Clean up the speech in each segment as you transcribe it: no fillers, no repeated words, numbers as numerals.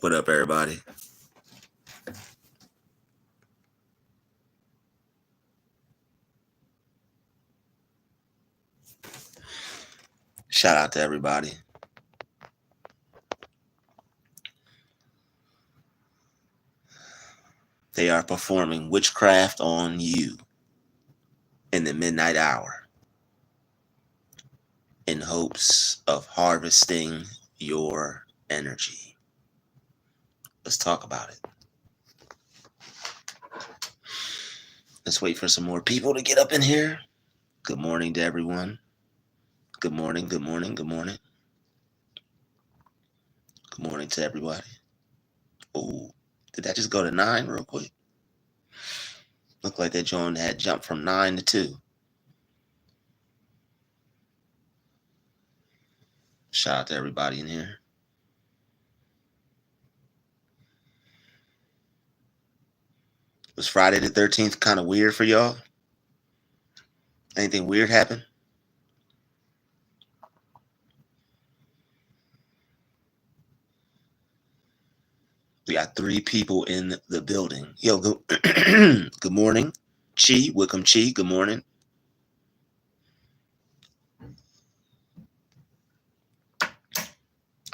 What up, everybody? Shout out to everybody. They are performing witchcraft on you in the midnight hour in hopes of harvesting your energy. Let's talk about it. Let's wait for some more people to get up in here. Good morning to everyone. Good morning, good morning, good morning. Good morning to everybody. Oh, did that just go to 9 real quick? Looked like that joint had jumped from 9 to 2. Shout out to everybody in here. Was Friday the 13th kind of weird for y'all? Anything weird happen? We got 3 people in the building. Yo, good morning. Chi, Wickham Chi, good morning.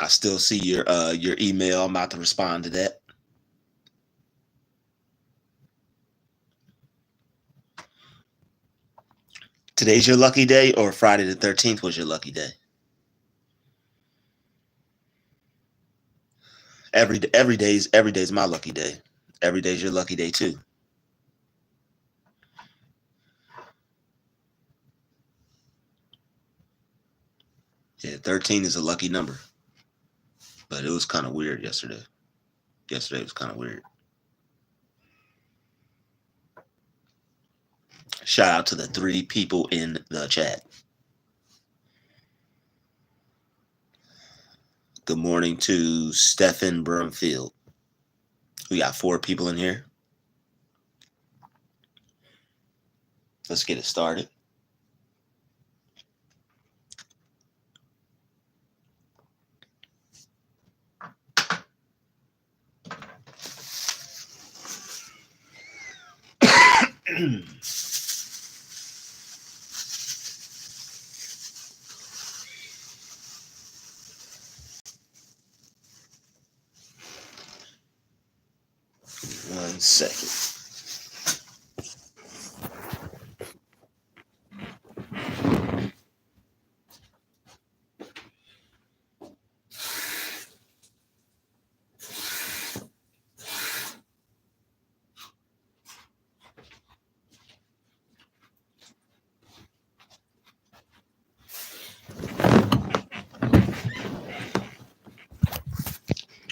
I still see your email. I'm about to respond to that. Today's your lucky day, or Friday the 13th was your lucky day? Every day's my lucky day. Every day's your lucky day too. Yeah, 13 is a lucky number. But it was kind of weird yesterday. Yesterday was kind of weird. Shout out to the 3 people in the chat. Good morning to Stephen Brumfield. We got 4 people in here. Let's get it started. One second.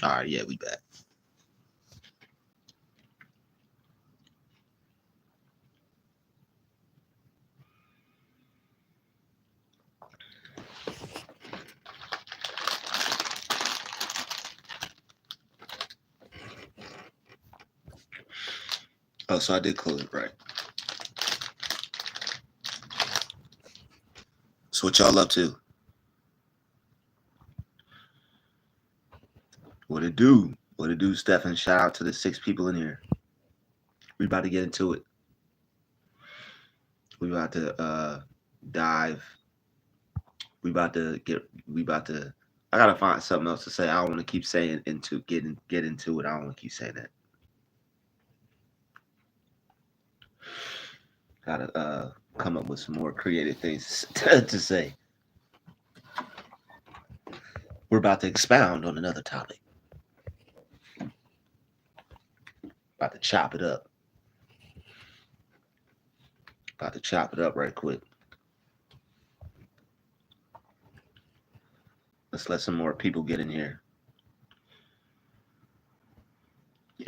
All right, yeah, we back. Oh, so I did close it right. So what y'all up to? What it do? What it do, Stephen? Shout out to the 6 people in here. We about to get into it. We about to dive. I gotta find something else to say. I don't want to keep saying get into it. I don't want to keep saying that. Gotta come up with some more creative things to say. We're about to expound on another topic. About to chop it up. About to chop it up right quick. Let's let some more people get in here.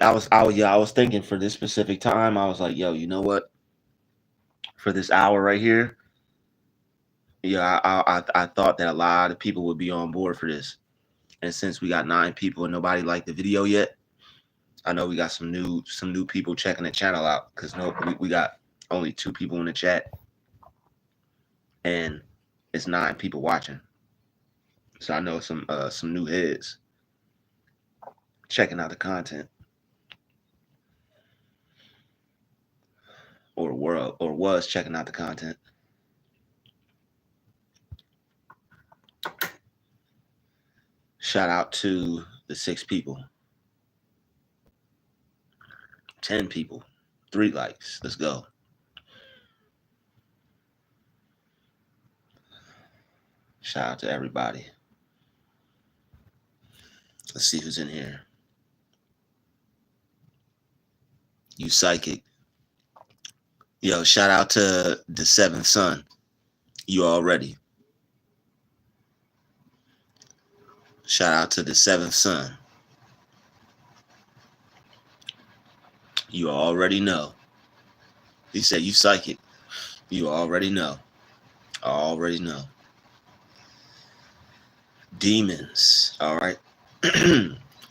I was thinking for this specific time, I was like, yo, you know what? For this hour right here, yeah, I thought that a lot of people would be on board for this. And since we got 9 people and nobody liked the video yet, I know we got some new people checking the channel out because we got only 2 people in the chat, and it's 9 people watching. So I know some new heads checking out the content, or was checking out the content. Shout out to the 6 people, 10 people, 3 likes. Let's go. Shout out to everybody. Let's see who's in here. You psychic. Yo, shout out to the 7th son. You already. Shout out to the 7th son. You already know. He said you psychic. You already know. Already know. Demons. All right.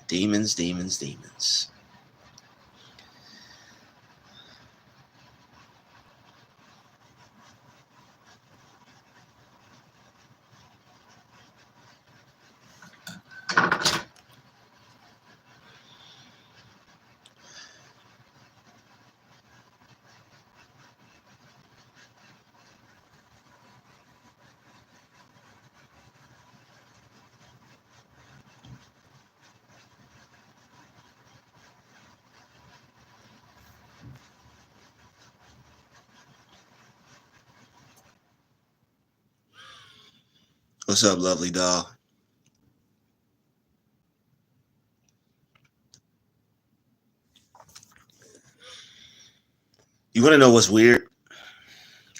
Demons, demons, demons. What's up, lovely doll? You want to know what's weird?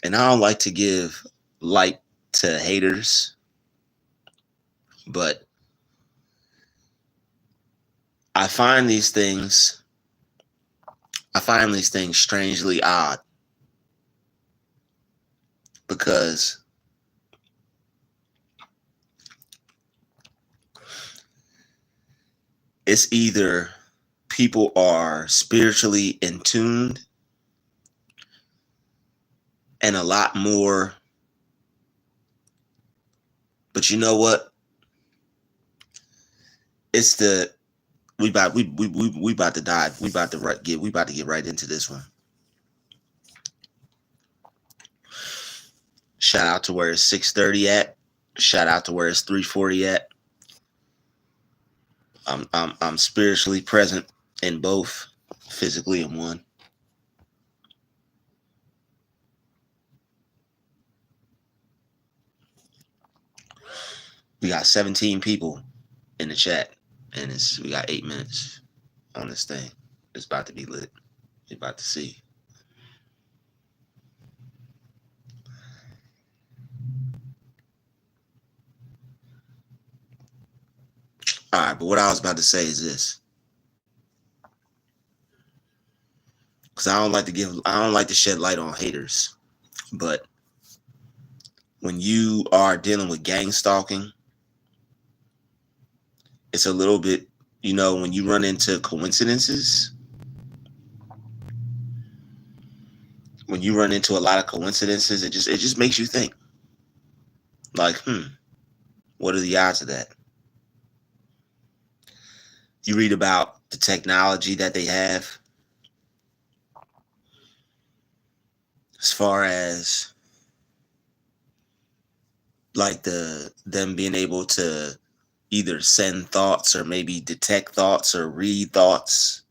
And I don't like to give light to haters, but I find these things strangely odd, because it's either people are spiritually in tune and a lot more, but you know what? It's the we about to dive. We about to get right into this one. Shout out to where it's 6:30 at. Shout out to where it's 3:40 at. I'm spiritually present in both, physically in one. We got 17 people in the chat, and we got 8 minutes on this thing. It's about to be lit. You're about to see. All right, but what I was about to say is this, because I don't like to shed light on haters, but when you are dealing with gang stalking, it's a little bit, when you run into coincidences, when you run into a lot of coincidences, it just makes you think, like, what are the odds of that? You read about the technology that they have as far as like them being able to either send thoughts or maybe detect thoughts or read thoughts.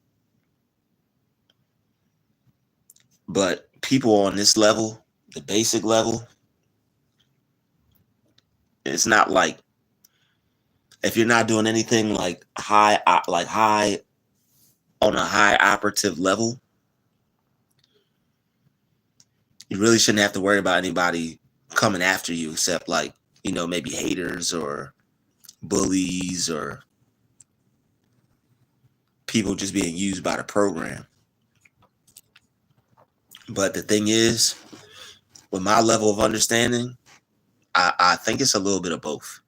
But people on this level, the basic level, it's not like, if you're not doing anything like high on a high operative level, you really shouldn't have to worry about anybody coming after you, except like, maybe haters or bullies or people just being used by the program. But the thing is, with my level of understanding, I think it's a little bit of both.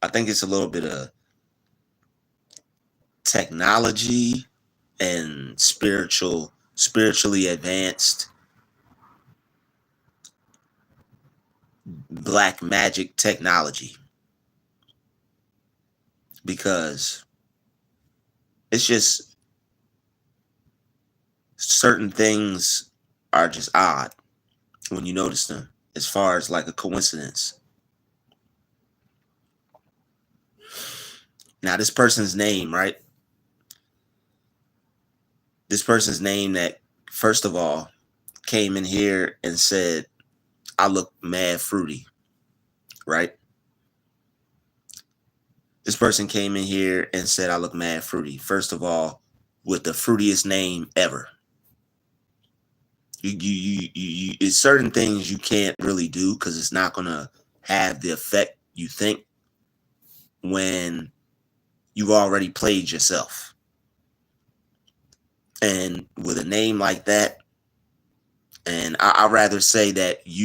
I think it's a little bit of technology and spiritually advanced black magic technology. Because It's just certain things are just odd when you notice them, as far as like a coincidence. Now, this person's name, right? This person's name that, first of all, came in here and said, I look mad fruity, right? This person came in here and said, I look mad fruity. First of all, with the fruitiest name ever. It's certain things you can't really do because it's not going to have the effect you think when you've already played yourself. And with a name like that, and I'd rather say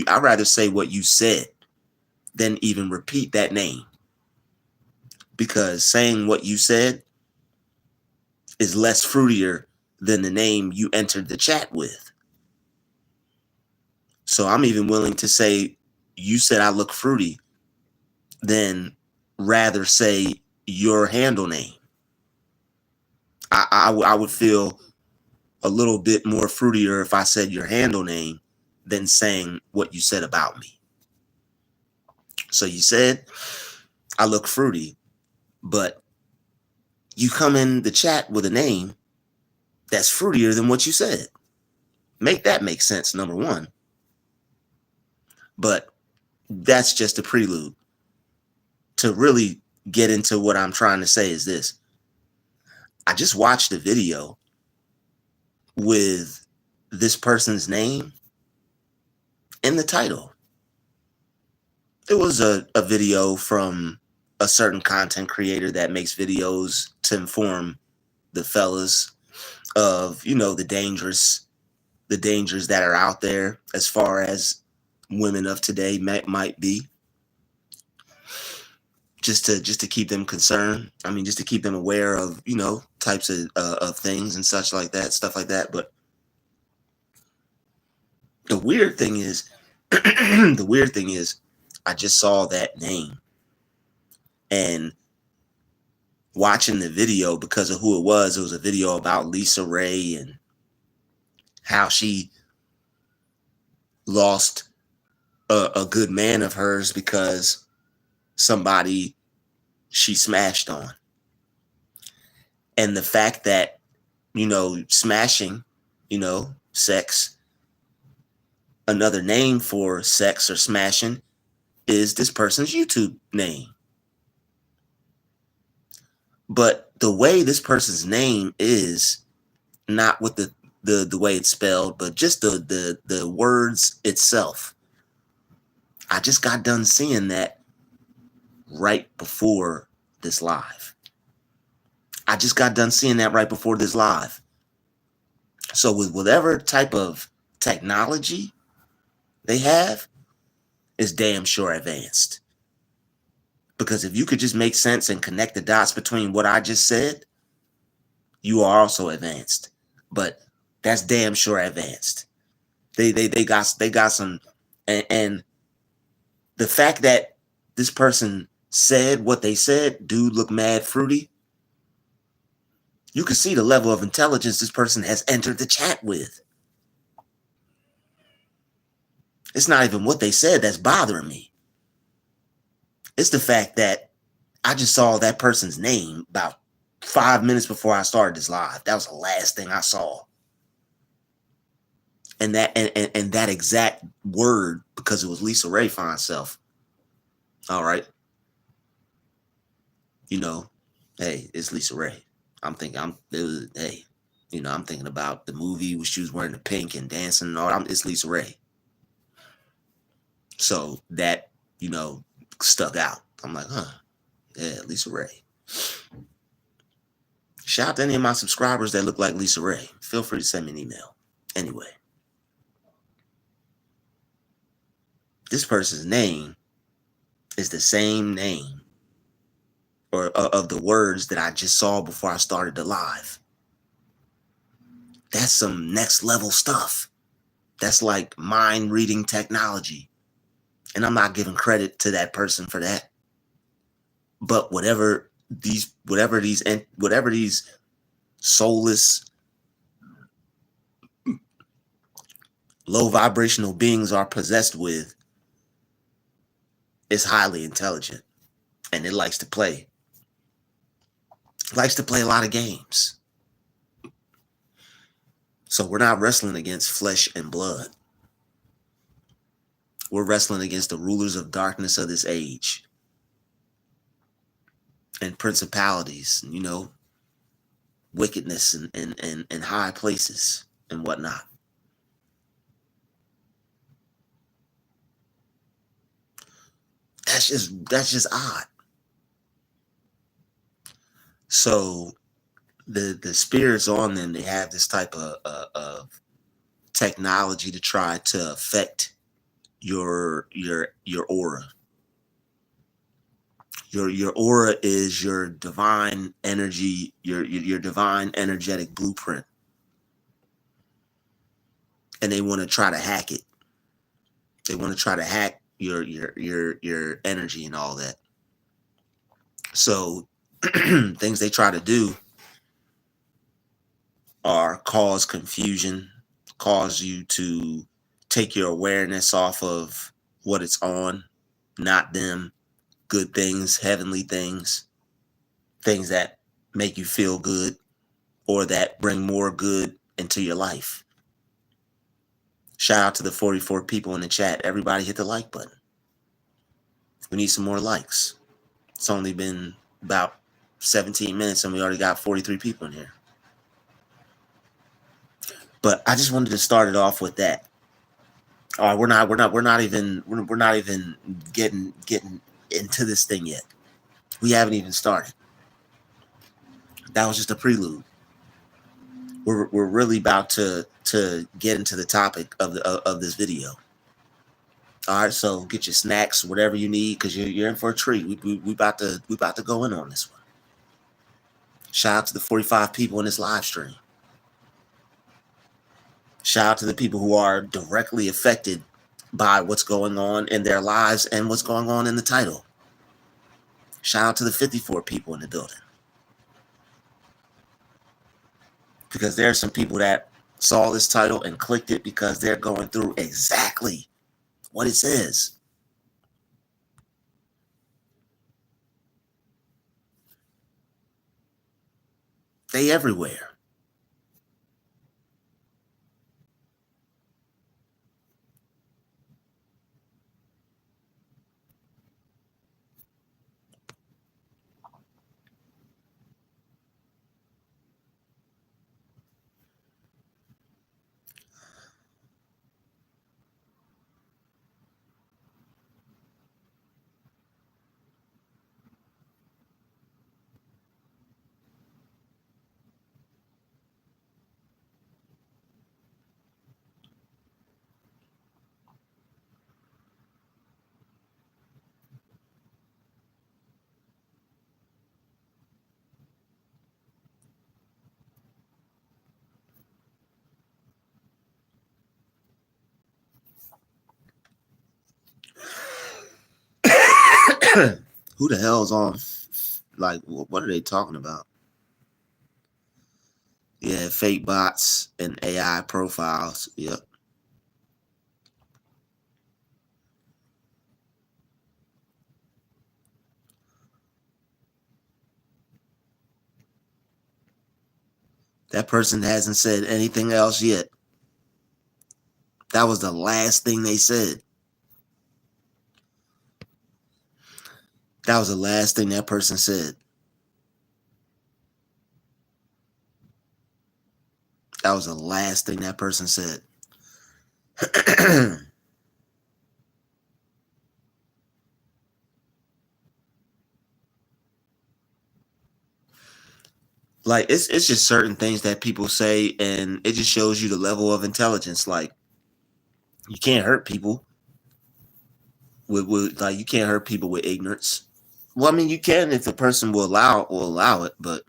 I'd rather say what you said than even repeat that name. Because saying what you said is less fruitier than the name you entered the chat with. So I'm even willing to say you said I look fruity than rather say your handle name. I would feel a little bit more fruitier if I said your handle name than saying what you said about me. So you said I look fruity, but you come in the chat with a name that's fruitier than what you said. Make that make sense, number one. But that's just a prelude. To really get into what I'm trying to say is this. I just watched a video with this person's name in the title. It was a video from a certain content creator that makes videos to inform the fellas of, the dangers that are out there as far as women of today might be. Just to keep them concerned. I mean, just to keep them aware of, types of things and such like that, stuff like that. But the weird thing is, I just saw that name and watching the video because of who it was a video about Lisa Ray and how she lost a good man of hers because somebody she smashed on. And the fact that, smashing, sex, another name for sex or smashing is this person's YouTube name. But the way this person's name is, not with the way it's spelled, but just the words itself. I just got done seeing that right before this live. So with whatever type of technology they have, is damn sure advanced. Because if you could just make sense and connect the dots between what I just said, you are also advanced. But that's damn sure advanced. They got some, and the fact that this person said what they said, dude look mad fruity, you can see the level of intelligence this person has entered the chat with. It's not even what they said that's bothering me. It's the fact that I just saw that person's name about 5 minutes before I started this live. That was the last thing I saw. And that exact word, because it was Lisa Ray fine self. All right. Hey, it's Lisa Ray. I'm thinking I'm thinking about the movie where she was wearing the pink and dancing and all. It's Lisa Ray. So that, stuck out. I'm like, yeah, Lisa Ray. Shout out to any of my subscribers that look like Lisa Ray. Feel free to send me an email. Anyway, this person's name is the same name or of the words that I just saw before I started the live. That's some next level stuff. That's like mind reading technology. And I'm not giving credit to that person for that. But whatever these soulless, low vibrational beings are possessed with is highly intelligent, and it likes to play. It likes to play a lot of games. So we're not wrestling against flesh and blood. We're wrestling against the rulers of darkness of this age and principalities, wickedness and high places and whatnot. That's just odd. So the spirits on them, they have this type of technology to try to affect your aura. Your aura is your divine energy, your divine energetic blueprint, and they want to try to hack it. They want to try to hack your energy and all that. So things they try to do are cause confusion, cause you to take your awareness off of what it's on, not them, good things, heavenly things, things that make you feel good or that bring more good into your life. Shout out to the 44 people in the chat. Everybody hit the like button. We need some more likes. It's only been about 17 minutes and we already got 43 people in here. But I just wanted to start it off with that. All right, we're not even getting into this thing yet. We haven't even started. That was just a prelude. We're really about to get into the topic of this video. All right, so get your snacks, whatever you need, because you're in for a treat. We about to go in on this one. Shout out to the 45 people in this live stream. Shout out to the people who are directly affected by what's going on in their lives and what's going on in the title. Shout out to the 54 people in the building. Because there are some people that saw this title and clicked it because they're going through exactly what it says. They everywhere. Who the hell's on? Like, what are they talking about? Yeah, fake bots and AI profiles. Yep. That person hasn't said anything else yet. That was the last thing they said. That was the last thing that person said. That was the last thing that person said. Like, it's just certain things that people say, and it just shows you the level of intelligence. Like, you can't hurt people with like, you can't hurt people with ignorance. Well, I mean, you can if the person will allow it, but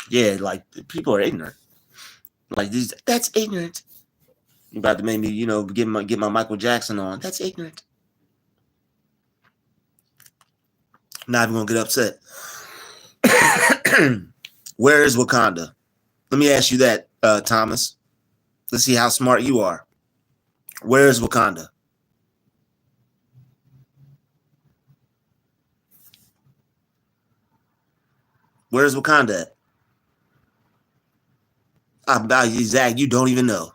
yeah, like, people are ignorant. Like, that's ignorant. You about to make me, get my Michael Jackson on. That's ignorant. Not even gonna get upset. Where is Wakanda? Let me ask you that, Thomas. Let's see how smart you are. Where is Wakanda? Where's Wakanda at? Zach, you don't even know.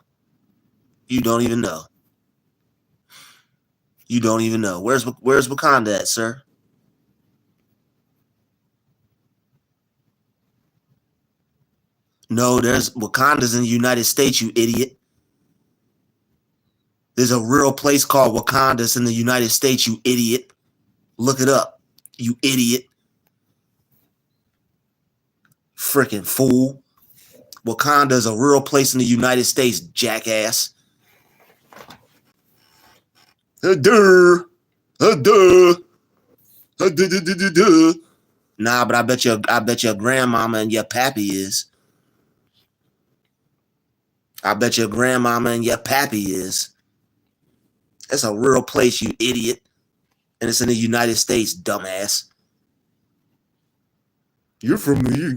You don't even know. You don't even know. Where's Wakanda at, sir? No, there's Wakanda's in the United States, you idiot. There's a real place called Wakanda's in the United States, you idiot. Look it up, you idiot. Freaking fool. Wakanda's a real place in the United States, jackass. Duh. Duh. Duh. Nah, but I bet your grandmama and your pappy is. I bet your grandmama and your pappy is. That's a real place, you idiot. And it's in the United States, dumbass. You're from here.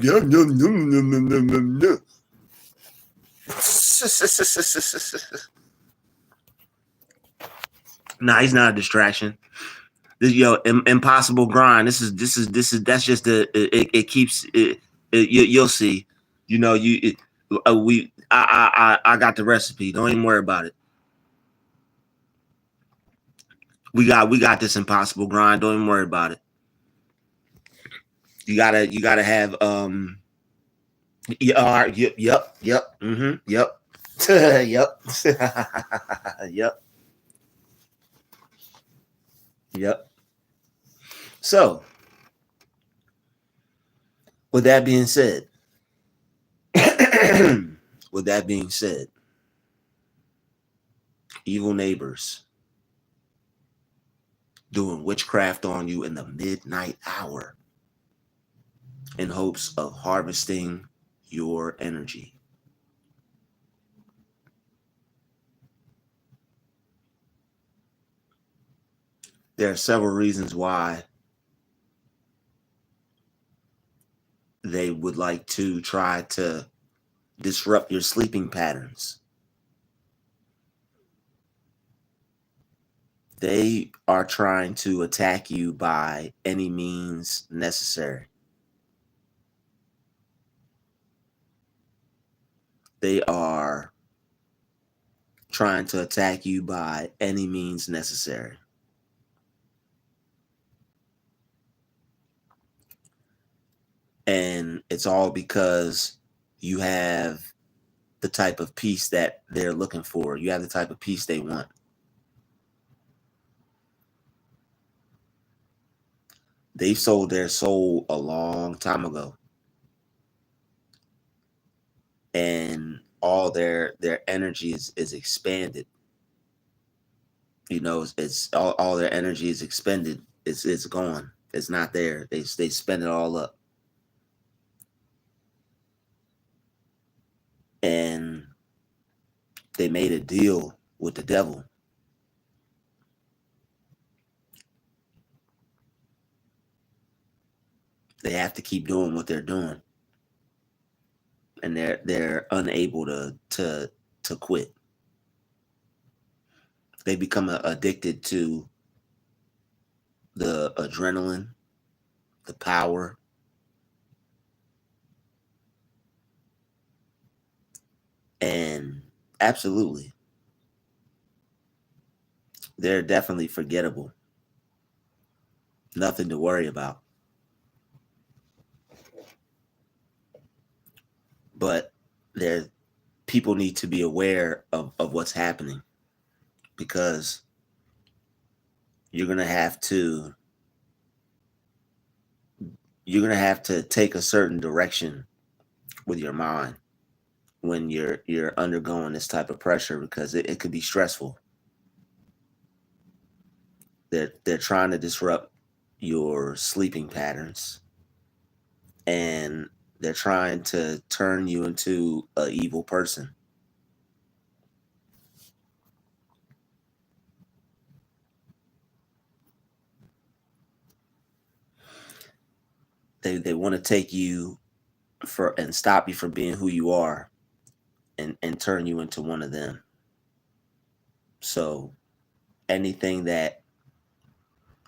Nah, he's not a distraction. This impossible grind. That's just it keeps it, you'll see. You know, I got the recipe. Don't even worry about it. We got this impossible grind. Don't even worry about it. You gotta have yep, yep, yep, yep, yep. So, with that being said, evil neighbors doing witchcraft on you in the midnight hour in hopes of harvesting your energy. There are several reasons why they would like to try to disrupt your sleeping patterns. They are trying to attack you by any means necessary. They are trying to attack you by any means necessary. And it's all because you have the type of peace that they're looking for. You have the type of peace they want. They sold their soul a long time ago. And all their energy is expanded. You know, it's all their energy is expended. It's gone. It's not there. They spend it all up. And they made a deal with the devil. They have to keep doing what they're doing. And they're unable to quit. They become addicted to the adrenaline, the power, and absolutely, they're definitely forgettable. Nothing to worry about. But people need to be aware of what's happening, because you're gonna have to take a certain direction with your mind when you're undergoing this type of pressure, because it could be stressful. They're trying to disrupt your sleeping patterns, and they're trying to turn you into an evil person. They want to take you and stop you from being who you are, and turn you into one of them. So anything that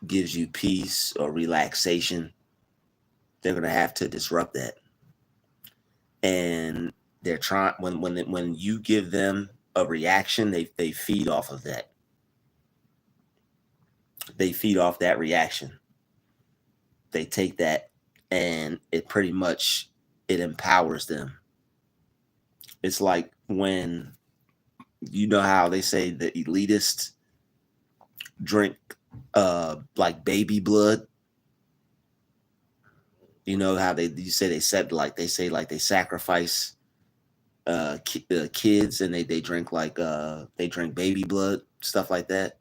gives you peace or relaxation, they're gonna have to disrupt that. And they're trying when you give them a reaction, they feed off of that. They feed off that reaction. They take that, and it pretty much, it empowers them. It's like when, you know how they say the elitists drink like baby blood. You know how you say they say like they sacrifice kids, and they drink like they drink baby blood, stuff like that.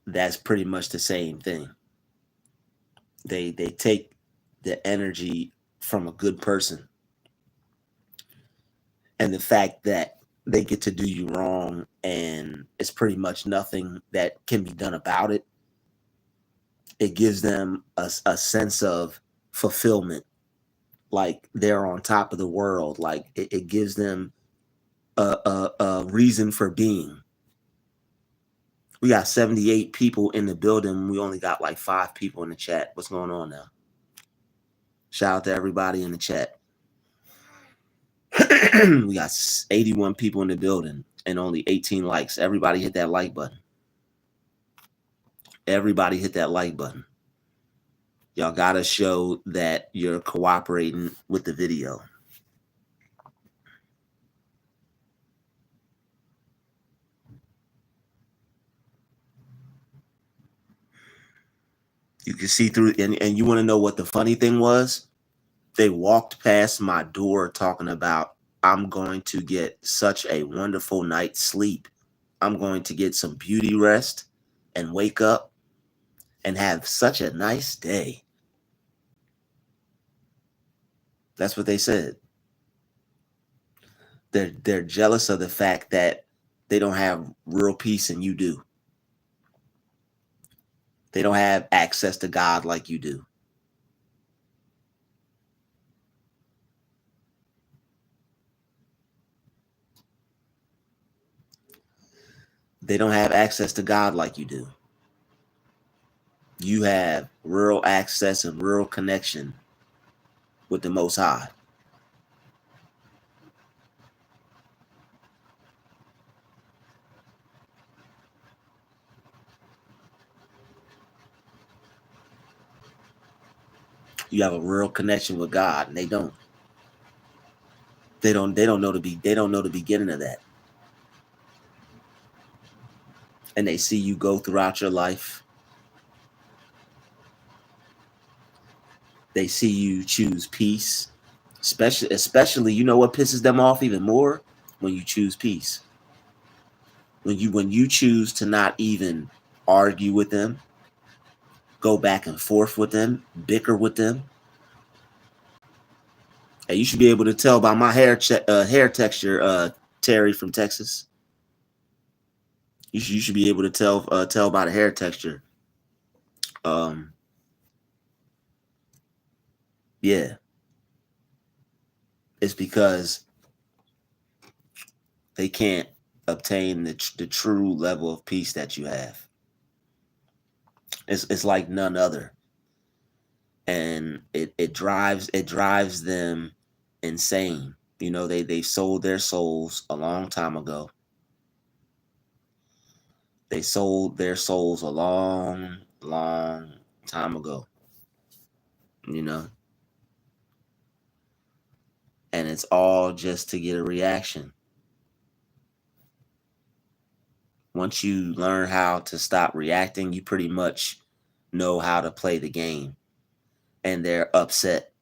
That's pretty much the same thing. They take the energy from a good person, and the fact that they get to do you wrong, and it's pretty much nothing that can be done about it. It gives them a sense of fulfillment, like they're on top of the world. Like it gives them a reason for being. We got 78 people in the building. We only got like 5 people in the chat. What's going on now? Shout out to everybody in the chat. We got 81 people in the building and only 18 likes. Everybody hit that like button. Everybody hit that like button. Y'all gotta show that you're cooperating with the video. You can see through, and you want to know what the funny thing was? They walked past my door talking about, I'm going to get such a wonderful night's sleep. I'm going to get some beauty rest and wake up and have such a nice day. That's what they said. They're jealous of the fact that they don't have real peace and you do. They don't have access to God like you do. They don't have access to God like you do. You have real access and real connection with the Most High. You have a real connection with God, and they don't. They don't know the beginning of that. And they see you go throughout your life. They see you choose peace. Especially, you know what pisses them off even more? When you choose peace. When you choose to not even argue with them, go back and forth with them, bicker with them. Hey, you should be able to tell by my hair texture, Terry from Texas. You should be able to tell by the hair texture. Yeah, it's because they can't obtain the true level of peace that you have. It's like none other, and it drives them insane. You know, they sold their souls a long time ago. They sold their souls a long time ago. You know, and it's all just to get a reaction. Once you learn how to stop reacting, you pretty much know how to play the game. And they're upset.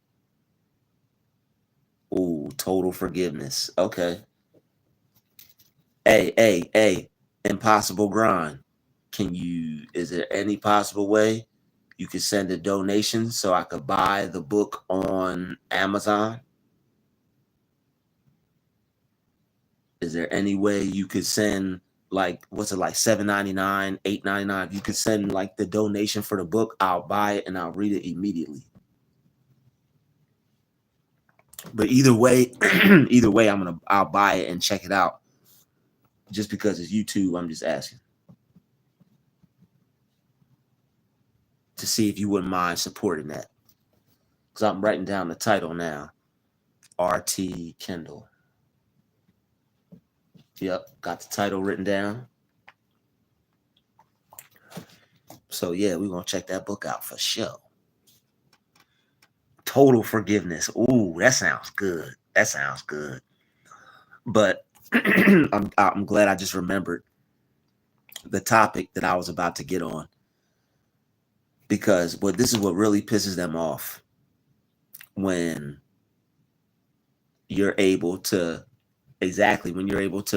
Ooh, total forgiveness. Okay. Hey, impossible grind. Is there any possible way you could send a donation so I could buy the book on Amazon? Is there any way you could send, like, what's it, like $7.99, $8.99? If you could send like the donation for the book, I'll buy it and I'll read it immediately. But either way, I'll buy it and check it out. Just because it's YouTube, I'm just asking to see if you wouldn't mind supporting that. Because I'm writing down the title now. RT Kendall. Yep, got the title written down. So yeah, we're gonna check that book out for sure. Total Forgiveness. Ooh, that sounds good. That sounds good. But I'm glad I just remembered the topic that I was about to get on. Because this is what really pisses them off when you're able to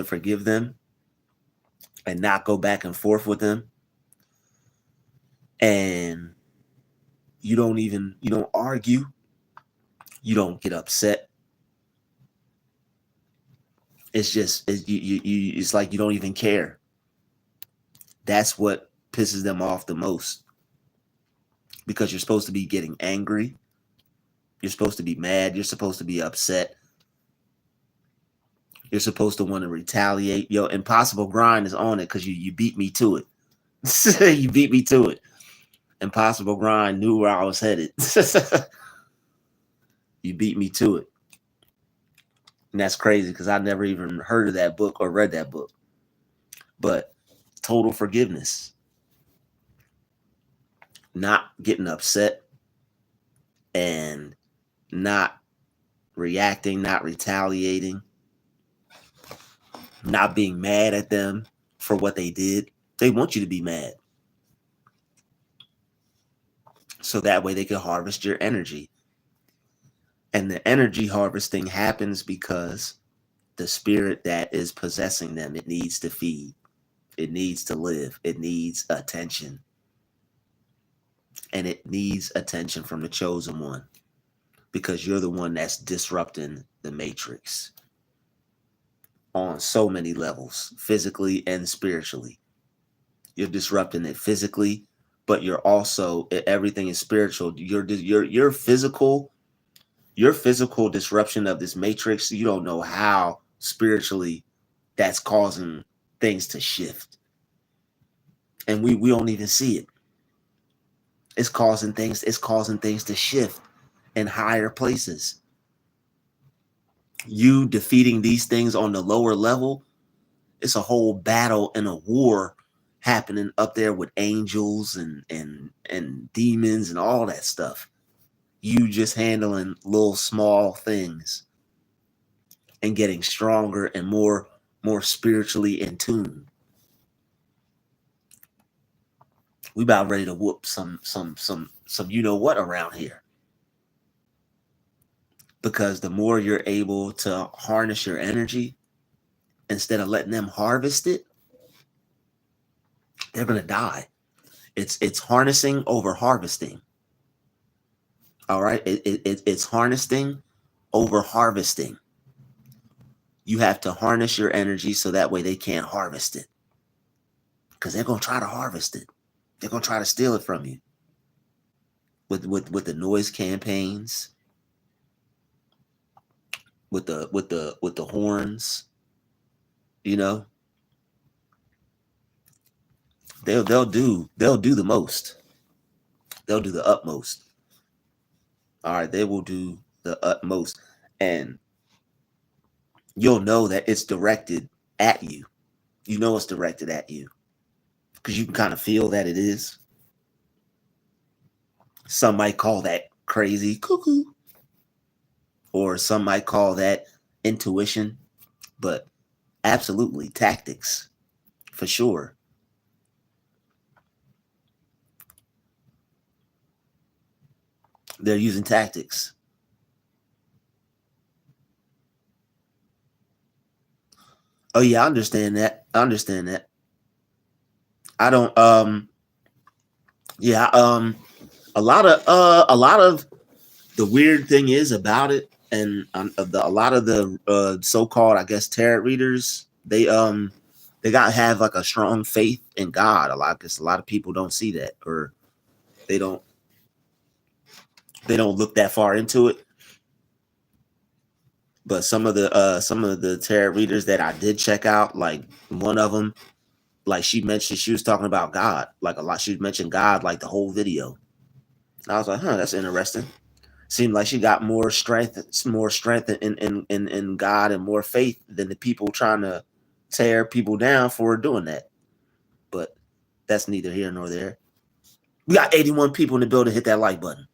forgive them and not go back and forth with them, and you don't argue, you don't get upset. It's just it's like you don't even care. That's what pisses them off the most, because you're supposed to be getting angry, you're supposed to be mad, you're supposed to be upset, you're supposed to want to retaliate. Yo, Impossible Grind is on it because you beat me to it. You beat me to it. Impossible Grind knew where I was headed. You beat me to it. And that's crazy because I never even heard of that book or read that book. But Total Forgiveness. Not getting upset and not reacting, not retaliating, not being mad at them for what they did. They want you to be mad. So that way they can harvest your energy. And the energy harvesting happens because the spirit that is possessing them, it needs to feed. It needs to live. It needs attention. And it needs attention from the chosen one, because you're the one that's disrupting the matrix on so many levels, physically and spiritually. You're disrupting it physically, but you're also, everything is spiritual. Your physical disruption of this matrix, you don't know how spiritually that's causing things to shift. And we don't even see it. It's causing things to shift in higher places. You defeating these things on the lower level, it's a whole battle and a war happening up there with angels and demons and all that stuff. You just handling little small things and getting stronger and more spiritually in tune. We about ready to whoop some you know what around here. Because the more you're able to harness your energy instead of letting them harvest it, they're gonna die. It's harnessing over harvesting. All right, it's harnessing over harvesting. You have to harness your energy so that way they can't harvest it, because they're gonna try to harvest it. They're gonna try to steal it from you with the noise campaigns, with the horns. You know, they'll do the most. They'll do the utmost. All right, they will do the utmost, and you'll know that it's directed at you. You know it's directed at you because you can kind of feel that it is. Some might call that crazy cuckoo, or some might call that intuition, but absolutely tactics for sure. They're using tactics. Oh yeah, I understand that. I don't yeah, a lot of the weird thing is about it, and a lot of the so-called, I guess, tarot readers, they got to have like a strong faith in God. A lot of people don't see that, or they don't look that far into it. But some of the tarot readers that I did check out, like one of them, like she mentioned, she was talking about God, like a lot. She mentioned God like the whole video. And I was like, huh, that's interesting. Seemed like she got more strength in God and more faith than the people trying to tear people down for doing that. But that's neither here nor there. We got 81 people in the building. Hit that like button.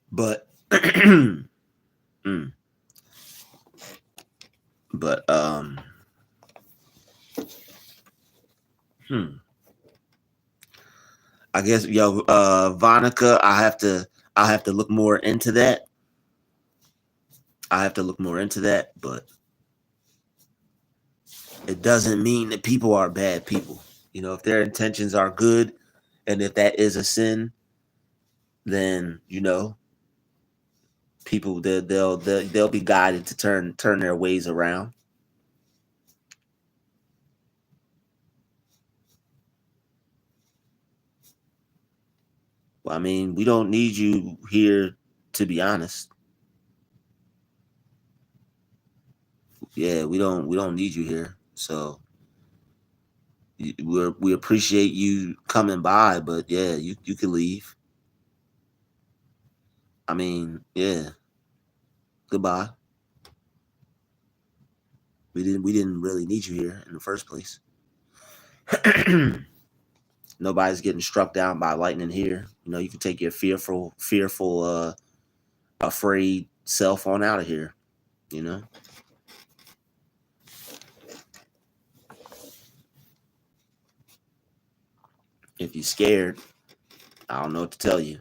But mm, but hmm. I guess Vonica, I have to look more into that. I have to look more into that, but it doesn't mean that people are bad people. You know, if their intentions are good and if that is a sin, then people they'll be guided to turn their ways around. Well, I mean, we don't need you here, to be honest. Yeah, we don't need you here. So we appreciate you coming by, but yeah, you can leave. I mean, yeah, goodbye. We didn't really need you here in the first place. Nobody's getting struck down by lightning here. You know, you can take your fearful, afraid self on out of here. You know, if you're scared, I don't know what to tell you.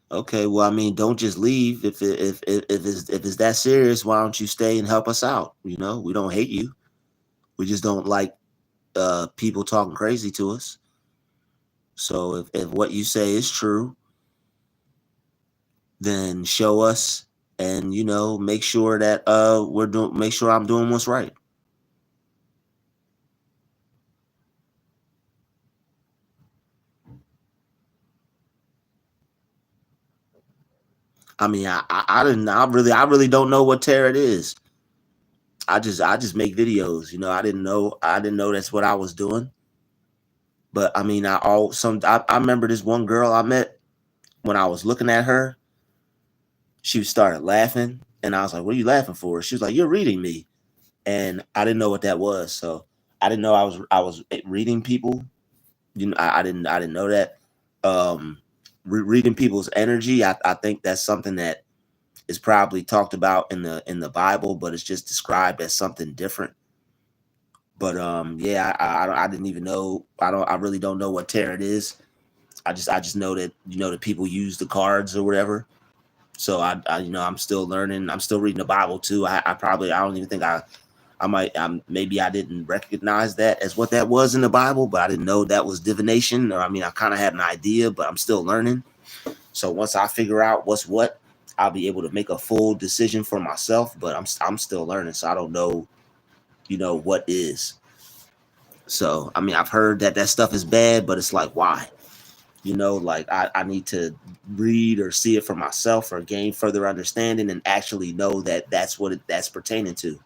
Okay, well, I mean, don't just leave if it's that serious. Why don't you stay and help us out? You know, we don't hate you. We just don't like people talking crazy to us. So if what you say is true, then show us, and make sure that make sure I'm doing what's right. I mean, I didn't I really don't know what tarot is. I just make videos. I didn't know that's what I was doing. But I mean, I remember this one girl I met. When I was looking at her, she started laughing, and I was like, "What are you laughing for?" She was like, "You're reading me," and I didn't know what that was. So I didn't know I was reading people. I didn't know that. Um, Reading people's energy, I think that's something that is probably talked about in the Bible, but it's just described as something different. But yeah, I didn't even know. I really don't know what tarot is. I just know that that people use the cards or whatever. So I'm still learning. I'm still reading the Bible too. I don't even think I might maybe I didn't recognize that as what that was in the Bible, but I didn't know that was divination. Or I mean, I kind of had an idea, but I'm still learning. So once I figure out what's what, I'll be able to make a full decision for myself. But I'm still learning, so I don't know, what is. So I mean, I've heard that stuff is bad, but it's like why? Like I need to read or see it for myself or gain further understanding and actually know that that's pertaining to.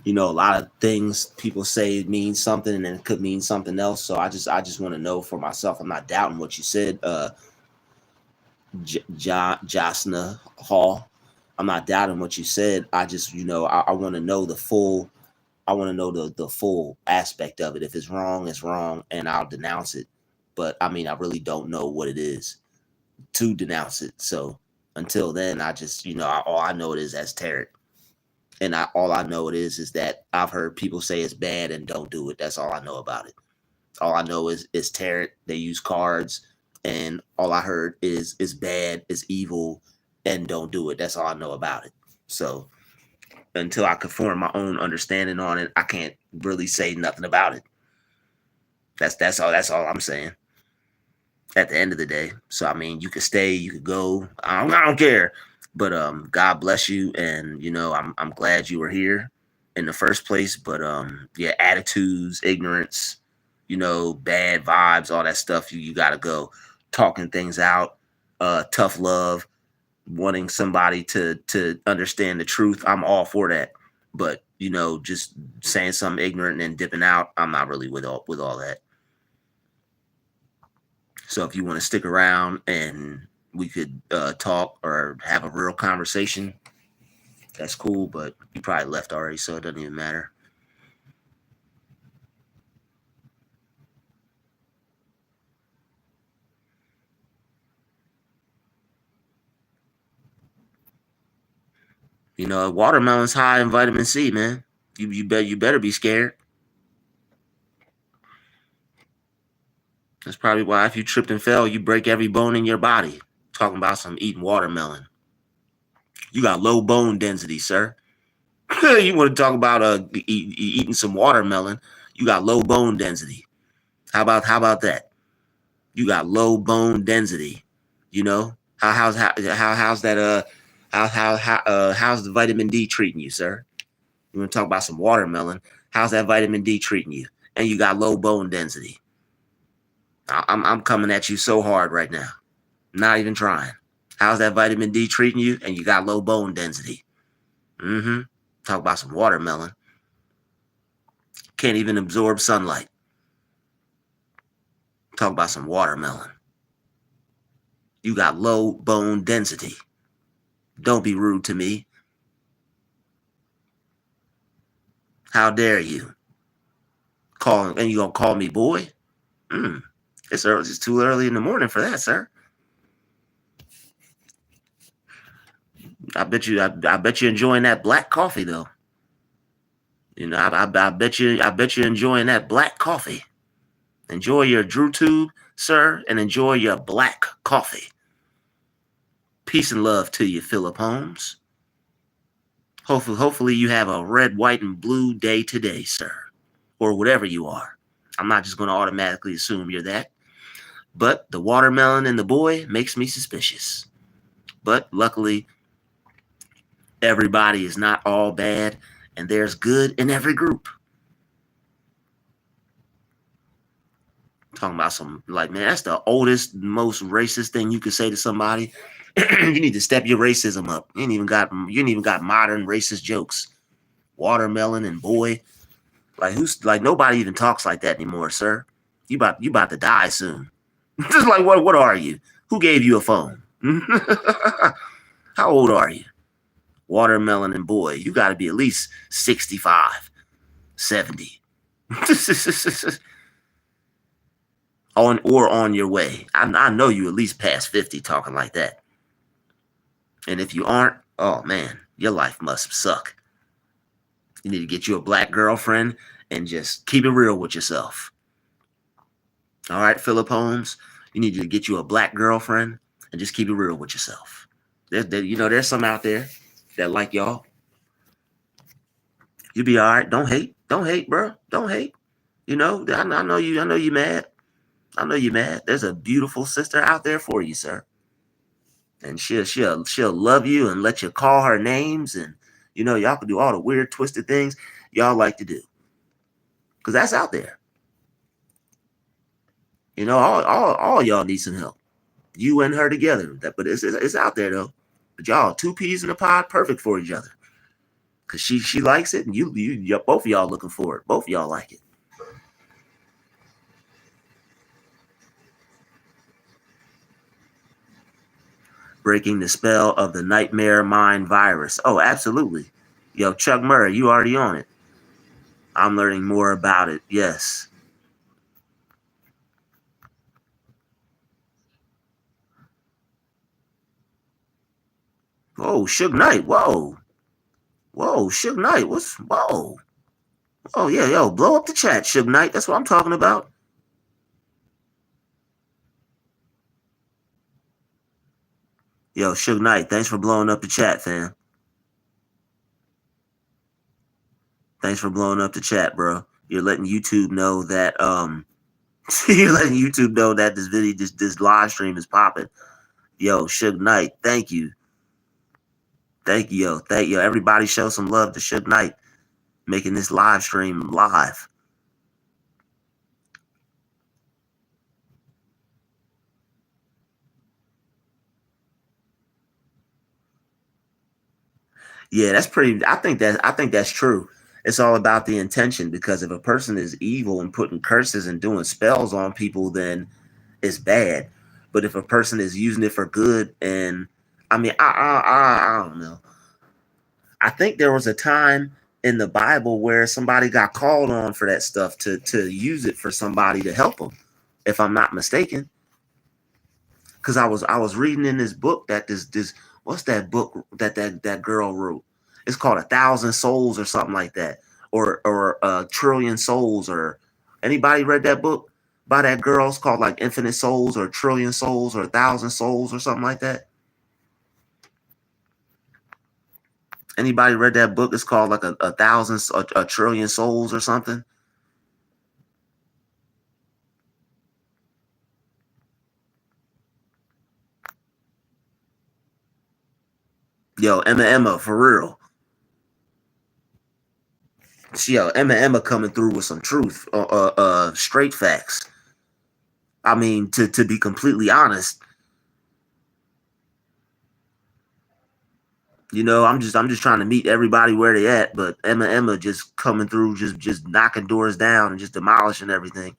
A lot of things people say mean something and then it could mean something else. So I just want to know for myself. I'm not doubting what you said, Jasna Hall. I'm not doubting what you said. I just, I want to know the full. I want to know the full aspect of it. If it's wrong, it's wrong, and I'll denounce it. But I mean, I really don't know what it is to denounce it. So until then, I just, all I know it is as tarot. And all I know it is that I've heard people say it's bad and don't do it. That's all I know about it. All I know is tarot. They use cards, and all I heard is it's bad, it's evil, and don't do it. That's all I know about it. So until I could form my own understanding on it, I can't really say nothing about it. That's all I'm saying. At the end of the day, so I mean, you could stay, you could go. I don't care. But God bless you, and I'm glad you were here in the first place. But yeah, attitudes, ignorance, bad vibes, all that stuff. You gotta go. Talking things out, tough love, wanting somebody to understand the truth. I'm all for that. But just saying something ignorant and dipping out, I'm not really with all that. So if you want to stick around and we could talk or have a real conversation, that's cool. But you probably left already, so it doesn't even matter. Watermelon's high in vitamin C, man. You better be scared. That's probably why if you tripped and fell, you break every bone in your body. Talking about some eating watermelon. You got low bone density, sir. You want to talk about eating some watermelon? You got low bone density. How about that? You got low bone density. How's that how's the vitamin D treating you, sir? You want to talk about some watermelon? How's that vitamin D treating you? And you got low bone density. I'm coming at you so hard right now. Not even trying. How's that vitamin D treating you? And you got low bone density. Mm-hmm. Talk about some watermelon. Can't even absorb sunlight. Talk about some watermelon. You got low bone density. Don't be rude to me. How dare you? And you gonna call me boy? It's early. It's too early in the morning for that, sir. I bet you enjoying that black coffee though. I bet you're enjoying that black coffee. Enjoy your Druuill, sir, and enjoy your black coffee. Peace and love to you, Philip Holmes. Hopefully you have a red, white, and blue day today, sir, or whatever you are. I'm not just going to automatically assume you're that. But the watermelon and the boy makes me suspicious. But luckily, everybody is not all bad, and there's good in every group. Talking about some, like, man, that's the oldest, most racist thing you could say to somebody. You need to step your racism up. You ain't even got modern racist jokes. Watermelon and boy. Like nobody even talks like that anymore, sir. You about to die soon. Just like what are you? Who gave you a phone? How old are you? Watermelon and boy, you got to be at least 65, 70. on your way. I know you at least past 50 talking like that. And if you aren't, oh man, your life must suck. You need to get you a black girlfriend and just keep it real with yourself. All right, Philip Holmes, you need to get you a black girlfriend and just keep it real with yourself. There's some out there that like y'all. You be all right. Don't hate, bro. Don't hate. I know you. I know you mad. I know you mad. There's a beautiful sister out there for you, sir. And she'll love you and let you call her names, and y'all can do all the weird twisted things y'all like to do, because that's out there. All y'all need some help. You and her together. But it's out there though. But y'all two peas in a pod, perfect for each other. Cause she likes it, and you both of y'all looking for it. Both of y'all like it. Breaking the spell of the nightmare mind virus. Oh, absolutely. Yo, Chuck Murray, you already on it. I'm learning more about it. Yes. Oh, Suge Knight. Whoa. Suge Knight. Whoa. Oh, yeah, yo, blow up the chat, Suge Knight. That's what I'm talking about. Yo, Suge Knight, thanks for blowing up the chat, fam. Thanks for blowing up the chat, bro. You're letting YouTube know that you're letting YouTube know that this video, this live stream is popping. Yo, Suge Knight, thank you. Thank you, yo. Thank you. Everybody show some love to Suge Knight making this live stream live. Yeah, that's pretty. I think that's true. It's all about the intention, because if a person is evil and putting curses and doing spells on people, then it's bad. But if a person is using it for good, and I mean, I don't know. I think there was a time in the Bible where somebody got called on for that stuff to use it for somebody to help them, if I'm not mistaken. Because I was reading in this book that this what's that book that girl wrote? It's called 1,000 Souls or something like that, or a trillion souls. Or anybody read that book by that girl? It's called like Infinite Souls or Trillion Souls or 1,000 Souls or something like that. Anybody read that book? It's called like a thousand, a trillion souls or something. Yo, Emma, for real. Yo, Emma coming through with some truth, straight facts. I mean, to be completely honest, I'm just trying to meet everybody where they at, but Emma just coming through, just knocking doors down and just demolishing everything.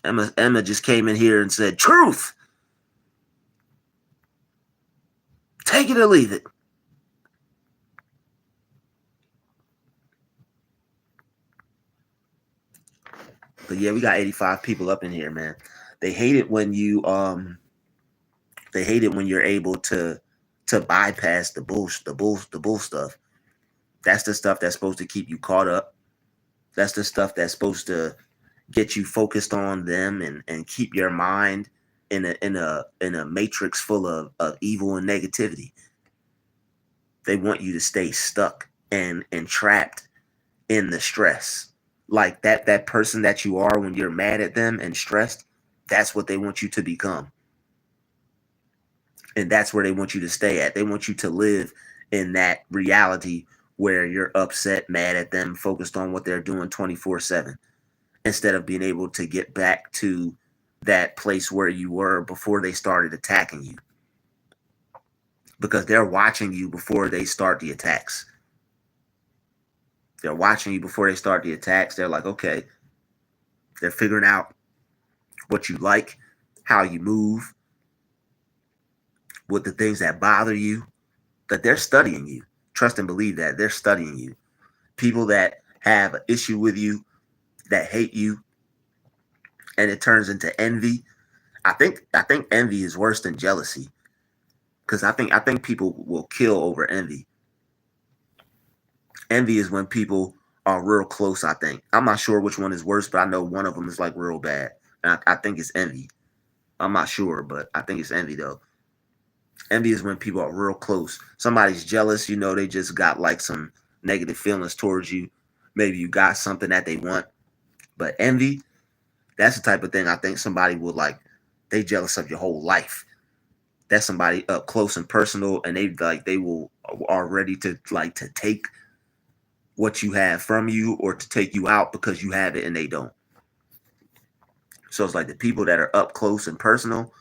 Emma just came in here and said, "Truth, take it or leave it." But yeah, we got 85 people up in here, man. They hate it when you're able to bypass the bull stuff. That's the stuff that's supposed to keep you caught up. That's the stuff that's supposed to get you focused on them and keep your mind in a matrix full of evil and negativity. They want you to stay stuck and trapped in the stress. Like that person that you are when you're mad at them and stressed, that's what they want you to become. And that's where they want you to stay at. They want you to live in that reality where you're upset, mad at them, focused on what they're doing 24/7, instead of being able to get back to that place where you were before they started attacking you. Because they're watching you before they start the attacks. They're watching you before they start the attacks. They're like, okay, they're figuring out what you like, how you move, what the things that bother you, that they're studying you. Trust and believe that they're studying you. People that have an issue with you, that hate you, and it turns into envy. I think envy is worse than jealousy, because I think people will kill over envy. Envy is when people are real close. I think I'm not sure which one is worse, but I know one of them is like real bad, and I think it's envy. I'm not sure, but I think it's envy though. Envy is when people are real close. Somebody's jealous, they just got like some negative feelings towards you. Maybe you got something that they want. But envy, that's the type of thing I think somebody would like. They jealous of your whole life. That's somebody up close and personal, and they will are ready to take what you have from you or to take you out because you have it and they don't. So it's like the people that are up close and personal,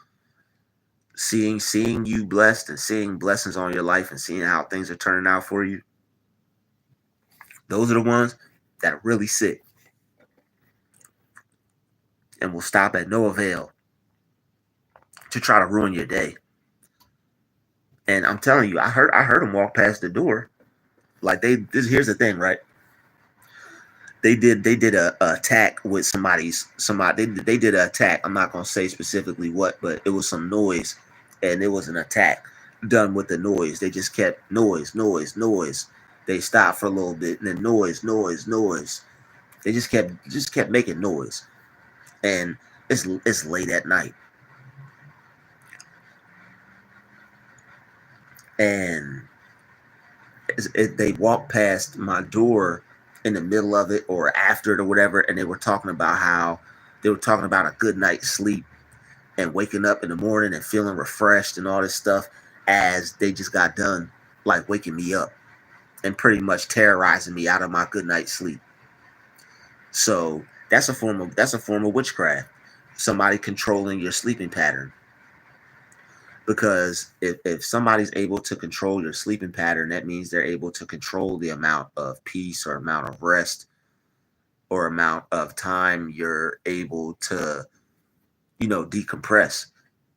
seeing you blessed and seeing blessings on your life and seeing how things are turning out for you. Those are the ones that really sit and will stop at no avail to try to ruin your day. And I'm telling you, I heard them walk past the door. Like here's the thing, right? They did a attack with somebody. They did an attack. I'm not gonna say specifically what, but it was some noise, and it was an attack done with the noise. They just kept noise. They stopped for a little bit, and then noise. They just kept making noise, and it's late at night. and they walked past my door in the middle of it or after it or whatever, and they were talking about a good night's sleep and waking up in the morning and feeling refreshed and all this stuff, as they just got done like waking me up and pretty much terrorizing me out of my good night's sleep. So that's a form of witchcraft. Somebody controlling your sleeping pattern. Because if somebody's able to control your sleeping pattern, that means they're able to control the amount of peace or amount of rest or amount of time you're able to, decompress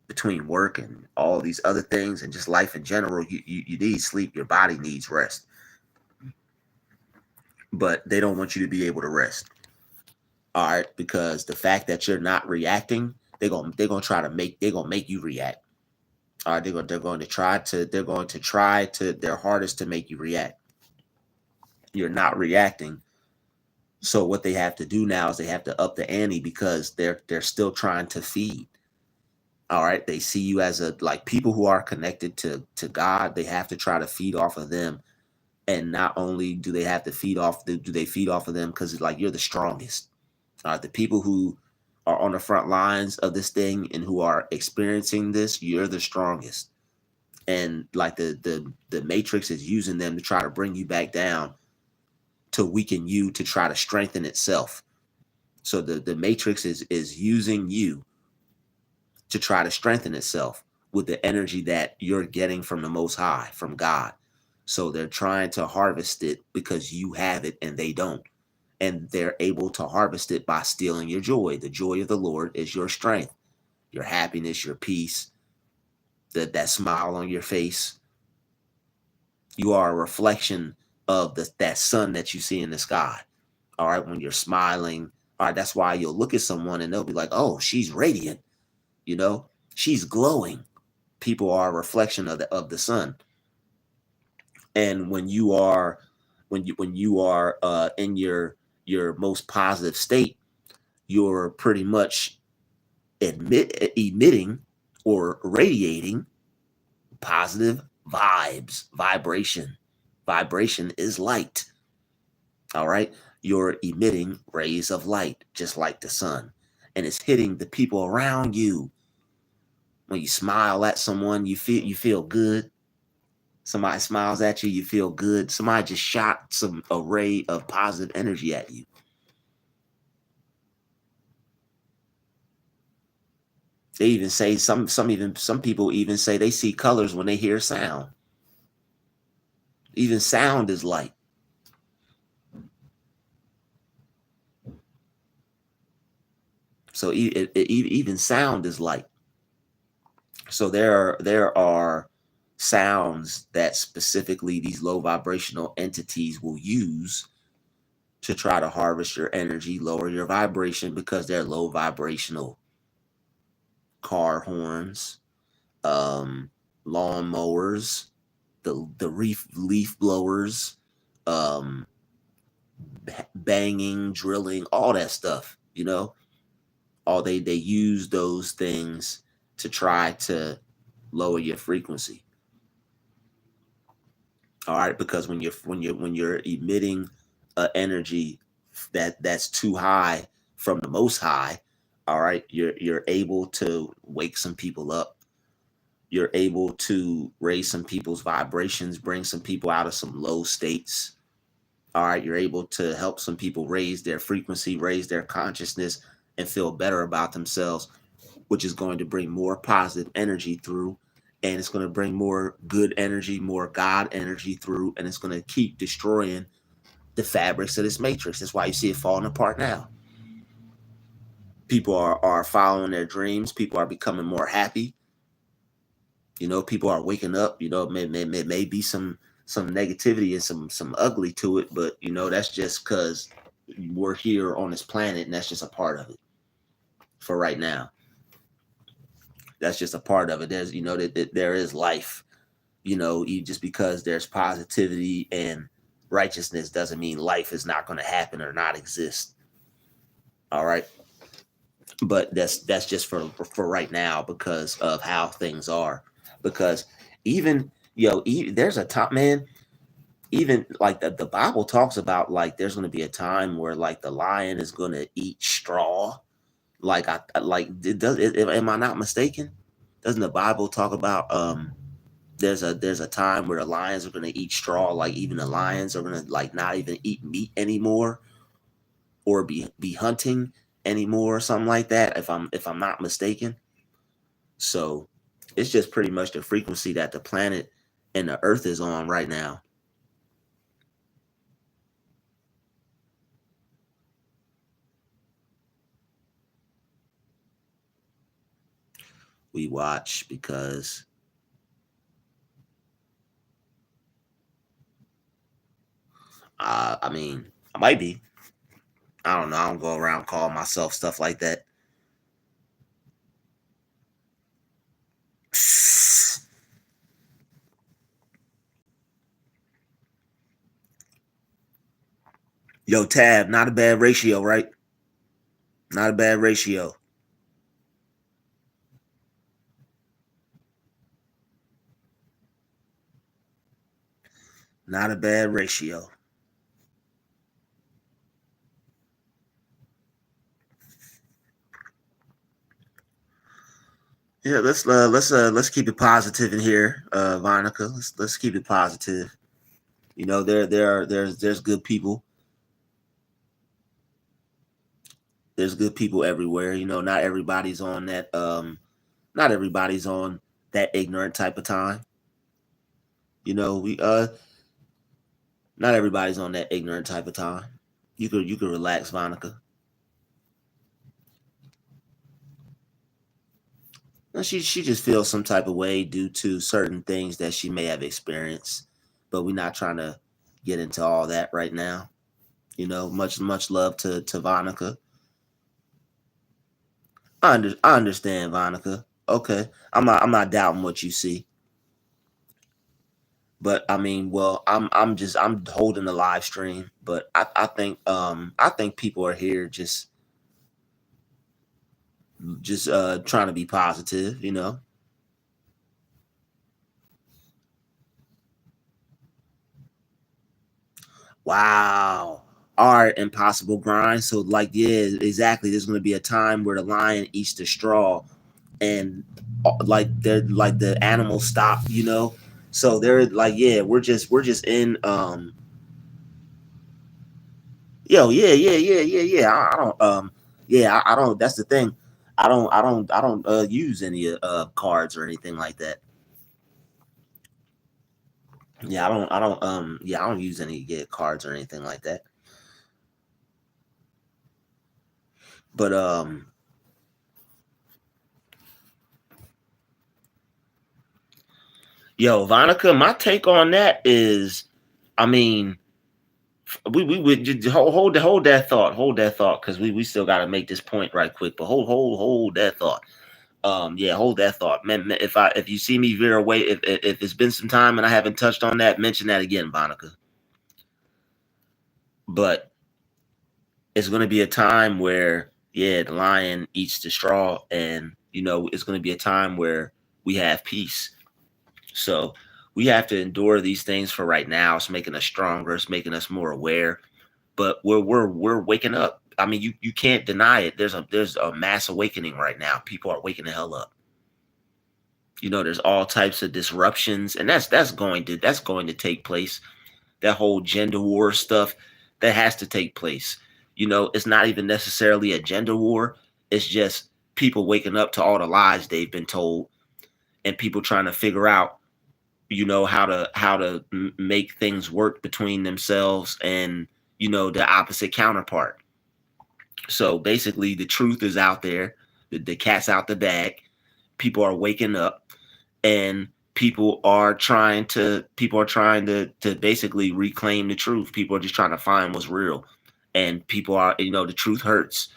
between work and all these other things and just life in general. You need sleep. Your body needs rest. But they don't want you to be able to rest. All right, because the fact that you're not reacting, they're gonna make you react. All right, they're going to try their hardest to make you react. You're not reacting. So what they have to do now is they have to up the ante, because they're still trying to feed. All right, they see you as people who are connected to God. They have to try to feed off of them. And not only do they have to feed off, do they feed off of them because you're the strongest. The people who are on the front lines of this thing and who are experiencing this, you're the strongest. And the matrix is using them to try to bring you back down, to weaken you, to try to strengthen itself. So the matrix is using you to try to strengthen itself with the energy that you're getting from the Most High, from God. So they're trying to harvest it because you have it and they don't. And they're able to harvest it by stealing your joy. The joy of the Lord is your strength, your happiness, your peace, that smile on your face. You are a reflection of that sun that you see in the sky. All right, when you're smiling, all right, that's why you'll look at someone and they'll be like, "Oh, she's radiant," she's glowing. People are a reflection of the sun. And when you are in your most positive state, you're pretty much emitting or radiating positive vibration. Vibration is light. All right, you're emitting rays of light just like the sun, and it's hitting the people around you. When you smile at someone, you feel good. Somebody smiles at you, you feel good. Somebody just shot some array of positive energy at you. They even say some people even say they see colors when they hear sound. Even sound is light. So even sound is light. So there are sounds that specifically these low vibrational entities will use to try to harvest your energy, lower your vibration, because they're low vibrational. Car horns, lawn mowers, the leaf blowers, um, banging, drilling, all that stuff. All they use those things to try to lower your frequency. All right, because when you're emitting energy that's too high from the Most High, all right, you're able to wake some people up. You're able to raise some people's vibrations, bring some people out of some low states. All right, you're able to help some people raise their frequency, raise their consciousness, and feel better about themselves, which is going to bring more positive energy through. And it's going to bring more good energy, more God energy through. And it's going to keep destroying the fabrics of this matrix. That's why you see it falling apart now. People are following their dreams. People are becoming more happy. People are waking up. May be some negativity and some ugly to it, but that's just because we're here on this planet, and that's just a part of it for right now. That's just a part of it. There's that there is life. Just because there's positivity and righteousness doesn't mean life is not going to happen or not exist. All right, but that's just for right now, because of how things are. Because even There's a top man. Even like the Bible talks about like there's going to be a time where like the lion is going to eat straw. Like like it does. Am I not mistaken? Doesn't the Bible talk about there's a time where the lions are going to eat straw? Like even the lions are going to like not even eat meat anymore or be hunting anymore or something like that. If I'm not mistaken. So it's just pretty much the frequency that the planet and the Earth is on right now. We watch because I mean I might be. I don't know. I don't go around calling myself stuff like that. Yo, Tab, not a bad ratio, right? Not a bad ratio. Not a bad ratio. Yeah, let's keep it positive in here, Vonica. Let's keep it positive. There's good people. There's good people everywhere. Not everybody's on that ignorant type of time. We Not everybody's on that ignorant type of time. You could relax, Vonica. And she just feels some type of way due to certain things that she may have experienced, but we're not trying to get into all that right now. Much love to Vonica. I understand, Vonica. Okay, I'm not doubting what you see, but I mean, well, I'm holding the live stream, but I think people are here just trying to be positive. Wow. All right, impossible grind. So like, yeah, exactly. There's gonna be a time where the lion eats the straw, and like the animals stop. So they're like, yeah, we're just in yo, yeah, yeah, yeah, yeah, yeah. I don't yeah, I don't. That's the thing. I don't use any cards or anything like that. Yeah, I don't use any cards or anything like that. But yo, Vonica, my take on that is, I mean, we would just hold that thought, because we still got to make this point right quick. But hold that thought. Yeah, hold that thought, man. If you see me veer away, if it's been some time and I haven't touched on that, mention that again, Vonica. But it's going to be a time where, yeah, the lion eats the straw, and it's going to be a time where we have peace. So we have to endure these things for right now. It's making us stronger. It's making us more aware. But we're waking up. I mean, you can't deny it. There's a mass awakening right now. People are waking the hell up. There's all types of disruptions, and that's going to take place. That whole gender war stuff, that has to take place. It's not even necessarily a gender war. It's just people waking up to all the lies they've been told, and people trying to figure out how to make things work between themselves and the opposite counterpart. So basically the truth is out there. The cat's out the bag. People are waking up, and people are trying to basically reclaim the truth. People are just trying to find what's real, and people are, the truth hurts.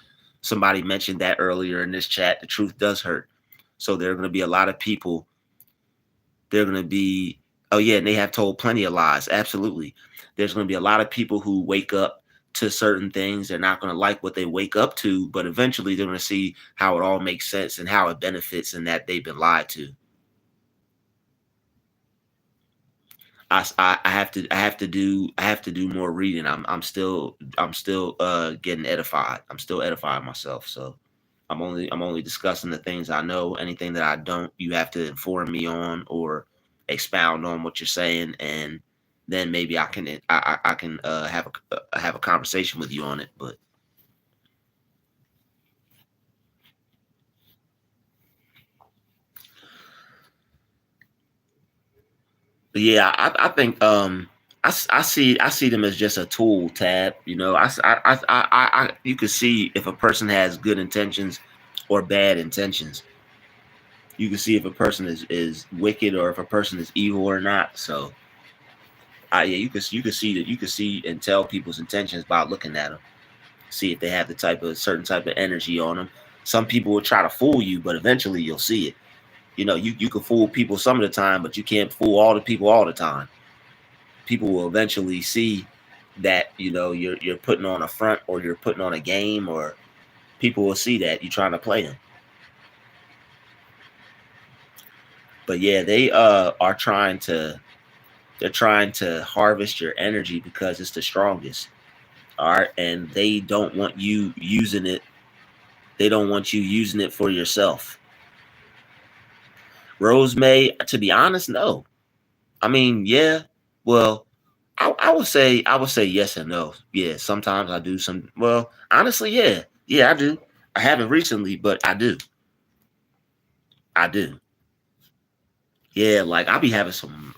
Somebody mentioned that earlier in this chat. The truth does hurt. So there are going to be a lot of people. They're going to be, oh yeah, and they have told plenty of lies. Absolutely. There's going to be a lot of people who wake up to certain things. They're not going to like what they wake up to, but eventually they're going to see how it all makes sense and how it benefits, and that they've been lied to. I have to do more reading. I'm still getting edified. I'm still edifying myself. So I'm only discussing the things I know. Anything that I don't, you have to inform me on or expound on what you're saying, and then maybe I can have a conversation with you on it. But yeah, I think I see them as just a tool, Tab. You know, you can see if a person has good intentions or bad intentions. You can see if a person is wicked or if a person is evil or not. So, yeah, you can see that you can see and tell people's intentions by looking at them. See if they have the type of certain type of energy on them. Some people will try to fool you, but eventually you'll see it. You know, you can fool people some of the time, but you can't fool all the people all the time. People will eventually see that you're putting on a front or you're putting on a game, or people will see that you're trying to play them. But yeah, they are trying to harvest your energy because it's the strongest. All right, and they don't want you using it. They don't want you using it for yourself. Rose May, to be honest, no. I mean, yeah. Well, I would say yes and no. Yeah, sometimes I do some. Well, honestly, yeah, yeah, I do. I haven't recently, but I do. I do. Yeah, like I'll be having some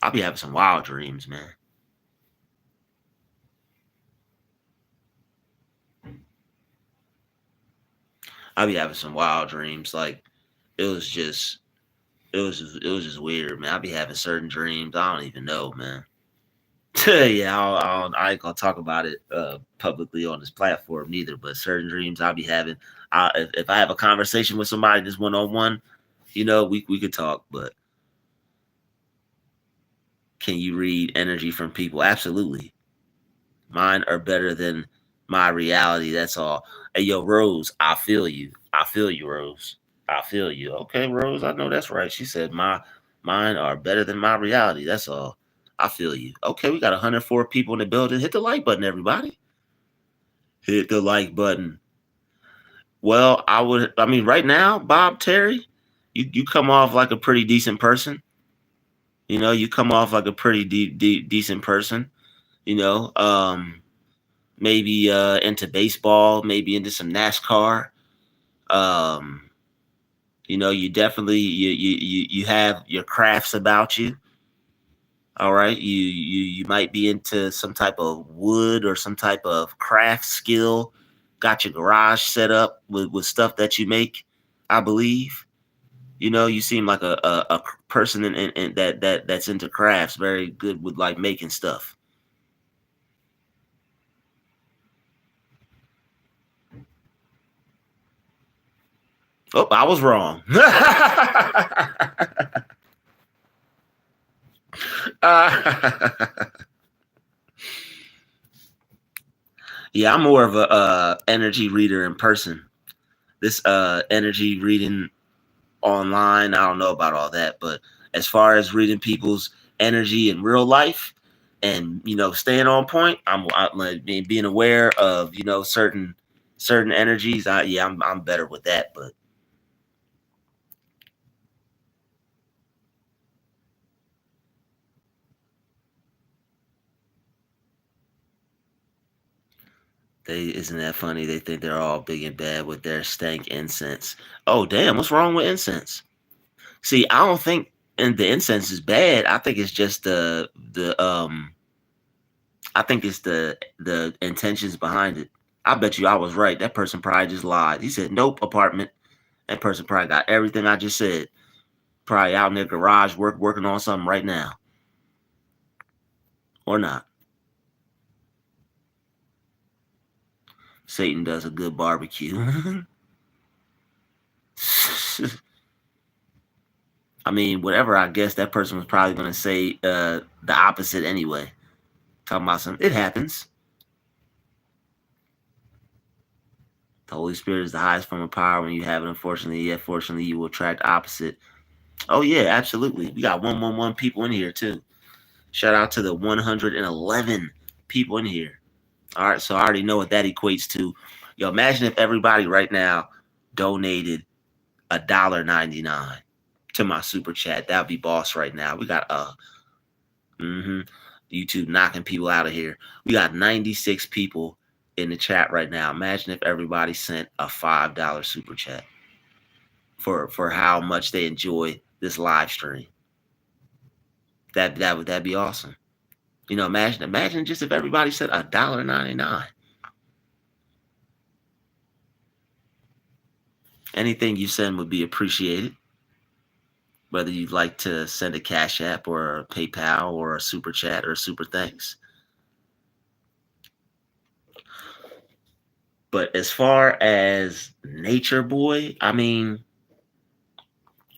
wild dreams, man. I'll be having some wild dreams. Like it was just it was just weird, man. I'll be having certain dreams. I don't even know, man. Yeah, I ain't gonna talk about it publicly on this platform neither. But certain dreams I'll be having. If I have a conversation with somebody just one on one, we could talk. But can you read energy from people? Absolutely. Mine are better than my reality. That's all. Hey, yo, Rose, I feel you. I feel you, Rose. I feel you. Okay, Rose, I know that's right. She said mine are better than my reality. That's all. I feel you. Okay, we got 104 people in the building. Hit the like button, everybody. Hit the like button. Well, I mean, right now, Bob Terry, you come off like a pretty decent person. You come off like a pretty decent person. You know, maybe into baseball, maybe into some NASCAR. Um, you definitely you have your crafts about you. All right, you might be into some type of wood or some type of craft skill. Got your garage set up with stuff that you make, I believe. You seem like a person in that's into crafts, very good with like making stuff. Oh, I was wrong. Yeah, I'm more of a energy reader in person. This energy reading online, I don't know about all that, but as far as reading people's energy in real life and staying on point, I'm like being aware of certain energies. I'm better with that, but they isn't that funny? They think they're all big and bad with their stank incense. Oh damn, what's wrong with incense? See, I don't think and the incense is bad. I think it's just the I think it's the intentions behind it. I bet you I was right. That person probably just lied. He said nope apartment. That person probably got everything I just said. Probably out in their garage working on something right now. Or not. Satan does a good barbecue. I mean, whatever I guess that person was probably gonna say the opposite anyway. Talking about some it happens. The Holy Spirit is the highest form of power when you have it, unfortunately, yet fortunately you will attract opposite. Oh yeah, absolutely. We got 111 people in here too. Shout out to the 111 people in here. All right, so I already know what that equates to. Yo, imagine if everybody right now donated $1.99 to my super chat. That would be boss right now. We got YouTube knocking people out of here. We got 96 people in the chat right now. Imagine if everybody sent a $5 super chat for how much they enjoy this live stream. That'd be awesome. You know, imagine just if everybody said $1.99. Anything you send would be appreciated. Whether you'd like to send a Cash App or a PayPal or a super chat or a super thanks. But as far as Nature Boy, I mean,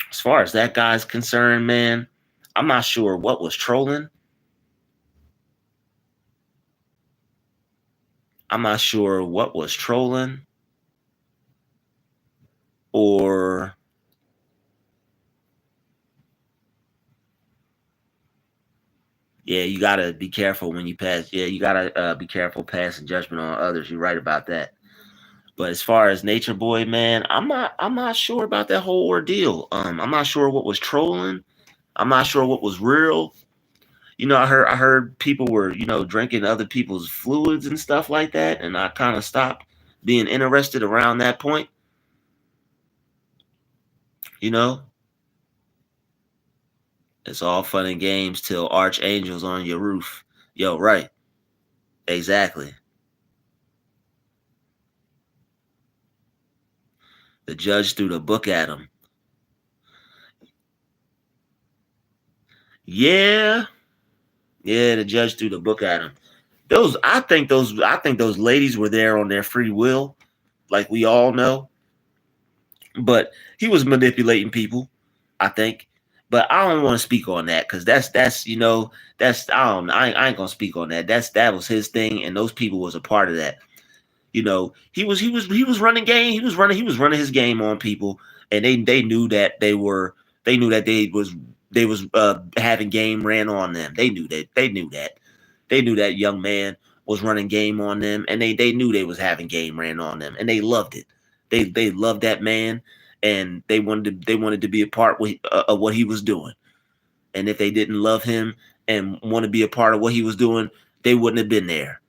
as far as that guy's concerned, man, I'm not sure what was trolling. I'm not sure what was trolling or yeah, you gotta be careful when you pass. Yeah, you gotta be careful passing judgment on others. You're right about that. But as far as Nature Boy, man, I'm not sure about that whole ordeal. I'm not sure what was trolling. I'm not sure what was real. You know, I heard people were, you know, drinking other people's fluids and stuff like that, and I kind of stopped being interested around that point. You know, it's all fun and games till archangels on your roof. Yo, right. Exactly. The judge threw the book at him. Yeah. Yeah, the judge threw the book at him. I think those ladies were there on their free will, like we all know. But he was manipulating people, I think. But I don't want to speak on that because that's you know that's I ain't gonna speak on that. That was his thing, and those people was a part of that. You know, he was running game. He was running his game on people, and they knew that they was having game ran on them. They knew that young man was running game on them, and they knew they was having game ran on them, and they loved it. They loved that man, and they wanted to be a part of what he was doing. And if they didn't love him and want to be a part of what he was doing, they wouldn't have been there.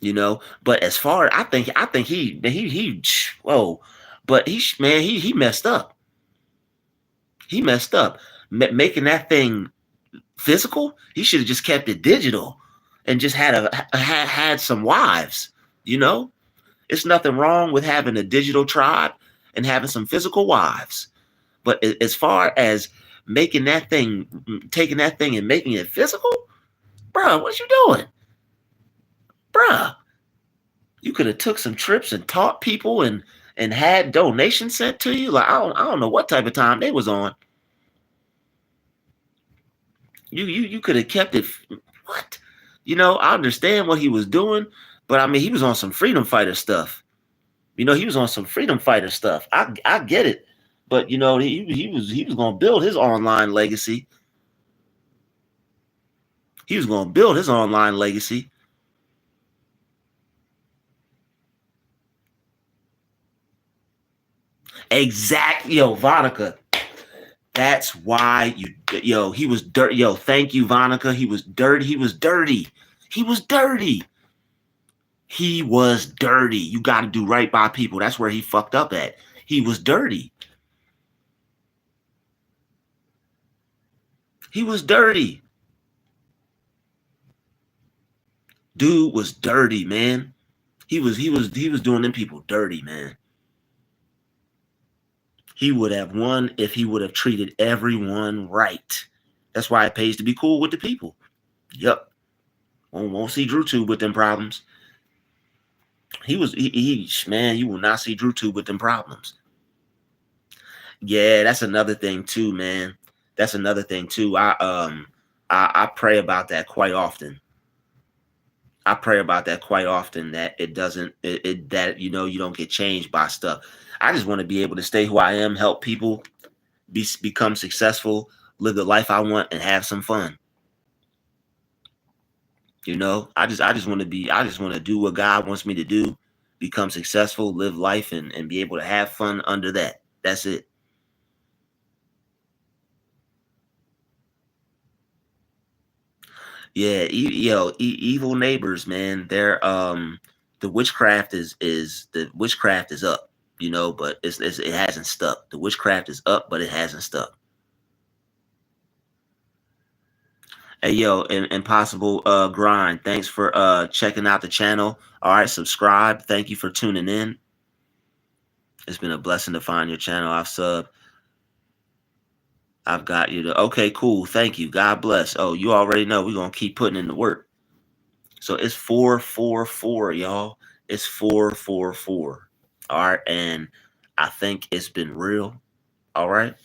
You know, but as far I think he whoa, but he messed up. He messed up. Making that thing physical, he should have just kept it digital and just had some wives. You know, it's nothing wrong with having a digital tribe and having some physical wives. But as far as making that thing, taking that thing and making it physical, bruh, what you doing, bruh? You could have took some trips and taught people and had donations sent to you. Like I don't know what type of time they was on. You could have kept it. What? You know, I understand what he was doing, but I mean, he was on some freedom fighter stuff. You know, he was on some freedom fighter stuff. I get it, but you know, he was going to build his online legacy. He was going to build his online legacy. Exactly, yo, Vonica. That's why he was dirty. Yo, thank you, Vonica. He was dirty. He was dirty. He was dirty. He was dirty. You got to do right by people. That's where he fucked up at. He was dirty. He was dirty. Dude was dirty, man. He was doing them people dirty, man. He would have won if he would have treated everyone right. That's why it pays to be cool with the people. Yep. Won't see Druuill with them problems. Man, you will not see Druuill with them problems. Yeah, that's another thing too, man. That's another thing too. I pray about that quite often. I pray about that quite often, that it doesn't that you know you don't get changed by stuff. I just want to be able to stay who I am, help people become successful, live the life I want, and have some fun. I just want to do what God wants me to do, become successful, live life, and be able to have fun under that. That's it. Yeah, evil neighbors, man. The witchcraft is up, but it hasn't stuck. The witchcraft is up, but it hasn't stuck. Hey, yo, Impossible Grind. Thanks for checking out the channel. All right, subscribe. Thank you for tuning in. It's been a blessing to find your channel. I've got you to. Okay, cool. Thank you. God bless. Oh, you already know we're gonna keep putting in the work. So it's 444, y'all. It's 444. All right, and I think it's been real. All right.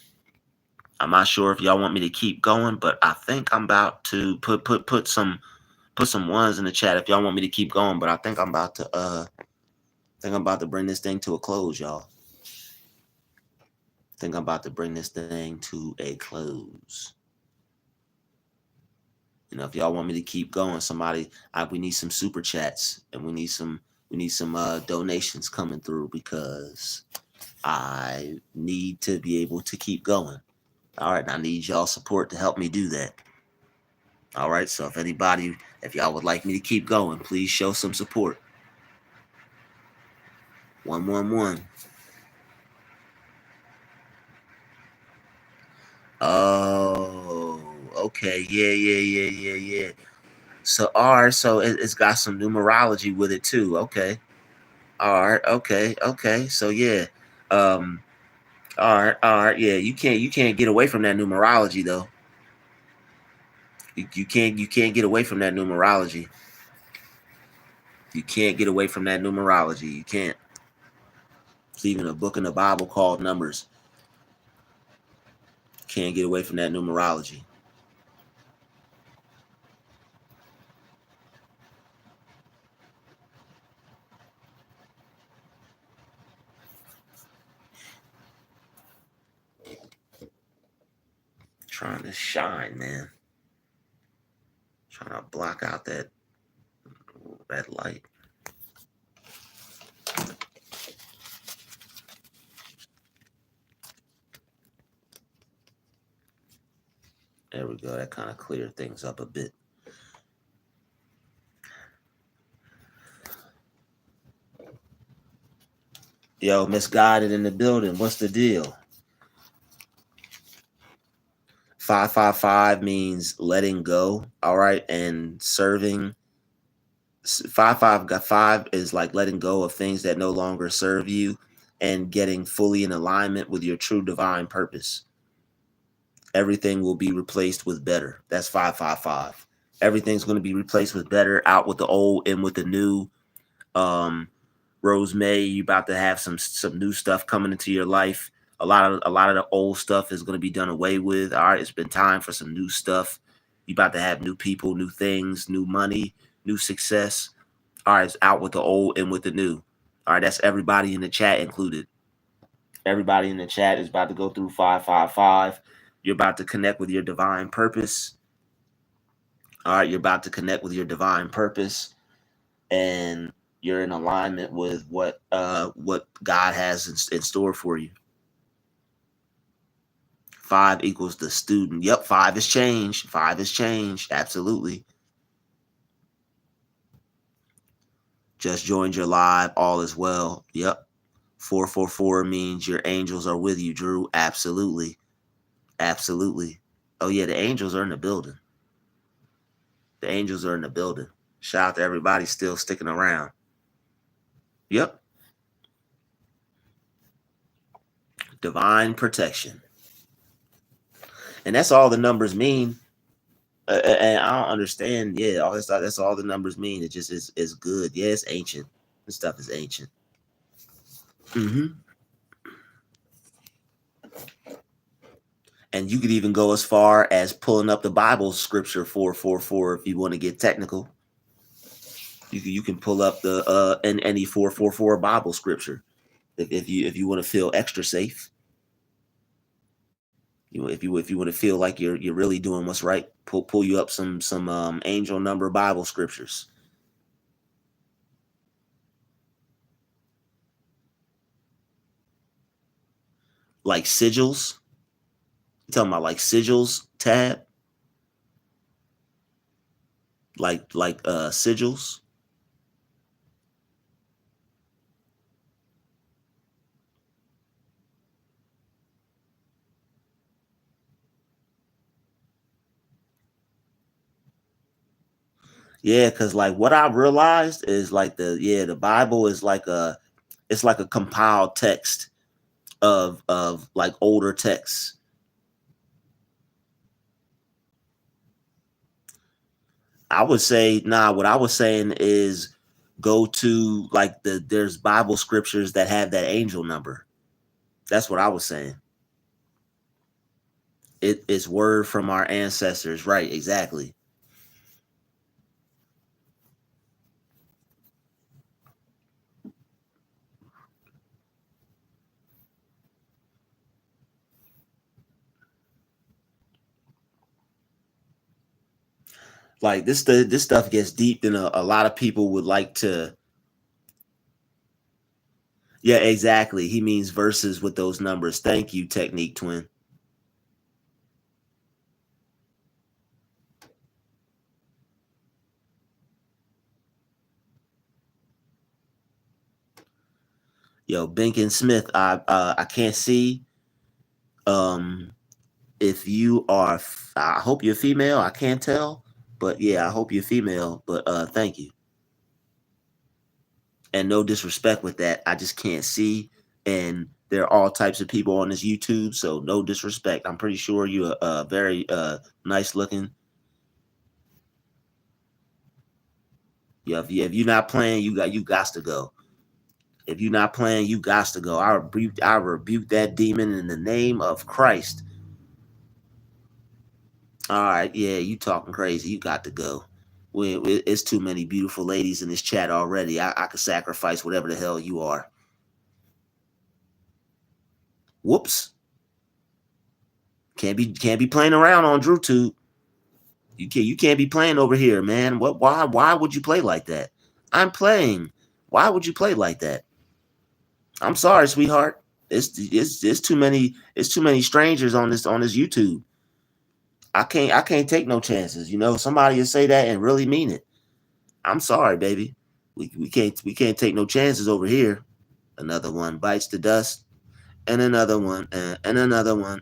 I'm not sure if y'all want me to keep going, but I think I'm about to put some ones in the chat if y'all want me to keep going. But I think I'm about to bring this thing to a close, y'all. I think I'm about to bring this thing to a close. If y'all want me to keep going, we need some super chats, and we need some donations coming through, because I need to be able to keep going. All right, and I need y'all support to help me do that. All right, so if y'all would like me to keep going, please show some support. 111. Oh, okay. Yeah. So, all right, so it's got some numerology with it too. Okay. All right. Okay. So yeah. Um. All right. Yeah. You can't get away from that numerology though. You can't get away from that numerology. You can't get away from that numerology. You can't. It's even a book in the Bible called Numbers. Can't get away from that numerology. Trying to shine, man. Trying to block out that light. There we go. That kind of cleared things up a bit. Yo, Misguided in the building. What's the deal? 555 means letting go. All right. And serving. 555 is like letting go of things that no longer serve you and getting fully in alignment with your true divine purpose. Everything will be replaced with better. That's 555. Everything's going to be replaced with better, out with the old, in with the new. Rose May, you about to have some new stuff coming into your life. A lot of the old stuff is going to be done away with. All right, it's been time for some new stuff. You about to have new people, new things, new money, new success. All right, it's out with the old, in with the new. All right, that's everybody in the chat included. Everybody in the chat is about to go through 555. You're about to connect with your divine purpose. All right, you're about to connect with your divine purpose, and you're in alignment with what God has in store for you. 5 equals the student. Yep, 5 is change. 5 is change. Absolutely. Just joined your live. All is well. Yep. 444 means your angels are with you, Drew. Absolutely. Absolutely. Oh, yeah, the angels are in the building. The angels are in the building. Shout out to everybody still sticking around. Yep. Divine protection. And that's all the numbers mean. And I don't understand. Yeah, all this, that's all the numbers mean. It just is good. Yeah, it's ancient. This stuff is ancient. And you could even go as far as pulling up the Bible scripture 444 if you want to get technical. You can pull up the any 444 Bible scripture if you want to feel extra safe. If you want to feel like you're really doing what's right, pull you up some angel number Bible scriptures. Like sigils. You talking about like sigils tab? Like sigils? Yeah, because like what I realized is like the Bible is like it's like a compiled text of like older texts. I would say, nah, what I was saying is go to like there's Bible scriptures that have that angel number. That's what I was saying. It's word from our ancestors, right? Exactly. Like this stuff gets deep, and a lot of people would like to. Yeah, exactly. He means verses with those numbers. Thank you, Technique Twin. Yo, Binkin Smith, I can't see um if you are I hope you're female. I can't tell, but yeah, I hope you're female. But thank you. And no disrespect with that. I just can't see, and there are all types of people on this YouTube, so no disrespect. I'm pretty sure you're very nice looking. Yeah, if you're not playing, you got to go. If you're not playing, you got to go. I rebuke that demon in the name of Christ. All right, yeah, you talking crazy. You got to go. It's too many beautiful ladies in this chat already. I could sacrifice whatever the hell you are. Whoops. Can't be playing around on DrewTube. You can't be playing over here, man. Why would you play like that? I'm playing. Why would you play like that? I'm sorry, sweetheart. It's too many strangers on this YouTube. I can't take no chances. Somebody will say that and really mean it. I'm sorry, baby. We can't take no chances over here. Another one bites the dust, and another one, and another one,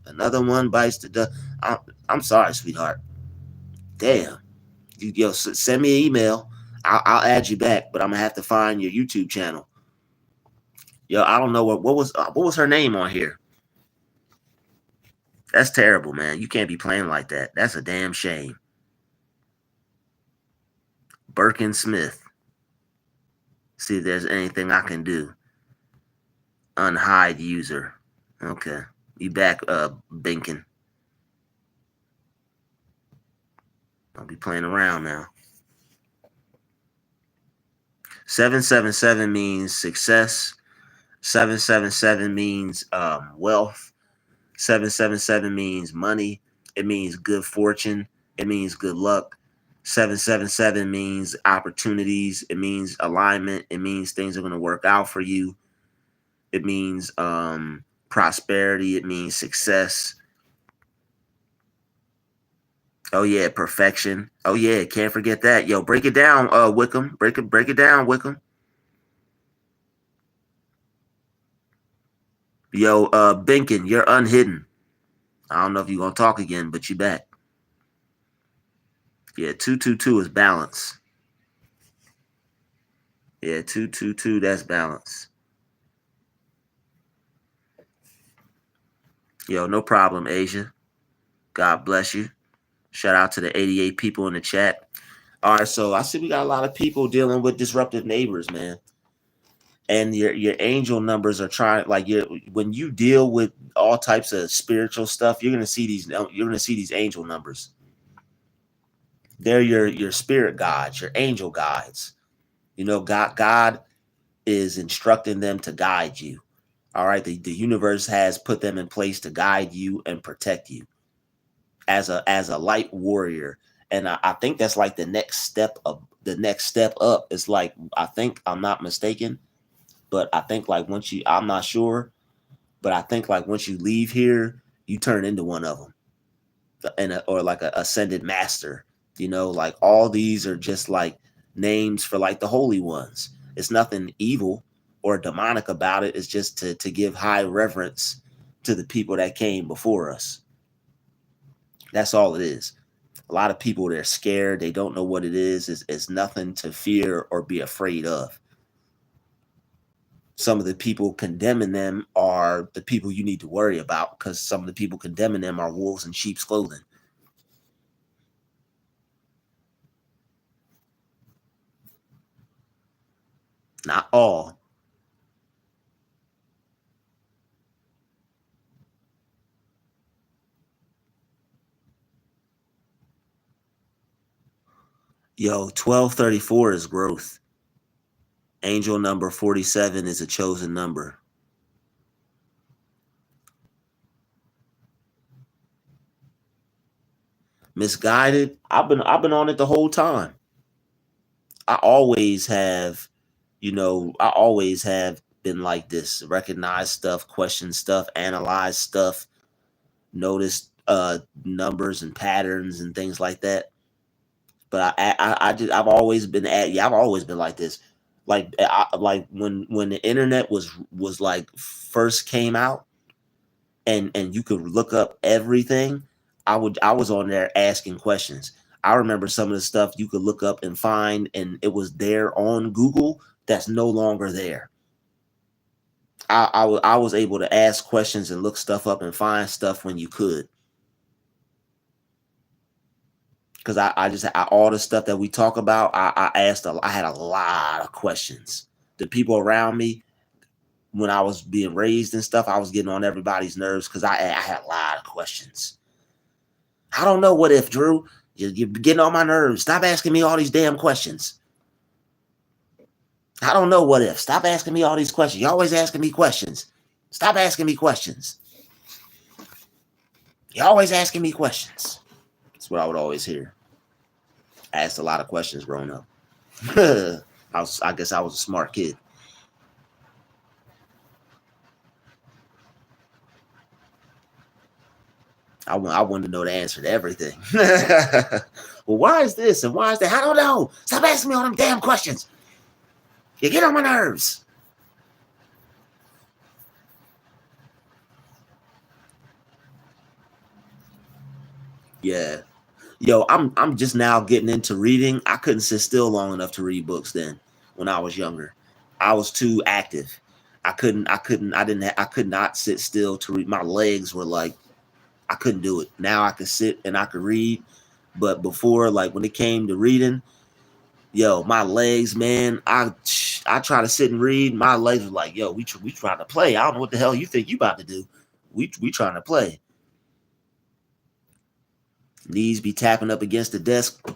another one bites the dust. I'm sorry, sweetheart. Damn. Send me an email. I'll add you back, but I'm gonna have to find your YouTube channel. Yo, I don't know what was her name on here. That's terrible, man. You can't be playing like that. That's a damn shame. Birkin Smith. See if there's anything I can do. Unhide user. Okay. You back, Binkin. I'll be playing around now. 777 means success. 777 means wealth. 777 means money. It means good fortune. It means good luck. 777 means opportunities. It means alignment. It means things are going to work out for you. It means prosperity. It means success. Oh yeah, perfection. Oh yeah, can't forget that. Yo, break it down, Wickham. Break it down, Wickham. Yo, Binkin, you're unhidden. I don't know if you're gonna talk again, but you back. Yeah, 222 is balance. Yeah, 222, that's balance. Yo, no problem, Asia. God bless you. Shout out to the 88 people in the chat. All right, so I see we got a lot of people dealing with disruptive neighbors, man. And your angel numbers are trying, like, when you deal with all types of spiritual stuff, you're gonna see these angel numbers. They're your spirit guides, your angel guides. God is instructing them to guide you. All right. The universe has put them in place to guide you and protect you as a light warrior. And I think that's like the next step up. It's like, I think, I'm not mistaken, but I think like once you, I'm not sure, but I think like once you leave here, you turn into one of them, or like a ascended master. Like all these are just like names for like the holy ones. It's nothing evil or demonic about it. It's just to give high reverence to the people that came before us. That's all it is. A lot of people, they're scared. They don't know what it is. It's nothing to fear or be afraid of. Some of the people condemning them are the people you need to worry about, because some of the people condemning them are wolves in sheep's clothing. Not all. Yo, 1234 is growth. Angel number 47 is a chosen number. Misguided. I've been on it the whole time. I always have, I always have been like this. Recognize stuff, question stuff, analyze stuff, notice numbers and patterns and things like that. But I've always been I've always been like this. Like when the internet was like first came out, and you could look up everything. I was on there asking questions. I remember some of the stuff you could look up and find, and it was there on Google that's no longer there. I was able to ask questions and look stuff up and find stuff when you could. Because all the stuff that we talk about, I had a lot of questions. The people around me, when I was being raised and stuff, I was getting on everybody's nerves because I had a lot of questions. I don't know what if, Drew. You're getting on my nerves. Stop asking me all these damn questions. I don't know what if. Stop asking me all these questions. You're always asking me questions. Stop asking me questions. You're always asking me questions. That's what I would always hear. I asked a lot of questions growing up. I guess I was a smart kid. I wanted to know the answer to everything. Well, why is this and why is that? I don't know. Stop asking me all them damn questions. You get on my nerves. Yeah. Yo, I'm just now getting into reading. I couldn't sit still long enough to read books then when I was younger. I was too active. I could not sit still to read. My legs were like, I couldn't do it. Now I could sit and I could read. But before, like when it came to reading, yo, my legs, man, I try to sit and read. My legs were like, yo, we trying to play. I don't know what the hell you think you about to do. We trying to play. Knees be tapping up against the desk.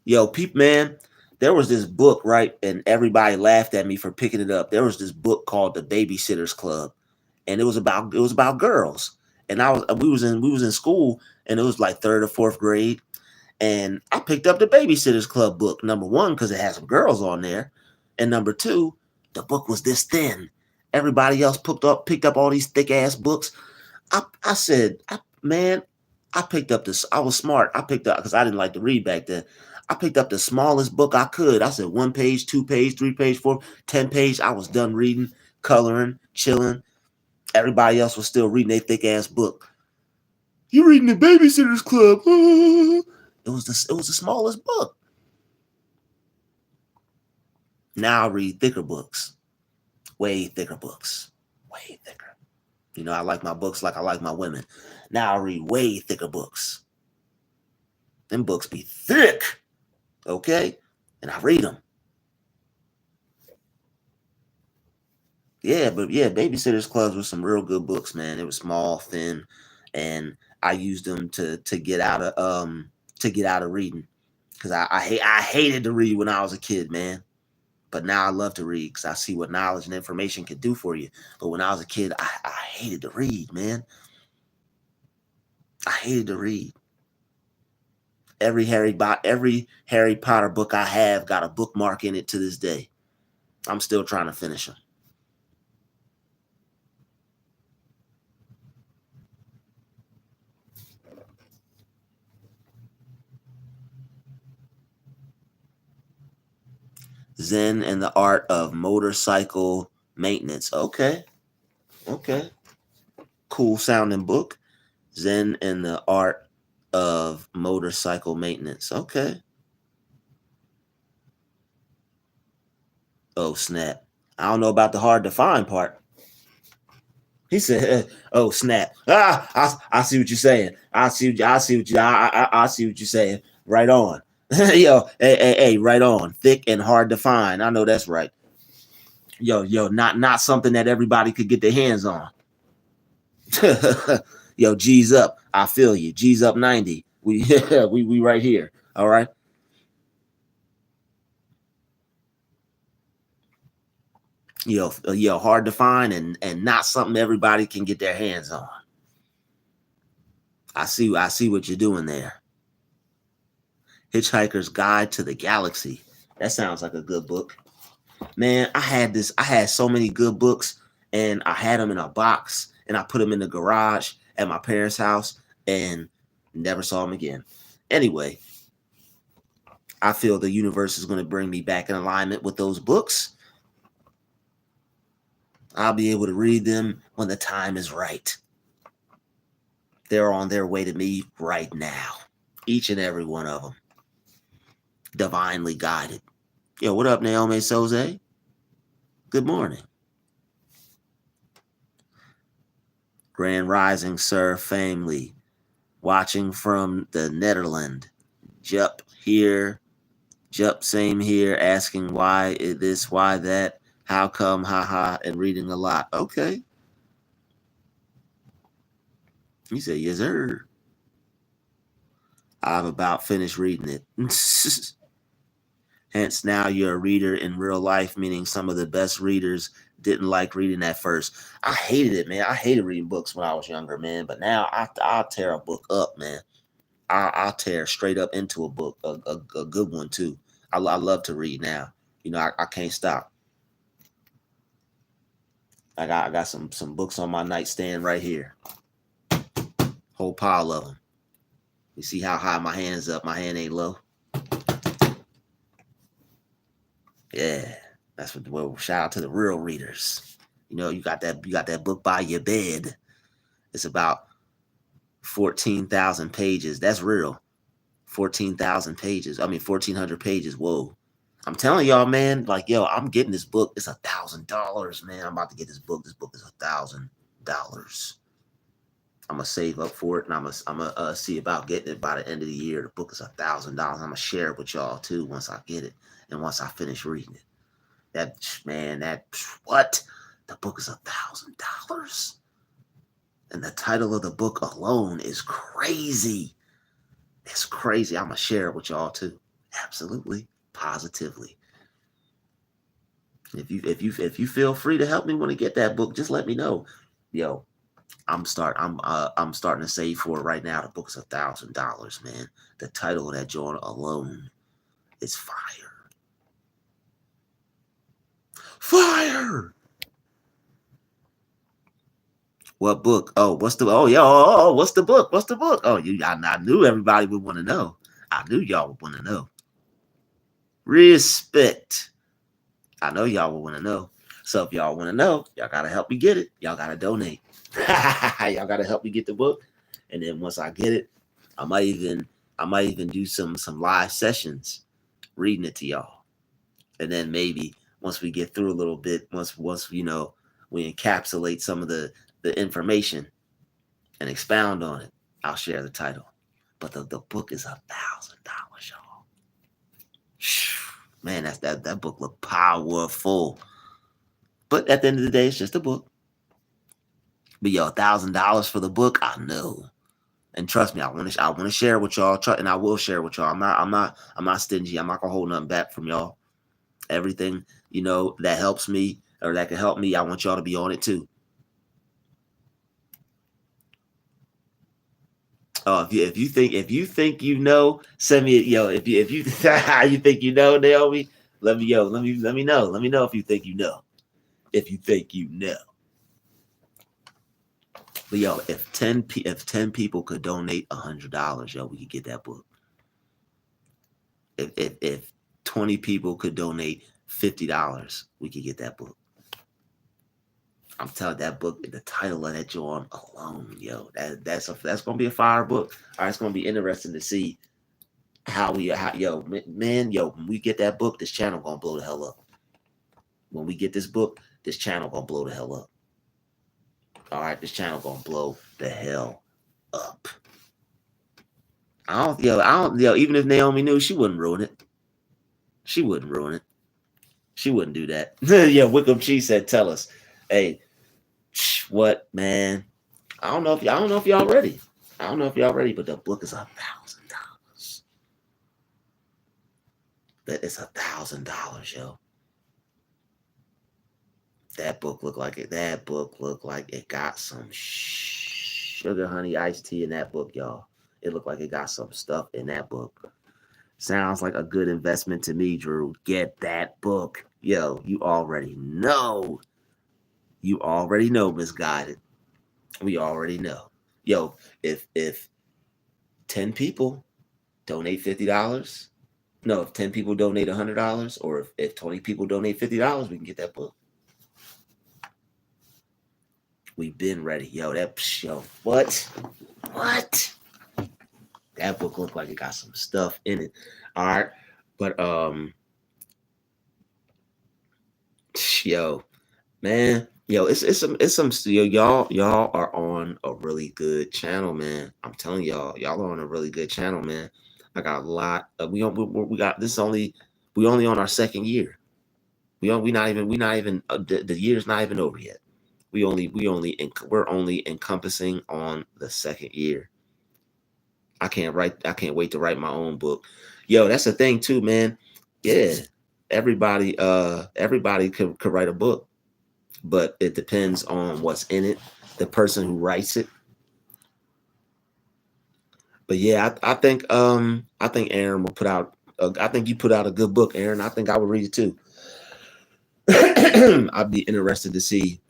Yo, peep, man, there was this book, right? And everybody laughed at me for picking it up. There was this book called The Babysitter's Club, and it was about girls. And we was in school, and it was like third or fourth grade. And I picked up the Babysitter's Club book. Number one, because it had some girls on there, and number two, the book was this thin. Everybody else picked up all these thick ass books. I said, man, I picked up this. I was smart. I picked up, because I didn't like to read back then. I picked up the smallest book I could. I said 1 page, 2 page, 3 page, 10 page. I was done reading, coloring, chilling. Everybody else was still reading their thick ass book. You reading the Babysitter's Club? It was the smallest book. Now I read thicker books, way thicker books, way thicker. I like my books like I like my women. Now I read way thicker books. Them books be thick, okay? And I read them. Yeah, but yeah, Babysitters Clubs was some real good books, man. It was small, thin, and I used them to get out of reading, because I hated to read when I was a kid, man. But now I love to read because I see what knowledge and information can do for you. But when I was a kid, I hated to read, man. I hated to read. Every Harry Potter book I have got a bookmark in it to this day. I'm still trying to finish them. Zen and the Art of Motorcycle Maintenance. Okay. Cool sounding book. Zen and the Art of Motorcycle Maintenance. Okay. Oh, snap. I don't know about the hard to find part. He said, "Oh snap! I see what you're saying. I see what you're saying. Right on, yo, hey, right on. Thick and hard to find. I know that's right. Yo, not something that everybody could get their hands on. Yo, G's up. I feel you. G's up 90. We right here. All right. Yo, hard to find and not something everybody can get their hands on. I see what you're doing there. Hitchhiker's Guide to the Galaxy. That sounds like a good book. Man, I had so many good books, and I had them in a box, and I put them in the garage at my parents' house, and never saw them again. Anyway, I feel the universe is going to bring me back in alignment with those books. I'll be able to read them when the time is right. They're on their way to me right now. Each and every one of them. Divinely guided. Yo, what up, Naomi Soze? Good morning. Grand Rising, Sir Family. Watching from the Netherlands. Jup here. Jup, same here. Asking why this, why that, how come, haha, and reading a lot. Okay. He said, yes, sir. I've about finished reading it. Hence, now you're a reader in real life, meaning some of the best readers didn't like reading at first. I hated it, man. I hated reading books when I was younger, man. But now I'll tear a book up, man. I'll tear straight up into a book, a good one, too. I love to read now. I can't stop. I got some books on my nightstand right here. Whole pile of them. You see how high my hand's up? My hand ain't low. Yeah, that's what. Well, shout out to the real readers. You got that book by your bed. It's about 14,000 pages. That's real. 14,000 pages. 1,400 pages. Whoa. I'm telling y'all, man. Like, yo, I'm getting this book. It's $1,000, man. I'm about to get this book. This book is $1,000. I'm gonna save up for it, and I'm gonna see about getting it by the end of the year. The book is $1,000. I'm gonna share it with y'all too once I get it and once I finish reading it. What? The book is $1,000, and the title of the book alone is crazy. It's crazy. I'm gonna share it with y'all too. Absolutely, positively. If you feel free to help me when I get that book, just let me know. Yo, I'm starting to save for it right now. The book is $1,000, man. The title of that joint alone is fire. Fire. What book? Oh, what's the? Oh, yo, what's the book? What's the book? Oh, I knew everybody would want to know. I knew y'all would want to know. Respect. I know y'all would want to know. So if y'all want to know, y'all gotta help me get it. Y'all gotta donate. Y'all gotta help me get the book, and then once I get it, I might even do some live sessions, reading it to y'all, and then maybe once we get through a little bit, once we encapsulate some of the information and expound on it, I'll share the title. But the book is $1,000, y'all. Man, that book look powerful. But at the end of the day, it's just a book. But yo, $1,000 for the book, I know. And trust me, I want to share with y'all, and I will share with y'all. I'm not stingy. I'm not gonna hold nothing back from y'all. Everything, you know, that helps me or that can help me, I want y'all to be on it too. Oh, if you think you know, send me if you you think you know, Naomi, let me know. Let me know if you think you know. If you think you know. But yo, if 10 people could donate $100, yo, we could get that book. If 20 people could donate $50, we could get that book. I'm telling that book, the title of that joint alone, yo, that's gonna be a fire book. All right, it's gonna be interesting to see when we get that book, this channel gonna blow the hell up. When we get this book, this channel gonna blow the hell up. All right, this channel gonna blow the hell up. Even if Naomi knew, she wouldn't ruin it. She wouldn't ruin it. She wouldn't do that. Yeah, Wickham Cheese said, "Tell us, hey, what man? I don't know if y'all ready. I don't know if y'all ready, but the book is $1,000. That is $1,000, yo. That book looked like it. That book looked like it got some sugar honey iced tea in that book, y'all. It looked like it got some stuff in that book. Sounds like a good investment to me, Drew. Get that book. Yo, you already know. You already know, Misguided. We already know. Yo, if 10 people donate $50, no, if 10 people donate $100, or if 20 people donate $50, we can get that book. We've been ready. Yo, what? That book looked like it got some stuff in it. All right. But yo, man, it's some y'all are on a really good channel, man. I'm telling y'all are on a really good channel, man. I got a lot. We got this we only on our second year. We not even the year's not even over yet. We're only encompassing on the second year. I can't wait to write my own book. Yo, that's the thing too, man. Yeah. Everybody could write a book, but it depends on what's in it, the person who writes it. But yeah, I think Aaron will put out I think you put out a good book, Aaron. I think I would read it too. I'd be interested to see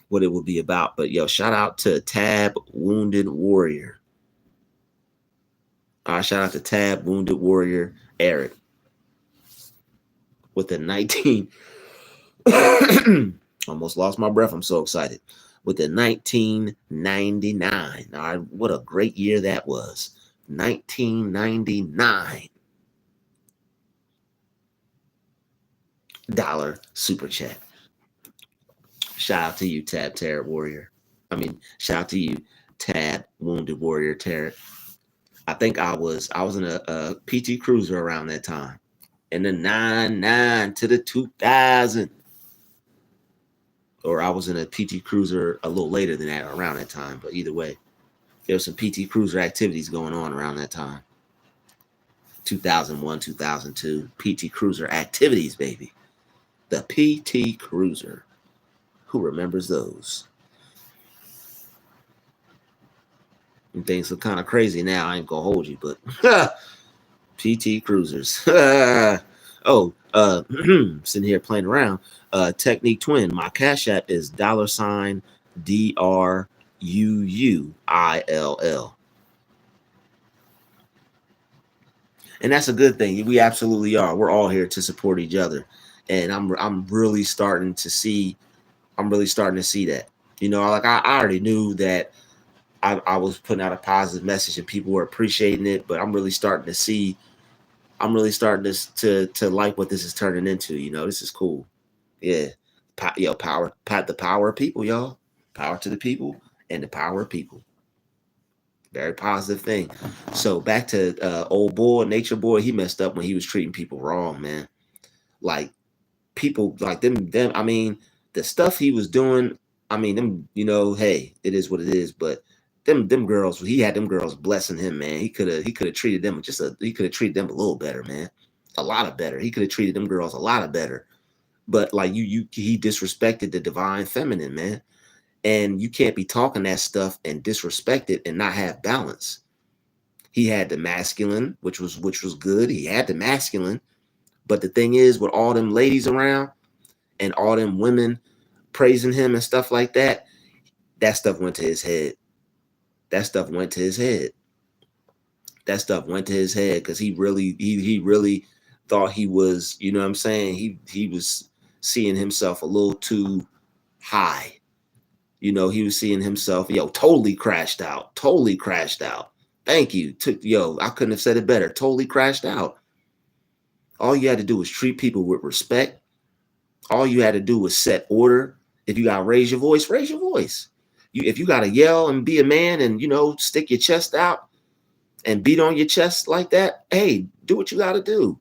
what it would be about. But yo, shout out to Tab Wounded Warrior. Shout out to Tab Wounded Warrior Eric with the 19. Almost lost my breath. I'm so excited. With the 1999. All right, what a great year that was. 1999 dollar super chat. Shout out to you, Tab Tarot Warrior. Shout out to you, Tab Wounded Warrior Tarot. I think I was in a PT Cruiser around that time. In the 99 to the 2000. Or I was in a PT Cruiser a little later than that, around that time. But either way, there was some PT Cruiser activities going on around that time. 2001, 2002, PT Cruiser activities, baby. The PT Cruiser. Who remembers those? And things look kind of crazy now. I ain't gonna hold you, but PT Cruisers. Sitting here playing around. Technique Twin. My Cash App is $DRUUILL. And that's a good thing. We absolutely are. We're all here to support each other. And I'm really starting to see that. You know, like I already knew that I was putting out a positive message and people were appreciating it, but I'm really starting to like what this is turning into. You know, this is cool. Yeah. The power of people, y'all. Power to the people and the power of people. Very positive thing. So back to old boy, Nature Boy, he messed up when he was treating people wrong, man. Like people like them, the stuff he was doing, them, hey, it is what it is, but them girls, he had them girls blessing him, man. He could have treated them a little better, man. A lot of better. He could have treated them girls a lot of better. But like he disrespected the divine feminine, man. And you can't be talking that stuff and disrespect it and not have balance. He had the masculine, which was good. He had the masculine, but the thing is, with all them ladies around and all them women praising him and stuff like that, that stuff went to his head. That stuff went to his head. That stuff went to his head because he really thought he was, you know what I'm saying? He was seeing himself a little too high. You know, he was seeing himself, totally crashed out. Totally crashed out. Thank you. I couldn't have said it better. Totally crashed out. All you had to do was treat people with respect. All you had to do was set order. If you gotta raise your voice, raise your voice. If you gotta yell and be a man and stick your chest out and beat on your chest like that, hey, do what you gotta do.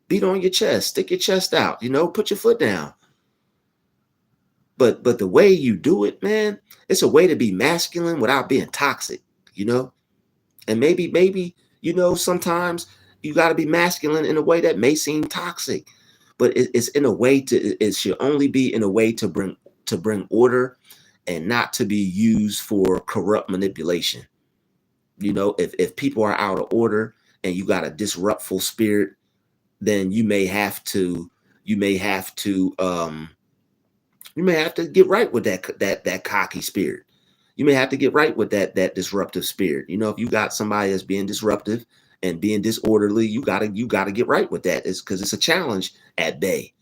Beat on your chest, stick your chest out, put your foot down. But the way you do it, man, it's a way to be masculine without being toxic, And maybe, sometimes you got to be masculine in a way that may seem toxic, but it's in a way it should only be in a way to bring order and not to be used for corrupt manipulation. If people are out of order and you got a disruptful spirit, then you may have to get right with that cocky spirit. You may have to get right with that disruptive spirit. If you got somebody that's being disruptive and being disorderly, you gotta get right with that. It's because it's a challenge at bay.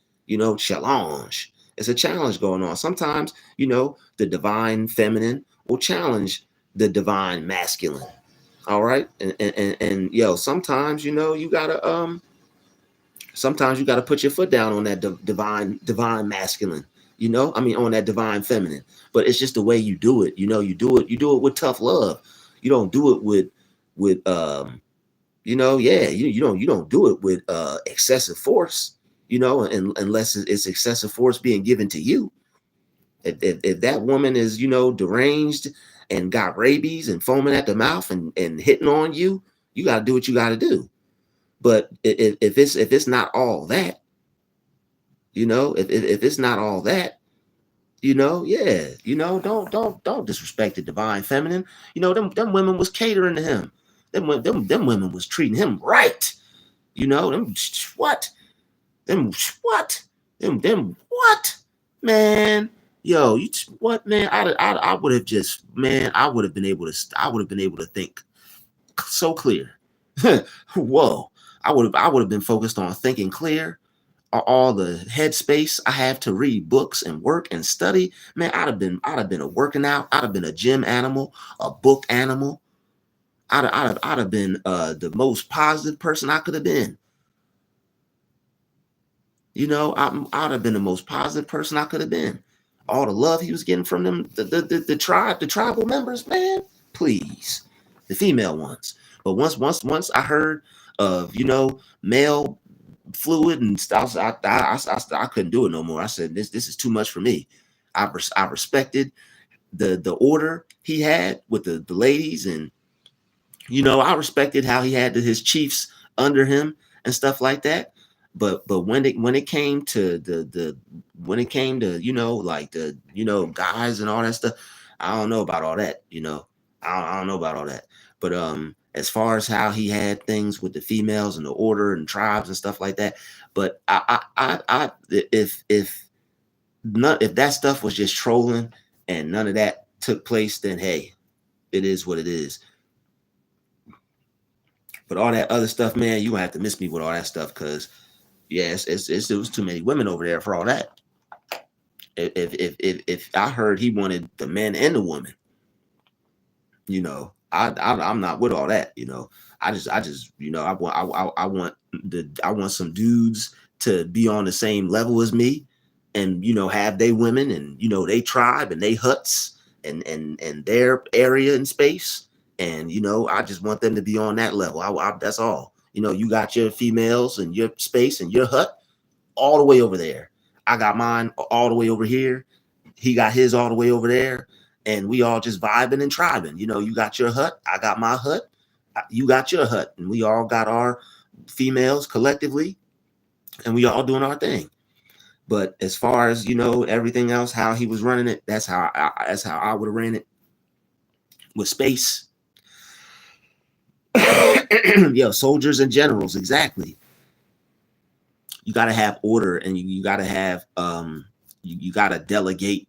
Challenge. It's a challenge going on. Sometimes, the divine feminine will challenge the divine masculine. All right. And sometimes, sometimes you gotta put your foot down on that divine masculine. On that divine feminine. But it's just the way you do it. You do it with tough love. You don't do it with you don't do it with excessive force, unless it's excessive force being given to you. If that woman is, deranged and got rabies and foaming at the mouth and hitting on you, you got to do what you got to do. But if it's not all that, if it's not all that, don't disrespect the divine feminine. Them women was catering to him. Them women was treating him right. Them what? Them what? Them what? Man, what, man? I would have just, man, I would have been able to think so clear. Whoa. I would have been focused on thinking clear. All the headspace I have to read books and work and study, man, I'd have been a working out. I'd have been a gym animal, a book animal. I'd have been the most positive person I could have been. I'd have been the most positive person I could have been. All the love he was getting from them, the tribal members, man, please, the female ones. But once I heard of male fluid and stuff, I couldn't do it no more. I said this is too much for me. I respected the order he had with the ladies, and I respected how he had his chiefs under him and stuff like that. But when it came to like the guys and all that stuff, I don't know about all that. I don't know about all that. But as far as how he had things with the females and the order and tribes and stuff like that, but if that stuff was just trolling and none of that took place, then hey, it is what it is. But all that other stuff, man, you gonna have to miss me with all that stuff, because yes, it was too many women over there for all that. If I heard he wanted the men and the women, I'm not with all that. I want some dudes to be on the same level as me, and have they women and they tribe and they huts and their area and space, and I just want them to be on that level. That's all. You got your females and your space and your hut all the way over there. I got mine all the way over here. He got his all the way over there. And we all just vibing and tribing. You got your hut. I got my hut. You got your hut. And we all got our females collectively. And we all doing our thing. But as far as, you know, everything else, how he was running it, that's how I would have ran it with space. Yo, soldiers and generals, exactly. You got to have order, and you got to have you got to delegate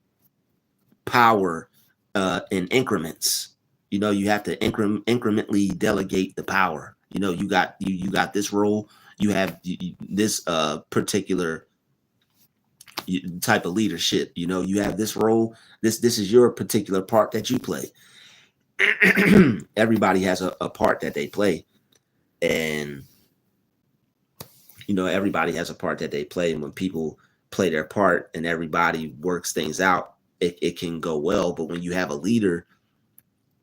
power in increments. You know, you have to incrementally delegate the power. You know, you got this role, you have this particular type of leadership. You know, you have this role, this is your particular part that you play. Everybody has a part that they play, and you know, everybody has a part that they play, and when people play their part and everybody works things out, it can go well. But when you have a leader,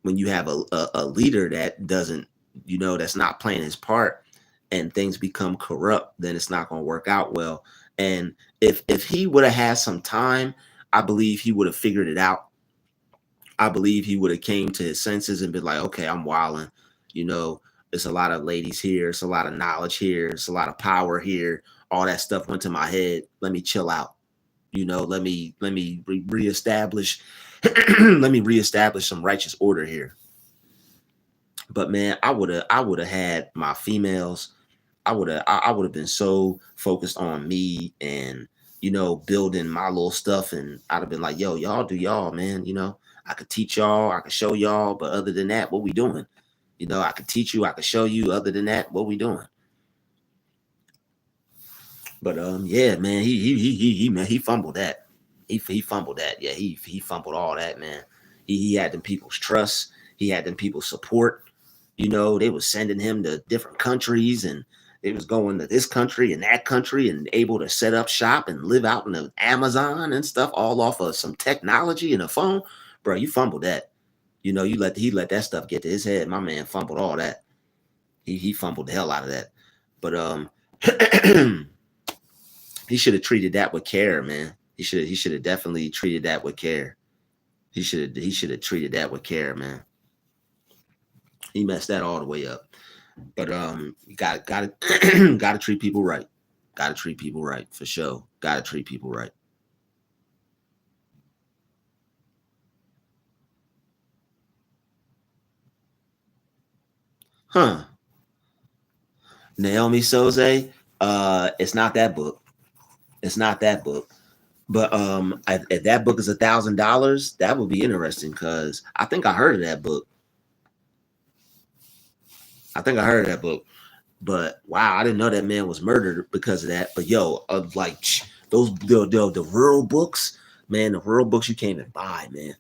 when you have a leader that doesn't, you know, that's not playing his part, and things become corrupt, then it's not going to work out well. And if he would have had some time, I believe he would have figured it out. I believe he would have came to his senses and been like, okay, I'm wilding. You know, there's a lot of ladies here. It's a lot of knowledge here. It's a lot of power here. All that stuff went to my head. Let me chill out. You know, let me reestablish let me reestablish some righteous order here. But man, I would have had my females. I would have been so focused on me and, you know, building my little stuff, and I'd have been like, yo, y'all do y'all, man. You know, I could teach y'all, I could show y'all, but other than that, what we doing? You know, I could teach you, I could show you. Other than that, what we doing? But yeah, man, he fumbled that. He fumbled that. Yeah, he fumbled all that, man. He had them people's trust. He had them people's support. You know, they was sending him to different countries, and they was going to this country and that country, and able to set up shop and live out in the Amazon and stuff, all off of some technology and a phone. Bro, you fumbled that. You know, he let that stuff get to his head. My man fumbled all that. He fumbled the hell out of that. But he should have treated that with care, man. He should have definitely treated that with care. He should have treated that with care, man. He messed that all the way up. But you got to treat people right. Got to treat people right for sure. Got to treat people right. Huh? Naomi Soze. It's not that book. It's not that book. But if that book is $1,000, that would be interesting, because I think I heard of that book. I think I heard of that book. But wow, I didn't know that man was murdered because of that. But yo, like those the rural books, man, the rural books you can't even buy, man.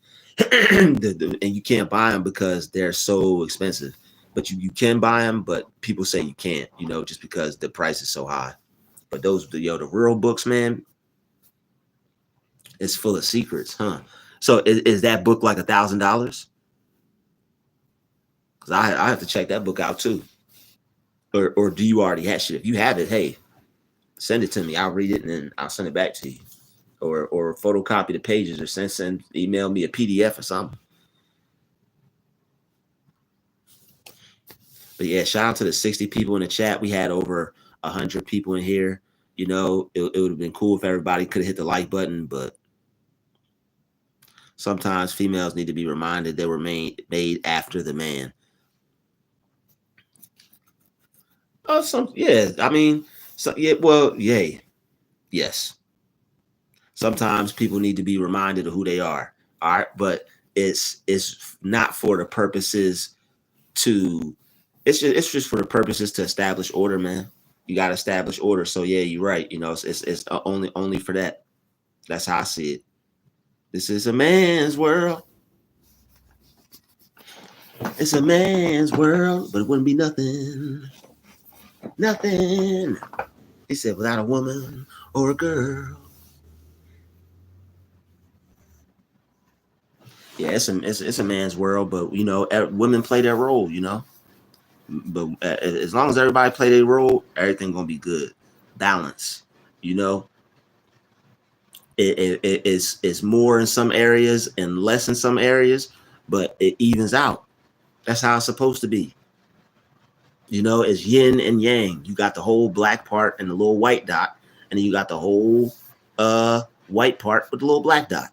And you can't buy them because they're so expensive. But you can buy them, but people say you can't, you know, just because the price is so high. But the rural books, man, it's full of secrets, huh? So is that book like $1,000? Because I have to check that book out too. Or do you already have shit? If you have it, hey, send it to me. I'll read it and then I'll send it back to you. Or photocopy the pages, or send email me a PDF or something. But yeah, shout out to the 60 people in the chat. We had over 100 people in here. You know, it would have been cool if everybody could have hit the like button, but sometimes females need to be reminded they were made after the man. Oh, yeah. I mean, so yeah. Well, yay, yes. Sometimes people need to be reminded of who they are. All right, but it's not for the purposes to. It's just for the purposes to establish order, man. You got to establish order. So yeah, you're right. You know, it's only for that. That's how I see it. This is a man's world. It's a man's world, but it wouldn't be nothing. Nothing. He said without a woman or a girl. Yeah, it's a man's world, but you know, women play their role. You know, but as long as everybody play their role, everything gonna be good. Balance. You know, it's more in some areas and less in some areas, but it evens out. That's how it's supposed to be. You know, it's yin and yang. You got the whole black part and the little white dot, and then you got the whole white part with the little black dot.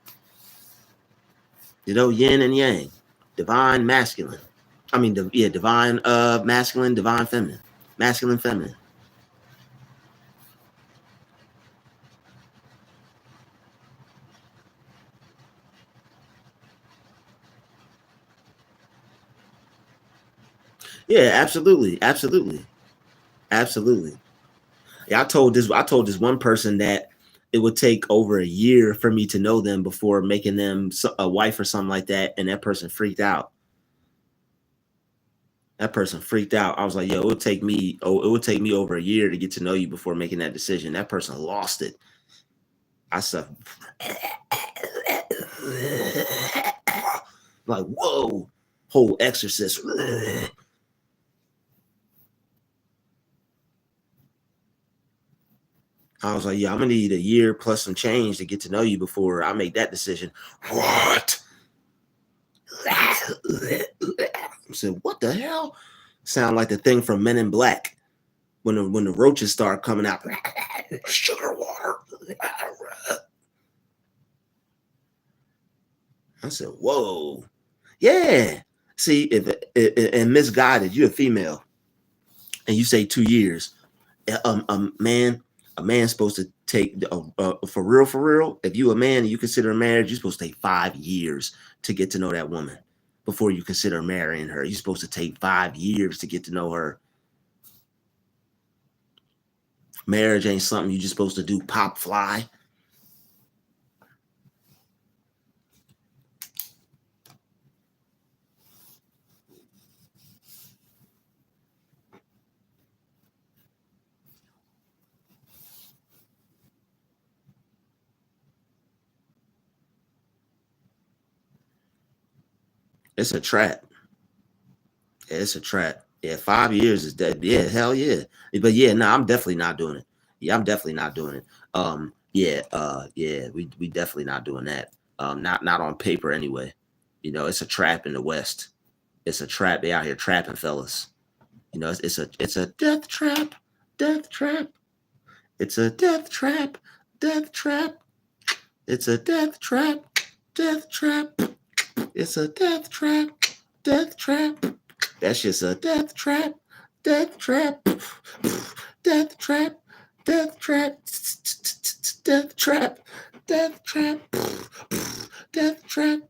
You know, yin and yang, divine masculine. I mean, divine masculine, divine feminine, masculine feminine. Yeah, absolutely, absolutely, absolutely. Yeah, I told this one person that it would take over a year for me to know them before making them a wife or something like that, and that person freaked out. That person freaked out. I was like, "Yo, it would take me over a year to get to know you before making that decision." That person lost it. I said, like, whoa, whole exorcist. I was like, yeah, I'm gonna need a year plus some change to get to know you before I make that decision. What? I said, what the hell? Sound like the thing from Men in Black when the roaches start coming out. Sugar water. I said, whoa. Yeah. See, if and misguided, you're a female, and you say 2 years. A man's supposed to take for real. If you a man and you consider a marriage, you're supposed to take 5 years to get to know that woman before you consider marrying her. You're supposed to take 5 years to get to know her. Marriage ain't something you're just supposed to do pop fly. It's a trap. It's a trap. Yeah, 5 years is dead. Yeah, hell yeah. But yeah, no, I'm definitely not doing it. Yeah, I'm definitely not doing it. We definitely not doing that. Not on paper anyway. You know, it's a trap in the West. It's a trap. They out here trapping fellas. You know, it's a death trap. Death trap. It's a death trap. Death trap. It's a death trap. Death trap. It's a death trap. Death trap. That's just a death trap. Death trap. Death trap. Death trap. Death trap. Death trap. Death trap. Death trap.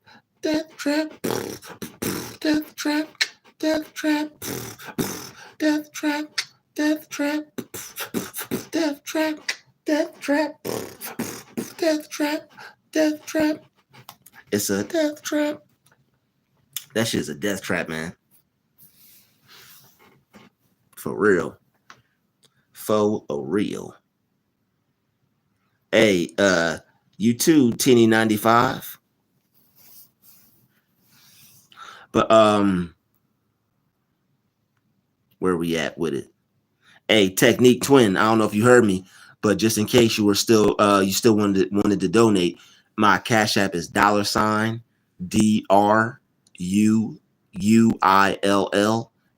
Death trap. Death trap. Death trap. Death trap. Death trap. Death trap. Death trap. Death trap. It's a death trap. That shit's a death trap, man. For real. For a real. Hey, you too, Teeny 95. But where we at with it? Hey, Technique Twin. I don't know if you heard me, but just in case you were still you still wanted to donate, my Cash App is $DRUUILL,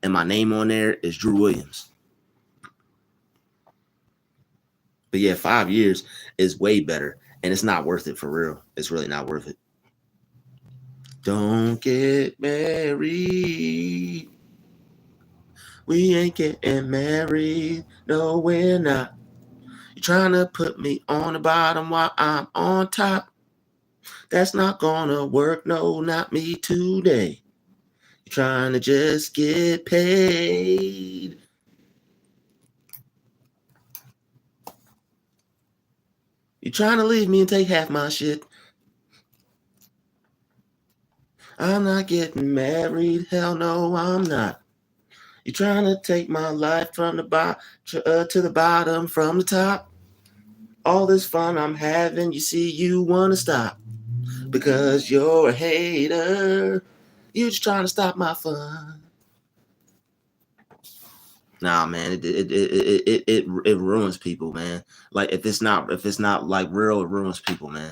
and my name on there is Drew Williams. But yeah, 5 years is way better, and it's not worth it for real. It's really not worth it. Don't get married. We ain't getting married. No, we're not. You're trying to put me on the bottom while I'm on top. That's not gonna work. No, not me today. You're trying to just get paid. You're trying to leave me and take half my shit. I'm not getting married. Hell no, I'm not. You're trying to take my life from the bottom to the bottom from the top. All this fun I'm having, you see, you want to stop because you're a hater. You're just trying to stop my fun. Nah, man, it ruins people, man. Like if it's not like real, it ruins people, man.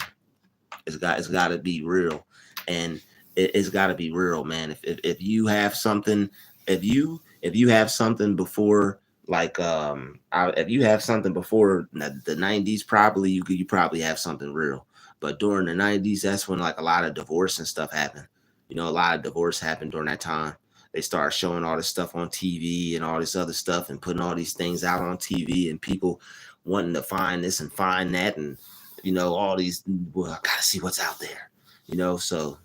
It's got to be real, and it's got to be real, man. If you have something, if you have something before Like if you have something before the 90s, probably you probably have something real. But during the 90s, that's when like a lot of divorce and stuff happened. You know, a lot of divorce happened during that time. They started showing all this stuff on TV and all this other stuff and putting all these things out on TV, and people wanting to find this and find that, and you know, all these, well, I gotta see what's out there. You know, so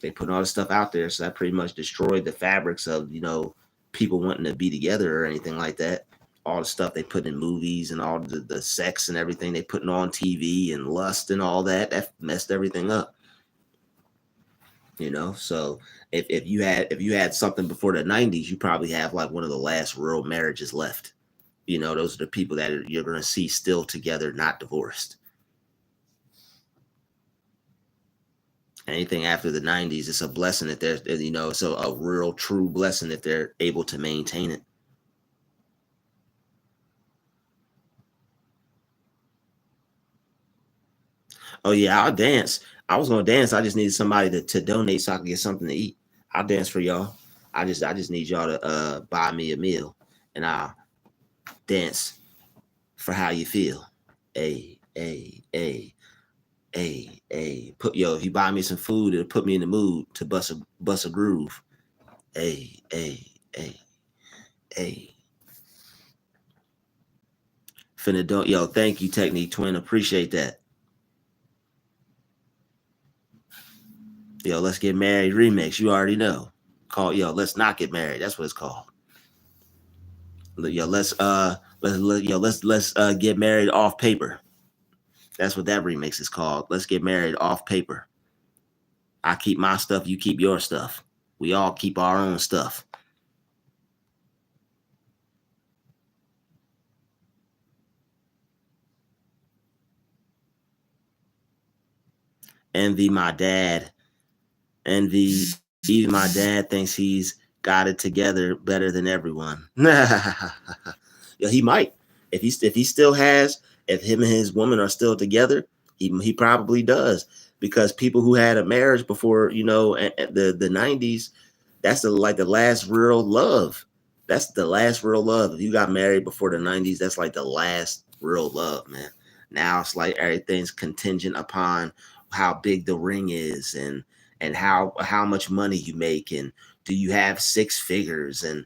they put all this stuff out there. So that pretty much destroyed the fabrics of, you know, people wanting to be together or anything like that. All the stuff they put in movies and all the sex and everything they putting on TV and lust and all that messed everything up. You know, so if you had something before the 90s, you probably have like one of the last real marriages left. You know, those are the people that you're going to see still together, not divorced. Anything after the 90s, it's a blessing that there's, you know, it's a real true blessing if they're able to maintain it. Oh yeah, I'll dance. I was gonna dance. I just needed somebody to donate so I could get something to eat. I'll dance for y'all. I just need y'all to buy me a meal, and I'll dance for how you feel. A. Put yo, if you buy me some food, it'll put me in the mood to bust a groove. A. A. Finna don't yo, thank you, Technique Twin. Appreciate that. Yo, let's get married remix. You already know. Call yo, let's not get married. That's what it's called. Yo, let's get married off paper. That's what that remix is called. Let's get married off paper. I keep my stuff, you keep your stuff. We all keep our own stuff. Envy my dad. Envy even my dad thinks he's got it together better than everyone. Yeah, he might. If he still has, if him and his woman are still together, he probably does. Because people who had a marriage before, you know, the 90s, that's like the last real love. That's the last real love. If you got married before the 90s, that's like the last real love, man. Now it's like everything's contingent upon how big the ring is, and how much money you make, and do you have six figures, and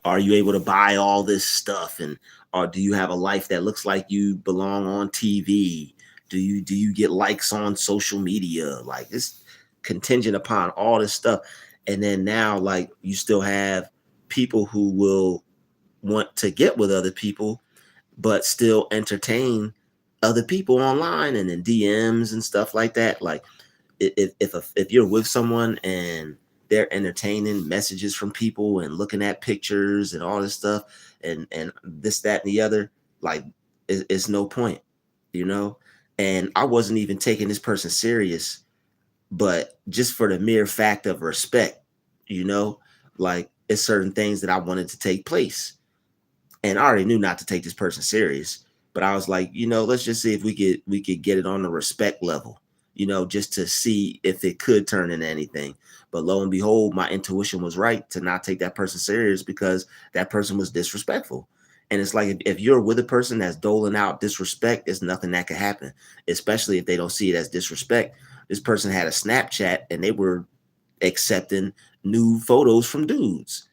are you able to buy all this stuff, and or do you have a life that looks like you belong on TV? Do you get likes on social media? Like it's contingent upon all this stuff. And then now, like, you still have people who will want to get with other people, but still entertain other people online and in DMs and stuff like that. Like, if you're with someone and they're entertaining messages from people and looking at pictures and all this stuff, and this, that, and the other, like, it's no point, you know. And I wasn't even taking this person serious, but just for the mere fact of respect, you know, like, it's certain things that I wanted to take place, and I already knew not to take this person serious. But I was like, you know, let's just see if we could get it on the respect level, you know, just to see if it could turn into anything. But lo and behold, my intuition was right to not take that person serious because that person was disrespectful. And it's like, if you're with a person that's doling out disrespect, there's nothing that could happen, especially if they don't see it as disrespect. This person had a Snapchat and they were accepting new photos from dudes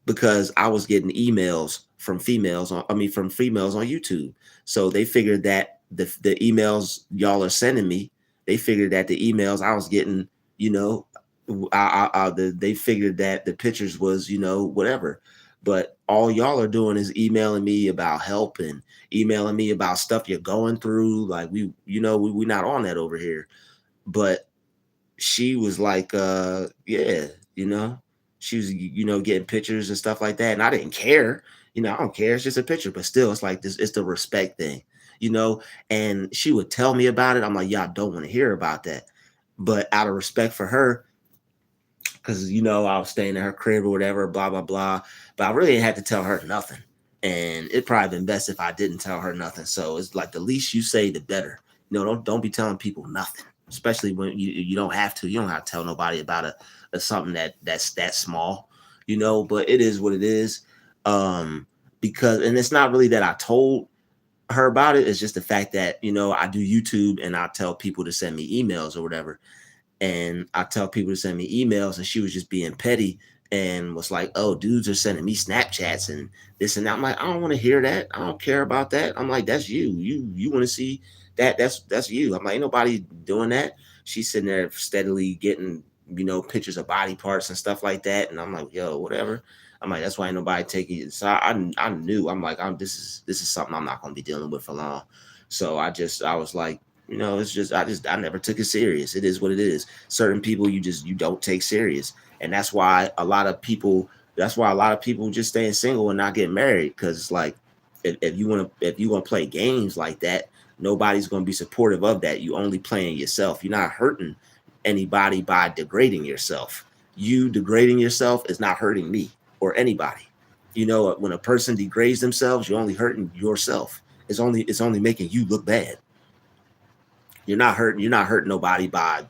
because I was getting emails from females on, I mean, from females on YouTube. So they figured that the emails y'all are sending me, they figured that the emails I was getting, you know, they figured that the pictures was, you know, whatever. But all y'all are doing is emailing me about help and emailing me about stuff you're going through. Like, we, you know, we're not on that over here. But she was like, yeah, you know, she was, you know, getting pictures and stuff like that. And I didn't care, you know, I don't care. It's just a picture, but still, it's like this, it's the respect thing, you know. And she would tell me about it. I'm like, yeah, I don't want to hear about that. But out of respect for her, because, you know, I was staying in her crib or whatever, blah, blah, blah. But I really didn't have to tell her nothing. And it'd probably been best if I didn't tell her nothing. So it's like, the least you say, the better. You know, don't be telling people nothing, especially when you don't have to. You don't have to tell nobody about a something that's that small, you know. But it is what it is. because, and it's not really that I told her about it. It's just the fact that, I do YouTube and I tell people to send me emails or whatever. And I tell people to send me emails, and she was just being petty and was like, "Oh, dudes are sending me Snapchats and this and that." I'm like, "I don't want to hear that. I don't care about that." I'm like, "That's you. You want to see that? That's you." I'm like, "Ain't nobody doing that." She's sitting there steadily getting, pictures of body parts and stuff like that, and I'm like, "Yo, whatever." I'm like, "That's why ain't nobody taking it." So I knew. I'm like, this is something I'm not going to be dealing with for long. So I was like, it's just I never took it serious. It is what it is. Certain people you don't take serious, and that's why a lot of people just staying single and not getting married, because it's like, if you want to play games like that, nobody's going to be supportive of that. You only playing yourself. You're not hurting anybody by degrading yourself. You degrading yourself is not hurting me or anybody. When a person degrades themselves, you're only hurting yourself. It's only making you look bad. You're not hurting nobody by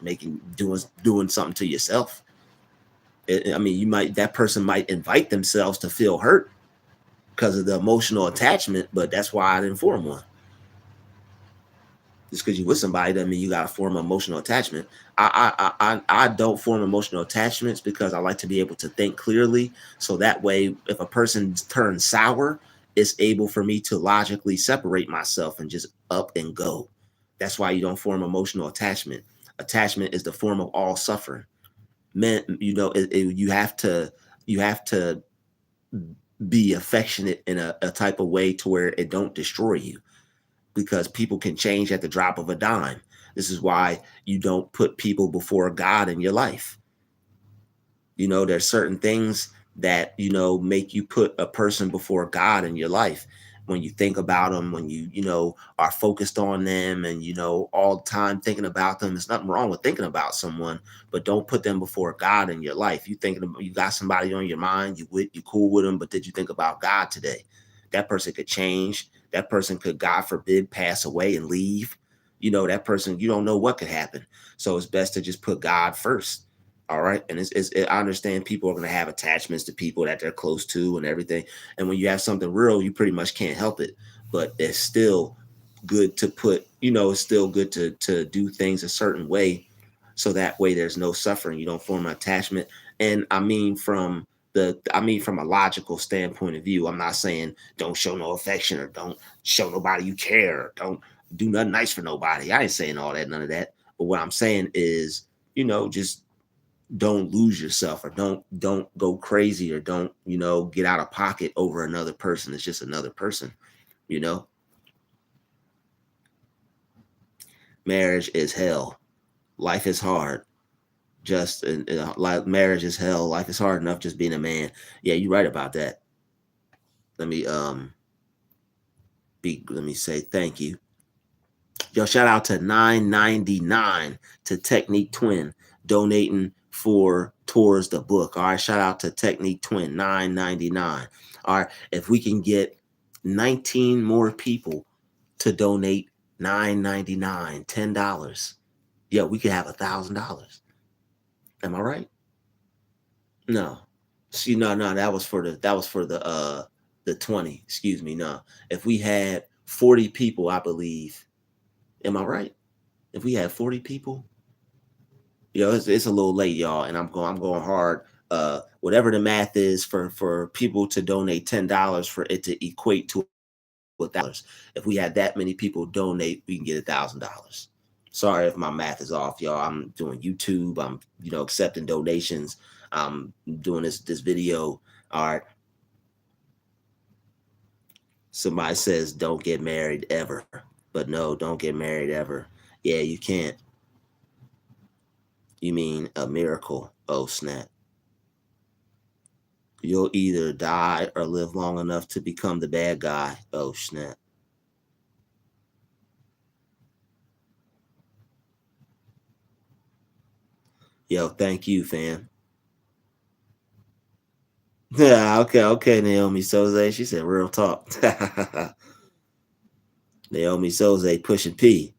doing something to yourself. I mean, that person might invite themselves to feel hurt because of the emotional attachment, but that's why I didn't form one. Just because you with somebody doesn't mean you got to form an emotional attachment. I don't form emotional attachments because I like to be able to think clearly, so that way if a person turns sour, it's able for me to logically separate myself and just up and go. That's why you don't form emotional attachment. Attachment is the form of all suffering. Men, you have to be affectionate in a type of way to where it don't destroy you, because people can change at the drop of a dime. This is why you don't put people before God in your life. There's certain things that, make you put a person before God in your life. When you think about them, when you are focused on them, and, all the time thinking about them. There's nothing wrong with thinking about someone, but don't put them before God in your life. You got somebody on your mind, you cool with them, but did you think about God today? That person could change. That person could, God forbid, pass away and leave. That person, you don't know what could happen. So it's best to just put God first. All right. And I understand people are going to have attachments to people that they're close to and everything. And when you have something real, you pretty much can't help it. But it's still good to it's still good to do things a certain way. So that way there's no suffering. You don't form an attachment. And I mean from a logical standpoint of view, I'm not saying don't show no affection or don't show nobody you care, or don't do nothing nice for nobody. I ain't saying all that, none of that. But what I'm saying is, just don't lose yourself, or don't go crazy, or don't get out of pocket over another person. It's just another person. you know Marriage is hell. Life is hard. Just like marriage is hell, life is hard enough just being a man. Yeah, you're right about that. Let me say thank you. Yo, shout out to 999 to Technique Twin, donating for towards the book. All right, shout out to Technique Twin, 999. All right, if we can get 19 more people to donate 999, $10, yeah, we could have $1,000. Am I right? No. See, no, that was for the 20. Excuse me. No. If we had 40 people, I believe. Am I right? If we had 40 people, it's a little late, y'all, and I'm going hard. Whatever the math is for people to donate $10 for it to equate to $1,000. If we had that many people donate, we can get $1,000. Sorry if my math is off, y'all. I'm doing YouTube. I'm accepting donations. I'm doing this video. All right. Somebody says don't get married ever, but no, don't get married ever. Yeah, you can't. You mean a miracle? Oh snap! You'll either die or live long enough to become the bad guy. Oh snap! Yo, thank you, fam. Yeah, okay, Naomi Soze. She said real talk. Naomi Soze pushing P.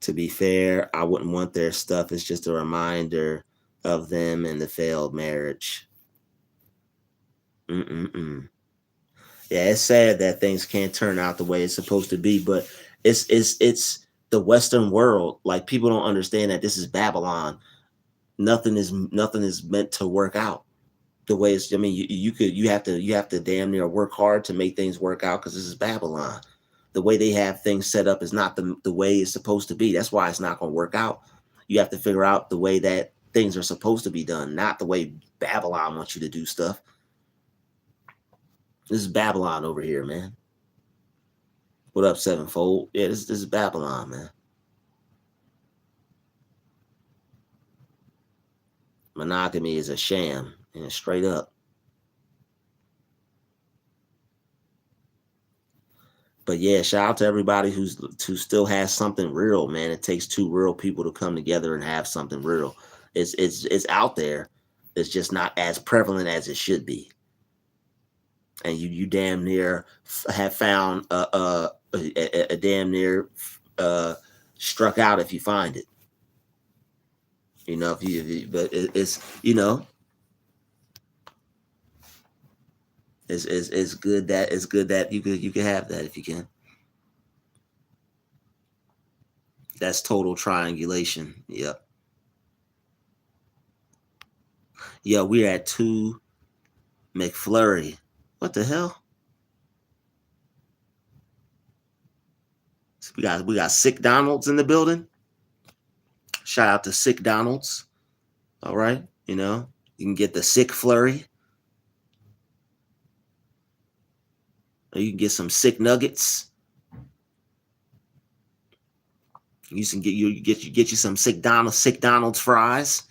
To be fair, I wouldn't want their stuff. It's just a reminder of them and the failed marriage. Mm-mm-mm. Yeah, it's sad that things can't turn out the way it's supposed to be, but it's the Western world. Like, people don't understand that this is Babylon. Nothing is meant to work out the way it's. I mean, you have to damn near work hard to make things work out, because this is Babylon. The way they have things set up is not the way it's supposed to be. That's why it's not going to work out. You have to figure out the way that things are supposed to be done, not the way Babylon wants you to do stuff. This is Babylon over here, man. What up, Sevenfold? Yeah, this is Babylon, man. Monogamy is a sham, and straight up. But yeah, shout out to everybody who still has something real, man. It takes two real people to come together and have something real. It's out there. It's just not as prevalent as it should be. And you damn near have found a damn near struck out if you find it. But it's good that you could have that if you can. That's total triangulation. Yep. Yeah, we're at 2 McFlurry. What the hell? We got Sick Donalds in the building. Shout out to Sick Donalds. All right, you can get the Sick Flurry, or you can get some Sick Nuggets. You can get you some Sick Donald's fries,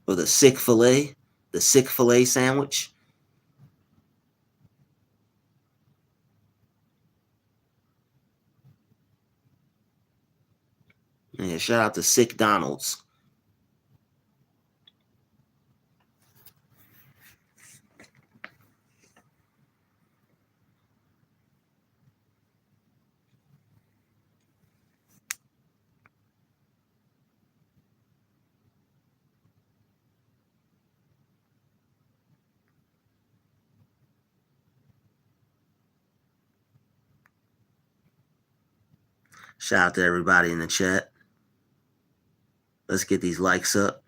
or the Sick Filet sandwich. Yeah, shout out to Sick Donald's. Shout out to everybody in the chat. Let's get these likes up.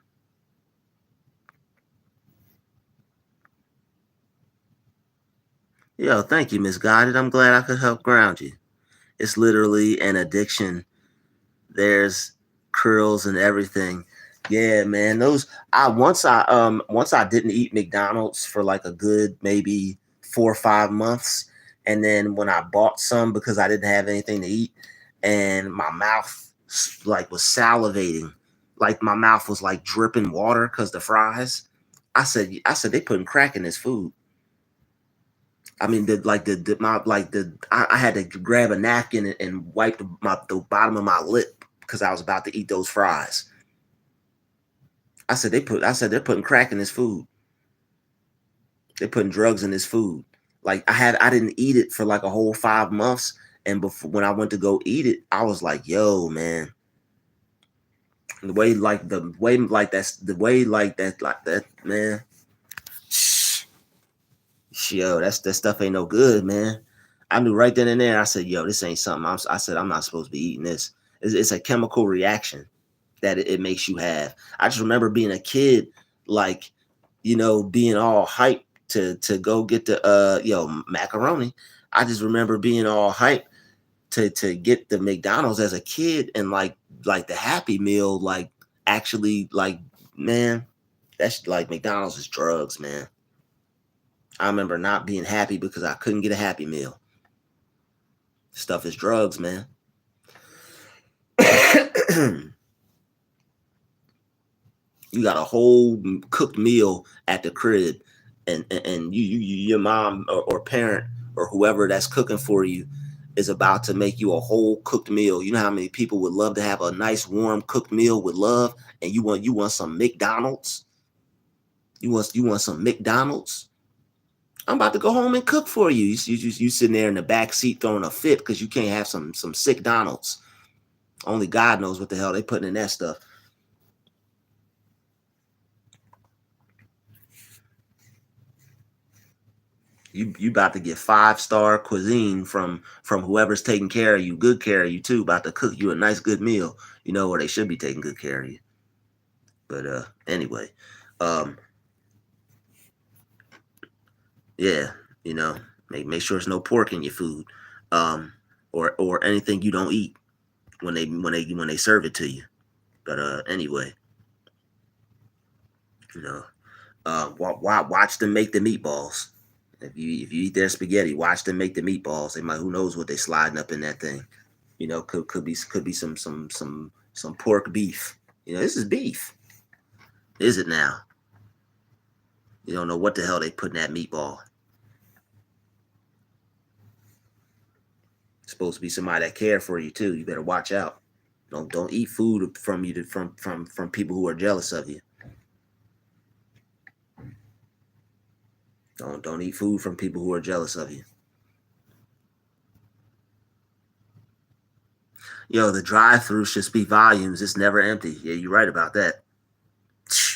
Yo, thank you, Miss Guided. I'm glad I could help ground you. It's literally an addiction. There's curls and everything. Yeah, man. Once I didn't eat McDonald's for like a good maybe 4 or 5 months. And then when I bought some because I didn't have anything to eat, and my mouth like was salivating, like my mouth was like dripping water because the fries. I said they putting crack in this food. I mean, I had to grab a napkin and wipe the bottom of my lip because I was about to eat those fries. I said they're putting crack in this food. They're putting drugs in this food. Like, I didn't eat it for like a whole 5 months, and before, when I went to go eat it, I was like, yo, man. The way that, man. Yo, that stuff ain't no good, man. I knew right then and there. I said, yo, this ain't something. I said, I'm not supposed to be eating this. It's a chemical reaction that it makes you have. I just remember being a kid, like, being all hyped to go get the macaroni. I just remember being all hyped to get the McDonald's as a kid, and like the Happy Meal, like, actually, like, man, that's like McDonald's is drugs, man. I remember not being happy because I couldn't get a Happy Meal. Stuff is drugs, man. You got a whole cooked meal at the crib, and your mom or parent or whoever that's cooking for you is about to make you a whole cooked meal. You know how many people would love to have a nice warm cooked meal with love, and you want some McDonald's? You want some McDonald's? I'm about to go home and cook for you. You sitting there in the back seat throwing a fit because you can't have some sick Donald's. Only God knows what the hell they putting in that stuff. You about to get 5-star cuisine from whoever's taking care of you, good care of you too. About to cook you a nice good meal. You know, where they should be taking good care of you. But anyway, yeah, you know, make sure there's no pork in your food, or anything you don't eat when they serve it to you. But anyway, you know, watch them make the meatballs. If you eat their spaghetti, watch them make the meatballs. They might, who knows what they sliding up in that thing. You know, could be some pork beef. You know, this is beef. Is it now? You don't know what the hell they put in that meatball. It's supposed to be somebody that care for you too. You better watch out. Don't eat food from you from people who are jealous of you. Don't eat food from people who are jealous of you. Yo, the drive-through should speak volumes. It's never empty. Yeah, you're right about that.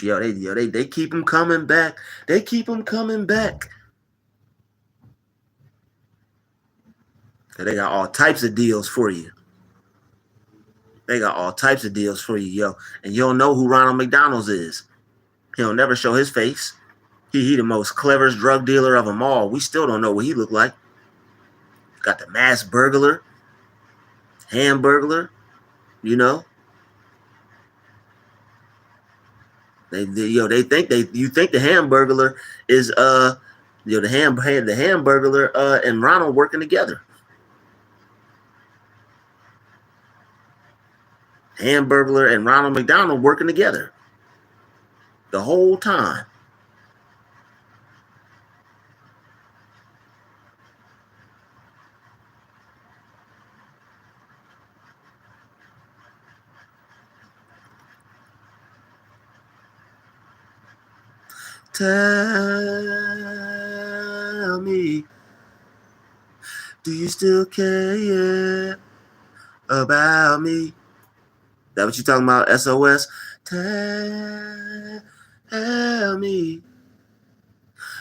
Yo, they keep them coming back. They keep them coming back. They got all types of deals for you. They got all types of deals for you, yo. And you don't know who Ronald McDonald's is. He'll never show his face. He the most cleverest drug dealer of them all. We still don't know what he looked like. Got the mass burglar, hamburglar, you know. You think the hamburglar is the hamburglar and Ronald working together. Hamburglar and Ronald McDonald working together the whole time. Tell me, do you still care about me? That what you talking about? SOS? Tell me,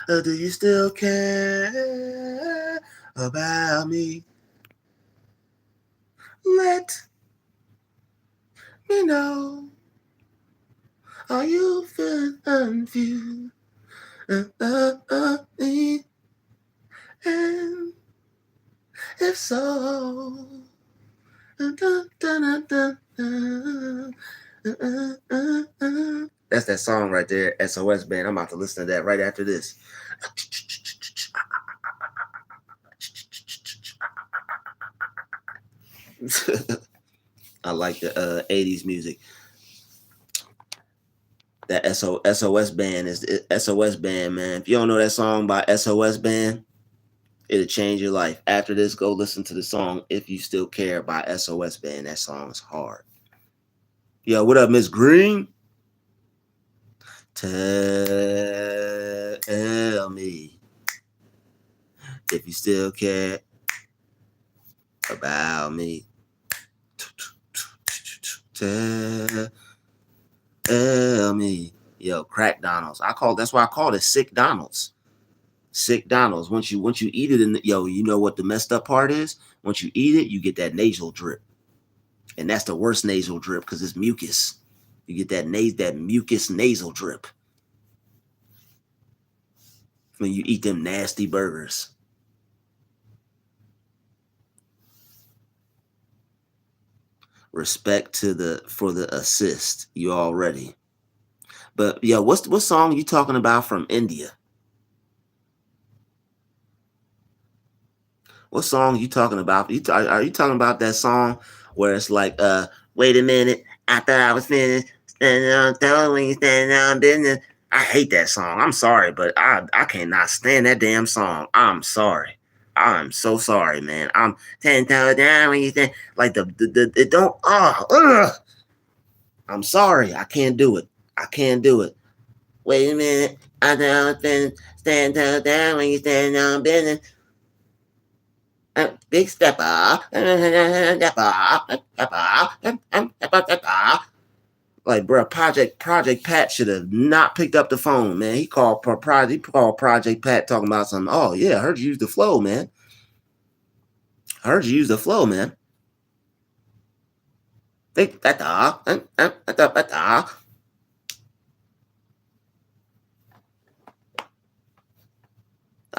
do you still care about me? Let me know. Are you feeling confused? And if so, that's that song right there, SOS Band. I'm about to listen to that right after this. I like the 80s music. That SOS Band is the SOS Band, man. If you don't know that song by SOS Band, it'll change your life. After this, go listen to the song If You Still Care by SOS Band. That song is hard. Yo, what up, Miss Green? Tell me if you still care about me. Tell me. Yo, crack Donald's. That's why I call it Sick Donald's. Sick Donald's. Once you eat it, you know what the messed up part is? Once you eat it, you get that nasal drip. And that's the worst nasal drip because it's mucus. You get that mucus nasal drip when you eat them nasty burgers. Respect for the assist. You already. But yeah, what song you talking about from India? What song you talking about? Are you talking about that song where it's like, wait a minute, I thought I was finished. Standing on toe when you standing on business. I hate that song. I'm sorry, but I cannot stand that damn song. I'm sorry. I'm so sorry, man. I'm 10 toes down when you stand like it don't. I'm sorry. I can't do it. I can't do it. Wait a minute. I thought I was finished. Stand toes down when you stand on business. Big stepper. Like, bro, Project Pat should have not picked up the phone, man. He called Project Pat talking about something. Oh yeah, I heard you use the flow, man. I heard you use the flow, man. I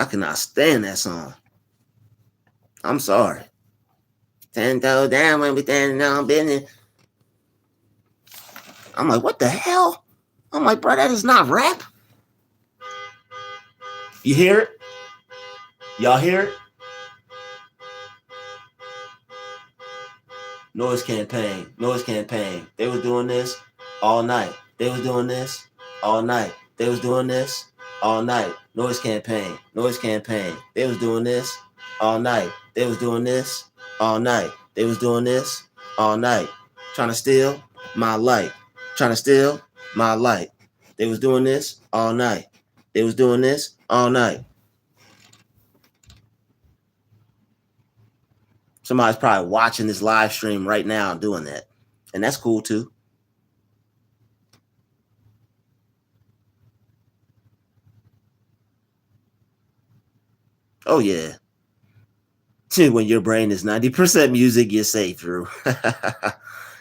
cannot stand that song. I'm sorry. 10 toes down when we standing on business. I'm like, what the hell? I'm like, bro, that is not rap. You hear it? Y'all hear it? Noise campaign. They was doing this all night. They was doing this all night. They was doing this all night. Noise campaign. They was doing this all night. They was doing this all night. They was doing this all night. Trying to steal my light. Trying to steal my light. They was doing this all night. They was doing this all night. Somebody's probably watching this live stream right now doing that. And that's cool too. Oh yeah. When your brain is 90% music, you're safe, Drew.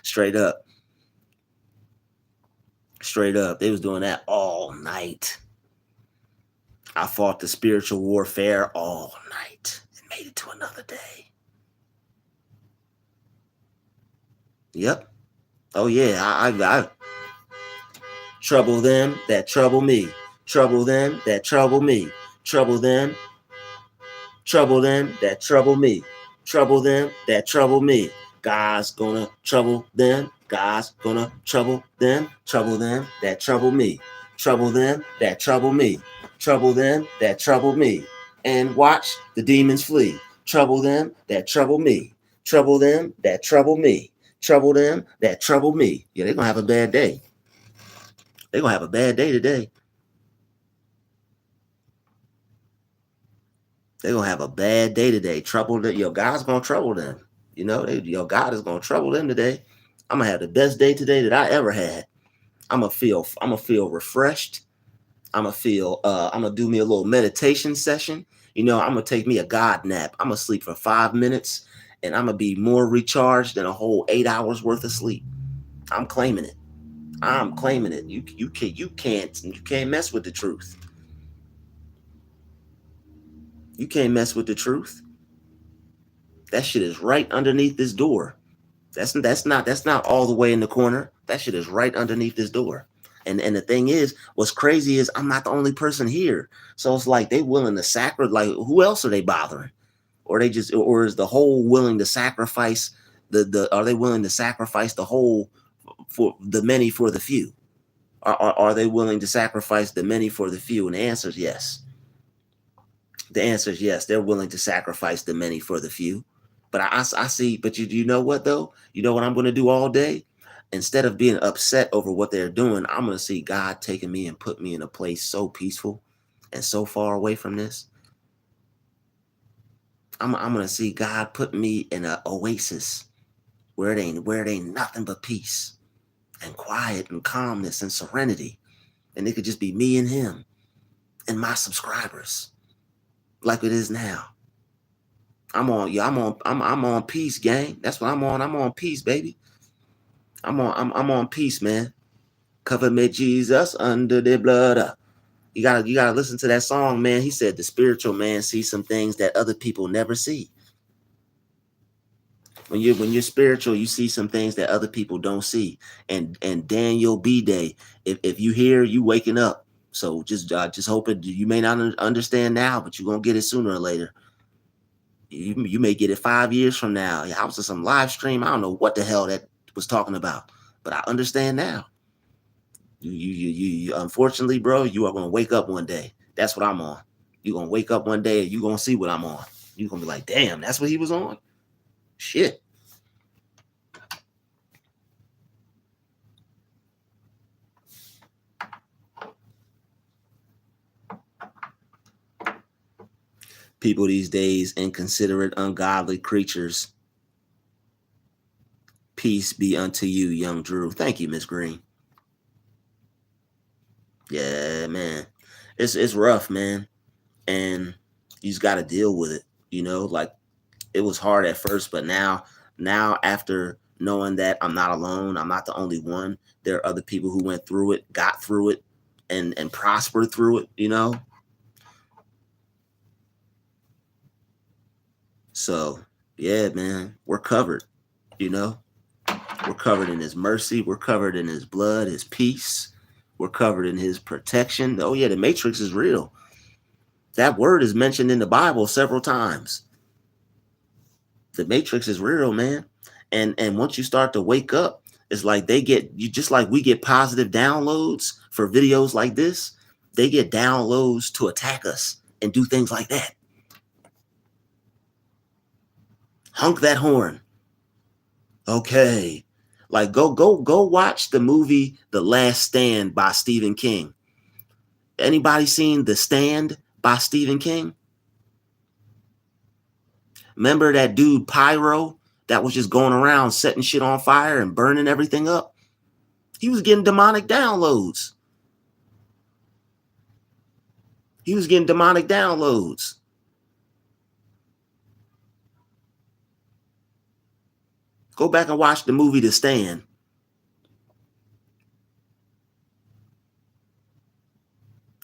Straight up. They was doing that all night. I fought the spiritual warfare all night and made it to another day. Yep. Oh yeah. I trouble them that trouble me. Trouble them that trouble me. Trouble them that trouble me. Trouble them that trouble me. God's gonna trouble them. God's gonna trouble them. Trouble them that trouble me. Trouble them that trouble me. Trouble them that trouble me. And watch the demons flee. Trouble them that trouble me. Trouble them that trouble me. Trouble them that trouble me. Yeah, they're gonna have a bad day. They're gonna have a bad day today. They're gonna have a bad day today. Trouble that your God's gonna trouble them. You know, your God is gonna trouble them today. I'm gonna have the best day today that I ever had. I'm gonna feel refreshed. I'm gonna do me a little meditation session. You know, I'm gonna take me a God nap. I'm gonna sleep for 5 minutes and I'm gonna be more recharged than a whole 8 hours worth of sleep. I'm claiming it. You can't mess with the truth. You can't mess with the truth. That shit is right underneath this door. That's not all the way in the corner. That shit is right underneath this door. And the thing is, what's crazy is I'm not the only person here. So it's like they willing to sacrifice. Like, who else are they bothering? Or is the whole willing to sacrifice are they willing to sacrifice the whole for the many for the few? Are they willing to sacrifice the many for the few? And the answer is yes. The answer is yes. They're willing to sacrifice the many for the few. But I see. But you know what though? You know what I'm going to do all day? Instead of being upset over what they're doing, I'm going to see God taking me and put me in a place so peaceful and so far away from this. I'm going to see God put me in an oasis where it ain't nothing but peace and quiet and calmness and serenity. And it could just be me and him and my subscribers like it is now. I'm on peace, gang. That's what I'm on. I'm on peace, baby. I'm on peace, man. Cover me, Jesus, under the blood. You gotta listen to that song, man. He said the spiritual man sees some things that other people never see. When you're spiritual, you see some things that other people don't see. And Daniel B Day, if you hear, you waking up. So just hope it. You may not understand now, but you're gonna get it sooner or later. You may get it 5 years from now. I was in some live stream. I don't know what the hell that was talking about, but I understand now. You unfortunately, bro, you are gonna wake up one day. That's what I'm on. You're gonna wake up one day and you're gonna see what I'm on. You're gonna be like, damn, that's what he was on? Shit. People these days, inconsiderate, ungodly creatures. Peace be unto you, young Drew. Thank you, Miss Green. Yeah, man. It's rough, man. And you just gotta deal with it. Like it was hard at first, but now after knowing that I'm not alone, I'm not the only one. There are other people who went through it, got through it, and prospered through it. So yeah, man, we're covered, you know. We're covered in his mercy, we're covered in his blood, his peace, we're covered in his protection. Oh yeah, the matrix is real. That word is mentioned in the Bible several times. The matrix is real, man. And once you start to wake up, it's like they get you, just like we get positive downloads for videos like this, they get downloads to attack us and do things like that. Honk that horn. Okay. Like go watch the movie The Last Stand by Stephen King. Anybody seen The Stand by Stephen King? Remember that dude Pyro that was just going around setting shit on fire and burning everything up? He was getting demonic downloads. He was getting demonic downloads. Go back and watch the movie The Stand.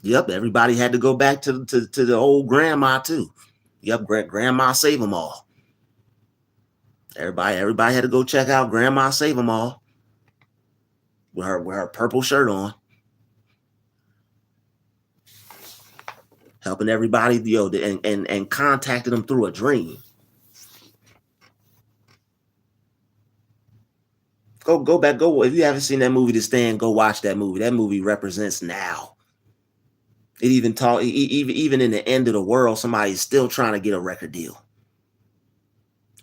Yep, everybody had to go back to the old grandma too. Yep, grandma save them all. Everybody had to go check out Grandma Save them all with her purple shirt on, helping everybody, and contacted them through a dream. Go back, if you haven't seen that movie The Stand, go watch that movie. That movie represents now. It even in the end of the world, somebody's still trying to get a record deal.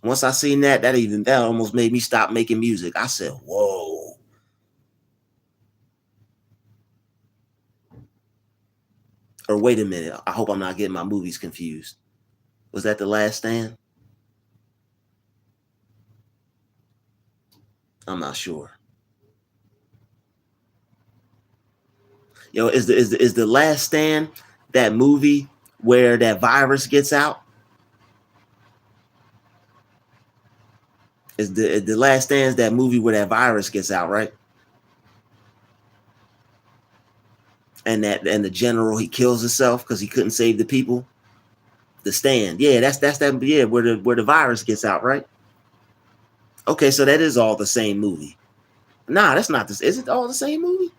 Once I seen that almost made me stop making music. I said, whoa. Or wait a minute. I hope I'm not getting my movies confused. Was that The Last Stand? I'm not sure. Is the Last Stand that movie where that virus gets out? Is the Last Stand that movie where that virus gets out, right? And the general, he kills himself because he couldn't save the people. The Stand, yeah, that's that, yeah, where the virus gets out, right? Okay, so that is all the same movie. Nah, that's not this. Is it all the same movie?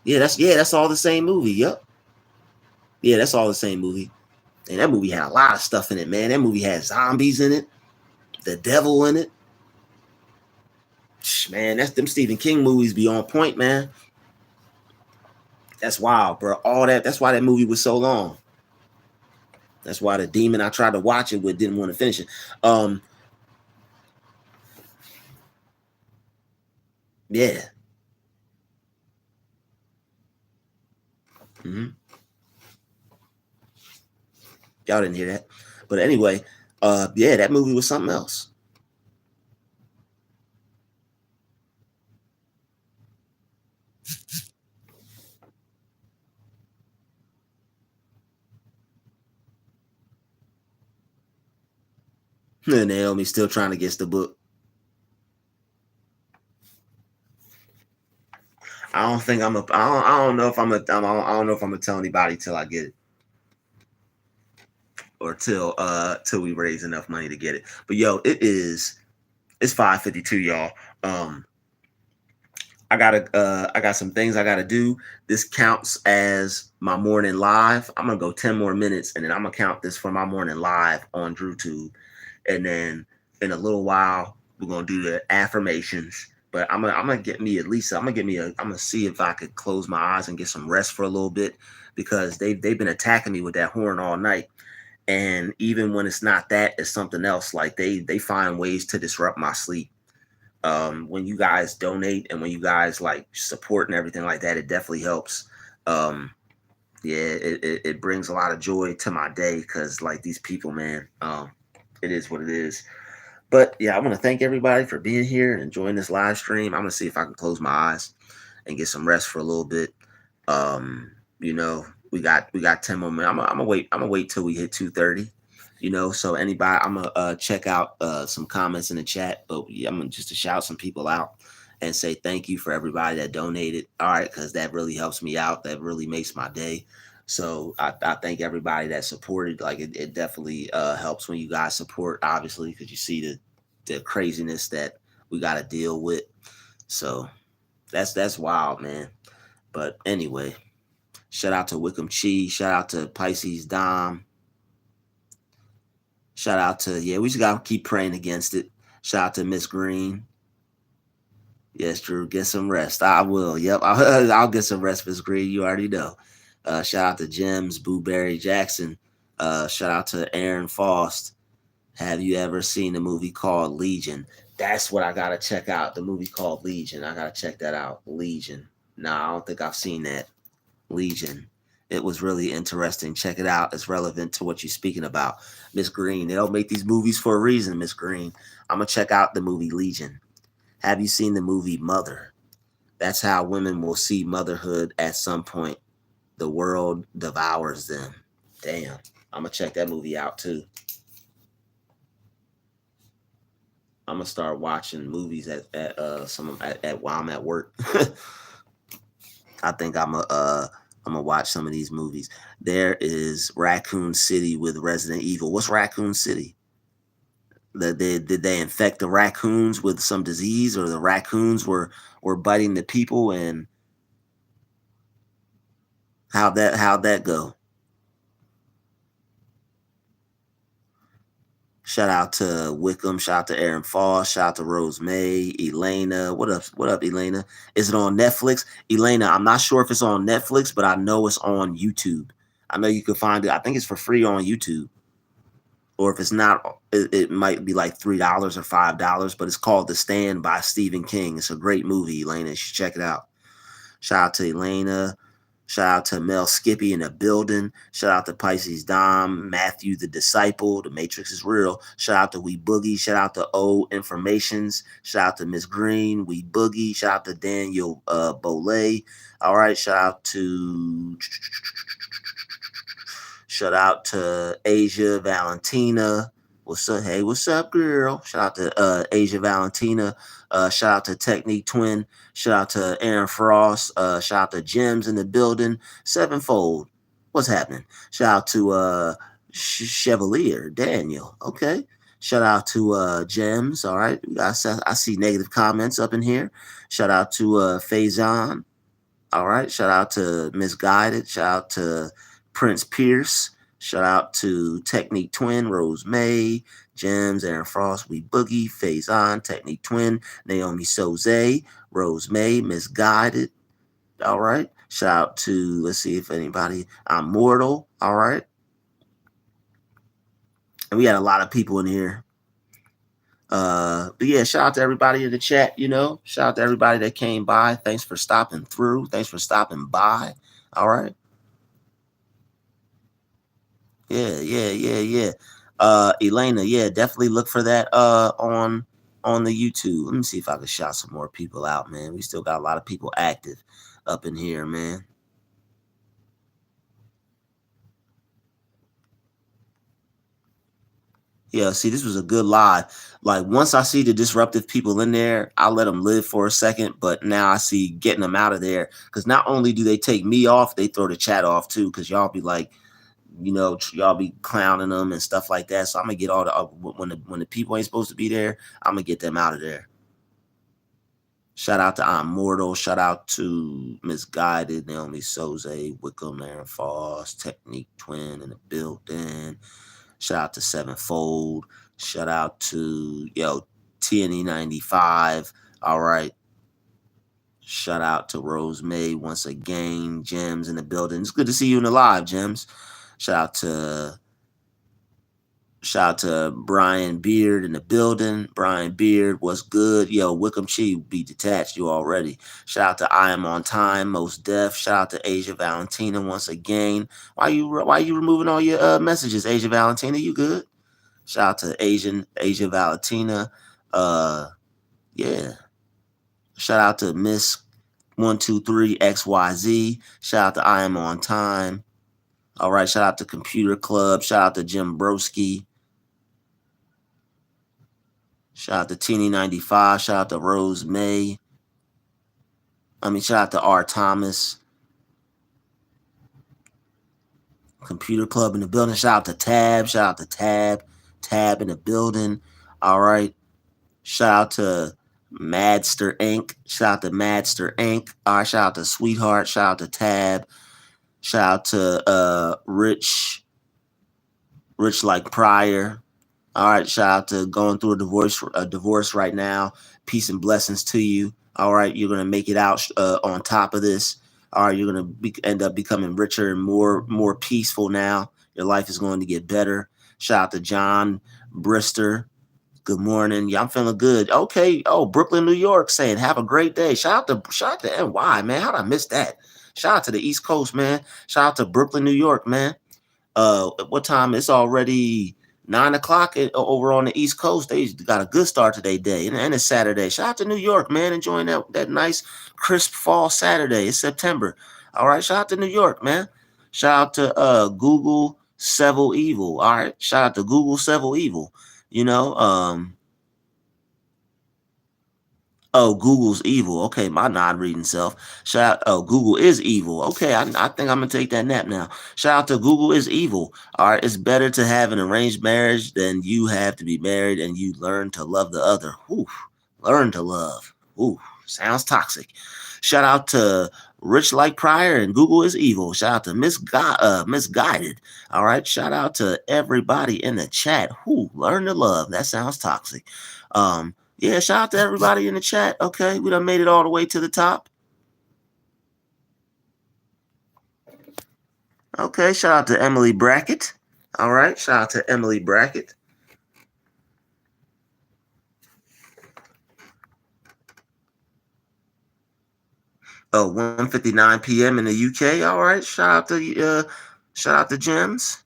That's all the same movie. Yep. Yeah, that's all the same movie. And that movie had a lot of stuff in it, man. That movie had zombies in it, the devil in it. Man, that's them Stephen King movies be on point, man. That's wild, bro. That's why that movie was so long. That's why the demon I tried to watch it with didn't want to finish it. Yeah. Mm-hmm. Y'all didn't hear that. But anyway, yeah, that movie was something else. Naomi's still trying to get the book. I don't think I'm a. I don't know if I'm a. I don't know if I'm gonna tell anybody till I get it, or till we raise enough money to get it. But yo, it's 5:52, y'all. I got some things I gotta do. This counts as my morning live. I'm gonna go 10 more minutes, and then I'm gonna count this for my morning live on DrewTube. And then in a little while, we're gonna do the affirmations. But I'm gonna get me at least. I'm gonna see if I could close my eyes and get some rest for a little bit, because they've been attacking me with that horn all night. And even when it's not that, it's something else. Like they find ways to disrupt my sleep. When you guys donate and when you guys like support and everything like that, it definitely helps. Yeah, it brings a lot of joy to my day because like these people, man, it is what it is. But yeah, I want to thank everybody for being here and enjoying this live stream. I'm gonna see if I can close my eyes and get some rest for a little bit. Um, you know, we got 10 more minutes. I'm gonna wait till we hit 2:30. So anybody, I'm gonna check out some comments in the chat, but yeah, I'm gonna just to shout some people out and say thank you for everybody that donated. All right, because that really helps me out. That really makes my day. So I thank everybody that supported. Like it definitely helps when you guys support, obviously, because you see the craziness that we got to deal with. So that's wild, man. But anyway, shout out to Wickham Chi. Shout out to Pisces Dom. Shout out to we just gotta keep praying against it. Shout out to Miss Green. Yes, Drew, get some rest. I will. Yep, I'll get some rest, Miss Green. You already know. Shout out to Jims, Booberry Jackson. Shout out to Aaron Faust. Have you ever seen the movie called Legion? That's what I gotta check out. The movie called Legion. I gotta check that out. Legion. Nah, I don't think I've seen that. Legion. It was really interesting. Check it out. It's relevant to what you're speaking about, Miss Green. They don't make these movies for a reason, Miss Green. I'm gonna check out the movie Legion. Have you seen the movie Mother? That's how women will see motherhood at some point. The world devours them. Damn. I'm gonna check that movie out too. I'm gonna start watching movies at while I'm at work. I think I'm gonna watch some of these movies. There is Raccoon City with Resident Evil. What's Raccoon City? Did they infect the raccoons with some disease, or the raccoons were biting the people, and how'd that go? Shout out to Wickham. Shout out to Aaron Foss. Shout out to Rose May, Elena. What up? What up, Elena? Is it on Netflix? Elena, I'm not sure if it's on Netflix, but I know it's on YouTube. I know you can find it. I think it's for free on YouTube. Or if it's not, it might be like $3 or $5. But it's called The Stand by Stephen King. It's a great movie, Elena. You should check it out. Shout out to Elena. Shout out to Mel Skippy in the building. Shout out to Pisces Dom, Matthew the Disciple. The Matrix is real. Shout out to We Boogie. Shout out to O Informations. Shout out to Miss Green, We Boogie. Shout out to Daniel Bolay. All right. Shout out to Asia Valentina. What's up? Hey, what's up, girl? Shout out to Asia Valentina. Shout out to Technique Twin. Shout out to Aaron Frost. Shout out to Gems in the building. Sevenfold. What's happening? Shout out to Chevalier Daniel. Okay. Shout out to Gems. All right. I see negative comments up in here. Shout out to Faison. All right. Shout out to Misguided. Shout out to Prince Pierce. Shout out to Technique Twin, Rose May, Gems, Aaron Frost, We Boogie, Faison, Technique Twin, Naomi Soze, Rose May, Misguided. All right. Shout out to, let's see if anybody, I'm Mortal. All right. And we had a lot of people in here. But yeah, shout out to everybody in the chat, Shout out to everybody that came by. Thanks for stopping through. Thanks for stopping by. All right. Yeah. Elena, yeah, definitely look for that on the YouTube. Let me see if I can shout some more people out, man. We still got a lot of people active up in here, man. Yeah, see, this was a good live. Like once I see the disruptive people in there, I let them live for a second. But now I see getting them out of there, because not only do they take me off, they throw the chat off too. Because y'all be like, y'all be clowning them and stuff like that. So I'm gonna get all the when the people ain't supposed to be there, I'm gonna get them out of there. Shout out to I'm Mortal. Shout out to Misguided, Naomi Soze, Wickham, Aaron Foss, Technique Twin in the building. Shout out to Sevenfold. Shout out to TNE95. All right. Shout out to Rose May once again. Gems in the building. It's good to see you in the live, Gems. Shout out Shout out to Brian Beard in the building. Brian Beard, what's good? Yo, Wickham Chi, be detached you already. Shout out to I Am On Time, Most Def. Shout out to Asia Valentina once again. Why you removing all your messages, Asia Valentina? You good? Shout out to Asia Valentina. Yeah. Shout out to Miss 123 XYZ. Shout out to I Am On Time. All right. Shout out to Computer Club. Shout out to Jim Broski. Shout out to Teeny95. Shout out to Rose May. Shout out to R. Thomas. Computer Club in the building. Shout out to Tab. Shout out to Tab. Tab in the building. All right. Shout out to Madster Inc. Shout out to Madster Inc. All right. Shout out to Sweetheart. Shout out to Tab. Shout out to Rich like Pryor. All right, shout out to going through a divorce right now. Peace and blessings to you. All right, you're gonna make it out on top of this. All right, you're gonna end up becoming richer and more peaceful now. Your life is going to get better. Shout out to John Brister. Good morning. Yeah, I'm feeling good. Okay. Oh, Brooklyn, New York, saying have a great day. Shout out to NY, man. How'd I miss that? Shout out to the East Coast, man. Shout out to Brooklyn, New York, man. What time? It's already 9 o'clock over on the East Coast. They got a good start to their day, and it's Saturday. Shout out to New York, man, enjoying that nice crisp fall Saturday. It's September. All right, shout out to New York, man. Shout out to Google Seville Evil. All right, shout out to Google Seville Evil. Oh, Google's evil. Okay, my non-reading self. Shout out. Oh, Google is evil. Okay, I think I'm gonna take that nap now. Shout out to Google is evil. All right, it's better to have an arranged marriage than you have to be married and you learn to love the other. Ooh, learn to love. Ooh, sounds toxic. Shout out to Rich Like Pryor and Google is evil. Shout out to Misguided. All right, shout out to everybody in the chat. Ooh, learn to love. That sounds toxic. Yeah, shout out to everybody in the chat. Okay, we done made it all the way to the top. Okay, shout out to Emily Brackett. All right, shout out to Emily Brackett. Oh, 1:59 p.m. in the UK. All right, shout out to Gems.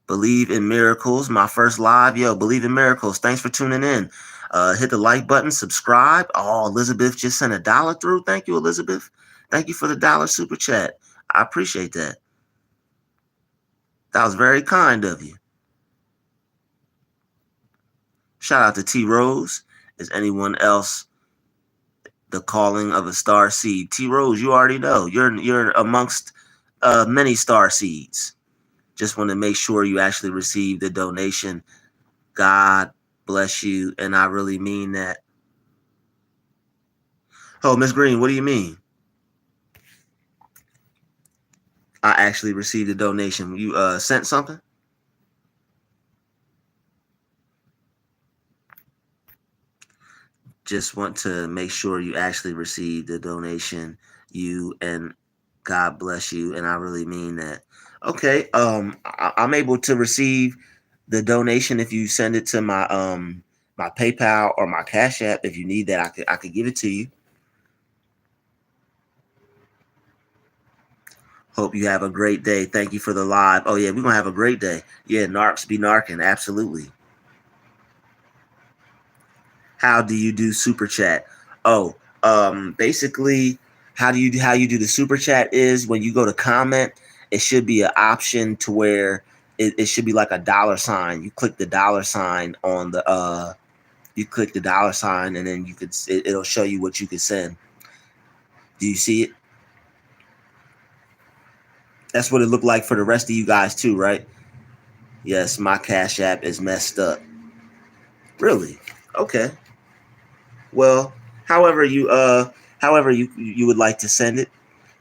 Believe in Miracles, my first live. Yo, Believe in Miracles. Thanks for tuning in. Hit the like button, subscribe. Oh, Elizabeth just sent $1 through. Thank you, Elizabeth. Thank you for the $1 super chat. I appreciate that. That was very kind of you. Shout out to T Rose. Is anyone else the calling of a star seed? T Rose, you already know. You're amongst many star seeds. Just want to make sure you actually receive the donation. God bless you, and I really mean that. Oh, Miss Green, what do you mean? I actually received a donation. You sent something? Just want to make sure you actually received the donation. You and God bless you, and I really mean that. Okay, I'm able to receive the donation if you send it to my PayPal or my Cash App. If you need that, I could give it to you. Hope you have a great day. Thank you for the live. Oh yeah, we're gonna have a great day. Yeah, narcs be narking, absolutely. How do you do super chat? Oh, basically, how you do the super chat is when you go to comment, it should be an option to where it should be like a $sign. You click the $sign on the you click the $sign and then it'll show you what you could send. Do you see it? That's what it looked like for the rest of you guys too, right? Yes, my Cash App is messed up. Really? Okay. Well, however you would like to send it.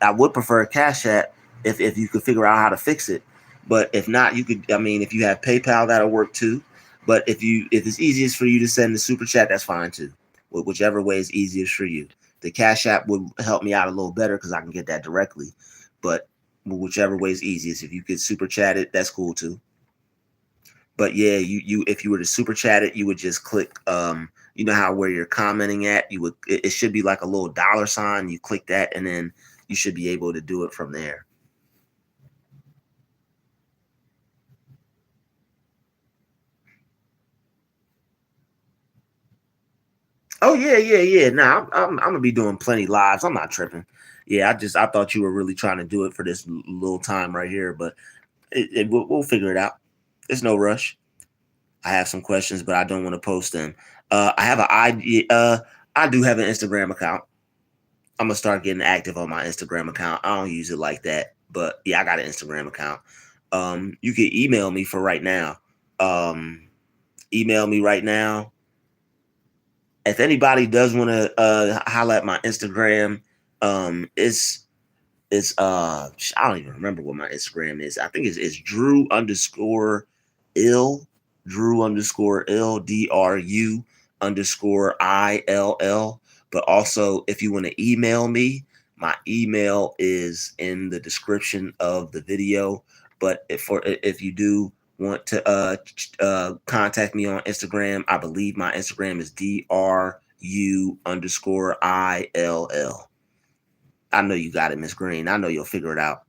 I would prefer a Cash App if you could figure out how to fix it. But if not, you could. If you have PayPal, that'll work too. But if it's easiest for you to send the super chat, that's fine too. Whichever way is easiest for you. The Cash App would help me out a little better because I can get that directly. But whichever way is easiest, if you could super chat it, that's cool too. But yeah, you if you were to super chat it, you would just click you know how where you're commenting at, you would it should be like a little dollar sign. You click that and then you should be able to do it from there. Oh yeah. Nah, I'm gonna be doing plenty lives. I'm not tripping. Yeah, I thought you were really trying to do it for this little time right here, but we'll figure it out. There's no rush. I have some questions, but I don't want to post them. I have an ID. I do have an Instagram account. I'm gonna start getting active on my Instagram account. I don't use it like that, but yeah, I got an Instagram account. You can email me for right now. Email me right now. If anybody does want to holler at my Instagram, it's I don't even remember what my Instagram is. I think it's Druuill, Dru_Ill. But also, if you want to email me, my email is in the description of the video. But if you do want to contact me on Instagram, I believe my Instagram is DRU_ILL. I know you got it, Miss Green. I know you'll figure it out.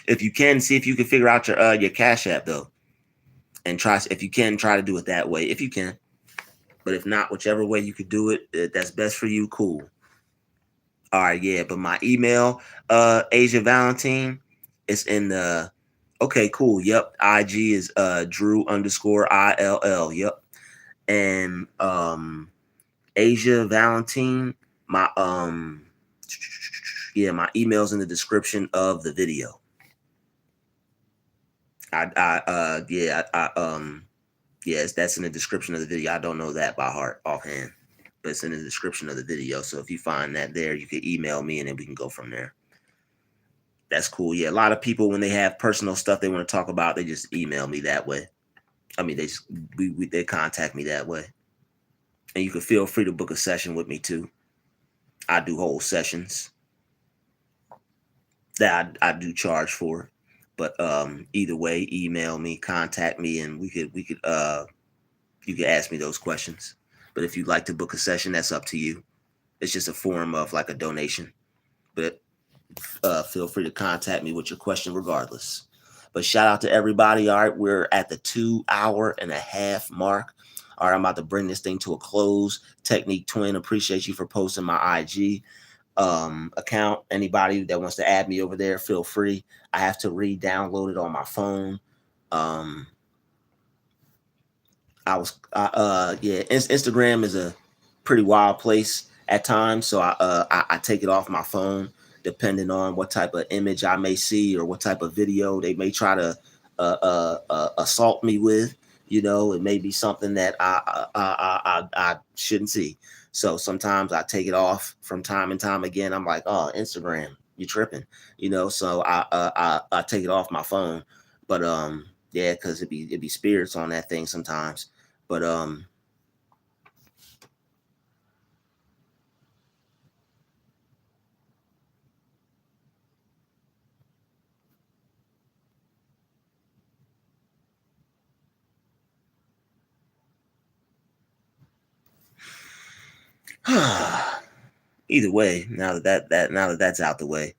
If you can, see if you can figure out your Cash App though, and if you can try to do it that way. If you can, but if not, whichever way you could do it, that's best for you. Cool. All right, yeah. But my email, Asia Valentine, it's in the. Okay, cool. Yep. IG is Drew_ILL. Yep. And Asia Valentine, my yeah, my email's in the description of the video. Yes, that's in the description of the video. I don't know that by heart offhand, but it's in the description of the video. So if you find that there, you can email me and then we can go from there. That's cool. Yeah, a lot of people when they have personal stuff they want to talk about, they just email me that way. I mean, they just they contact me that way, and you can feel free to book a session with me too. I do whole sessions that I do charge for, but either way, email me, contact me, and we could you can ask me those questions. But if you'd like to book a session, that's up to you. It's just a form of like a donation. But feel free to contact me with your question regardless. But shout out to everybody. All right, we're at the 2.5 hour mark. All right, I'm about to bring this thing to a close. Technique Twin, appreciate you for posting my IG account. Anybody that wants to add me over there, feel free. I have to re-download it on my phone. Instagram is a pretty wild place at times, so I take it off my phone depending on what type of image I may see or what type of video they may try to assault me with. You know, it may be something that I shouldn't see. So sometimes I take it off from time and time again. I'm like, oh, Instagram, you tripping, you know? So I take it off my phone, but yeah, because it be spirits on that thing sometimes. But either way, now that that's out the way.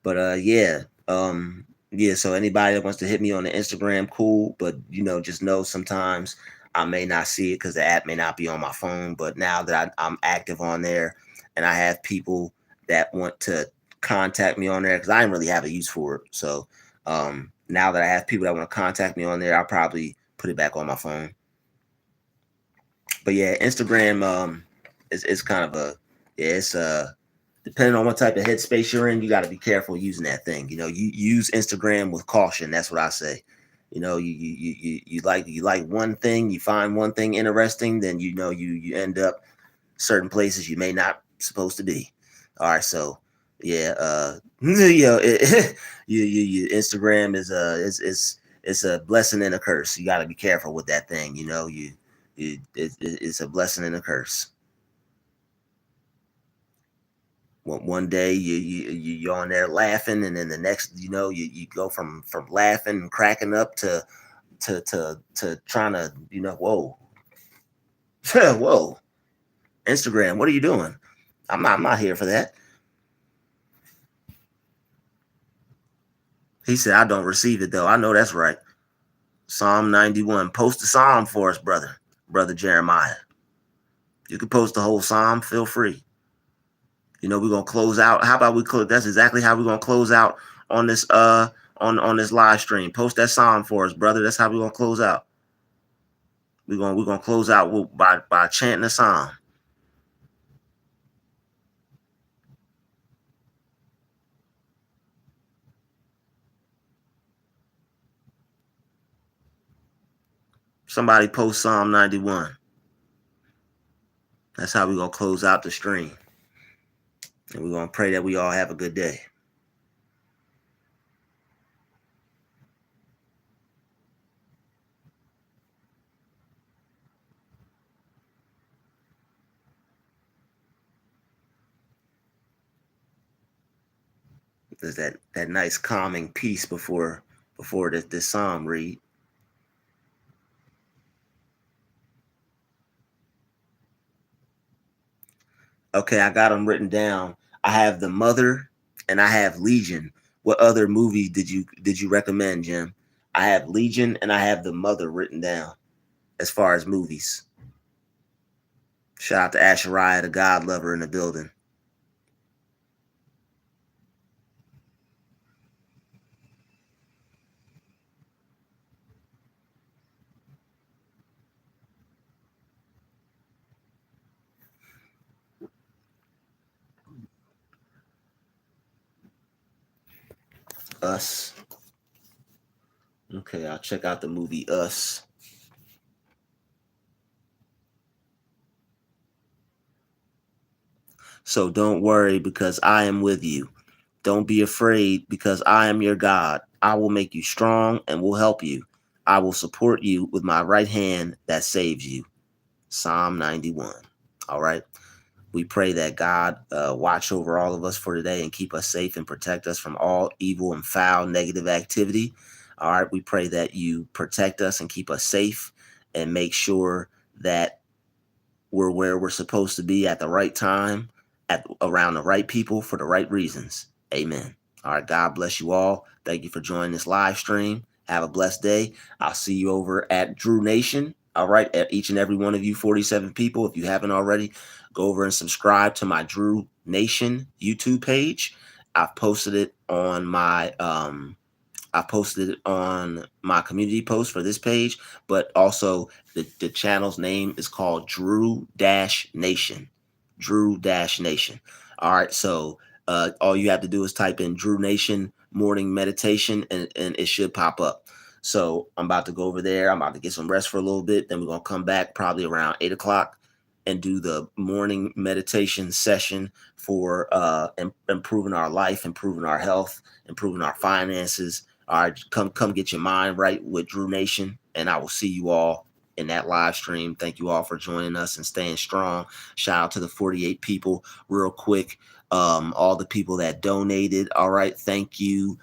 But yeah, so anybody that wants to hit me on the Instagram, cool. But you know, just know sometimes I may not see it because the app may not be on my phone. But now that I'm active on there and I have people that want to contact me on there because I didn't really have a use for it. So now that I have people that want to contact me on there, I'll probably put it back on my phone. But yeah, Instagram is kind of a yeah, it's depending on what type of headspace you're in, you got to be careful using that thing. You know, you use Instagram with caution. That's what I say. You know, you like one thing, you find one thing interesting, then you know you end up certain places you may not supposed to be. All right, so yeah, you know, you Instagram is it's a blessing and a curse. You got to be careful with that thing. You know, it's a blessing and a curse. One day you're on there laughing, and then the next, you know, you go from laughing and cracking up to to trying to, whoa. Whoa. Instagram, what are you doing? I'm not here for that. He said, I don't receive it though. I know that's right. Psalm 91. Post the psalm for us, brother Jeremiah. You can post the whole psalm. Feel free. We're gonna close out. How about we close? That's exactly how we're gonna close out on this on this live stream. Post that psalm for us, brother. That's how we're gonna close out. We're gonna close out by chanting a psalm. Somebody post Psalm 91. That's how we're gonna close out the stream. And we're gonna pray that we all have a good day. There's that nice calming peace before this psalm read. Okay, I got them written down. I have The Mother and I have Legion. What other movie did you recommend, Jim? I have Legion and I have The Mother written down as far as movies. Shout out to Ashariah, the God lover in the building. Us. Okay, I'll check out the movie Us. So don't worry because I am with you. Don't be afraid because I am your God. I will make you strong and will help you. I will support you with my right hand that saves you. Psalm 91. All right. We pray that God watch over all of us for today and keep us safe and protect us from all evil and foul negative activity. All right. We pray that you protect us and keep us safe and make sure that we're where we're supposed to be at the right time, around the right people for the right reasons. Amen. All right. God bless you all. Thank you for joining this live stream. Have a blessed day. I'll see you over at Druuill Nation. All right. At each and every one of you 47 people, if you haven't already, go over and subscribe to my Druuill Nation YouTube page. I've posted it on my community post for this page, but also the channel's name is called Druuill Nation. Druuill Nation. All right, so all you have to do is type in Druuill Nation morning meditation, and it should pop up. So I'm about to go over there. I'm about to get some rest for a little bit. Then we're gonna come back probably around 8 o'clock and do the morning meditation session for improving our life, improving our health, improving our finances. All right, come get your mind right with Druuill Nation, and I will see you all in that live stream. Thank you all for joining us and staying strong. Shout out to the 48 people real quick. All the people that donated. All right, thank you.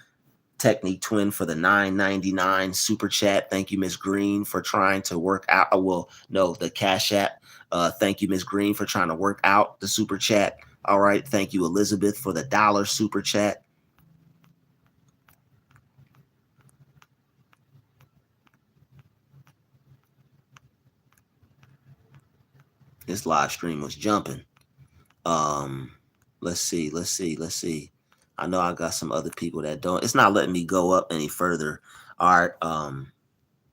Technique Twin for the $9.99 super chat. Thank you, Miss Green, for trying to work out. The Cash App. Thank you, Miss Green, for trying to work out the super chat. All right. Thank you, Elizabeth, for the $1 super chat. This live stream was jumping. Let's see. I know I got some other people that don't. It's not letting me go up any further. All right.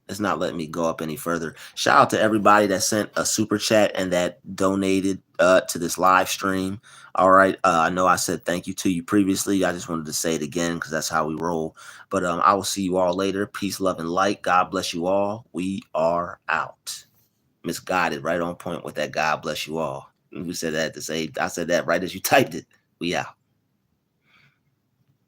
It's not letting me go up any further. Shout out to everybody that sent a super chat and that donated to this live stream. All right. I know I said thank you to you previously. I just wanted to say it again because that's how we roll. But I will see you all later. Peace, love, and light. God bless you all. We are out. Misguided, right on point with that. God bless you all. We said that to say, I said that right as you typed it. We out.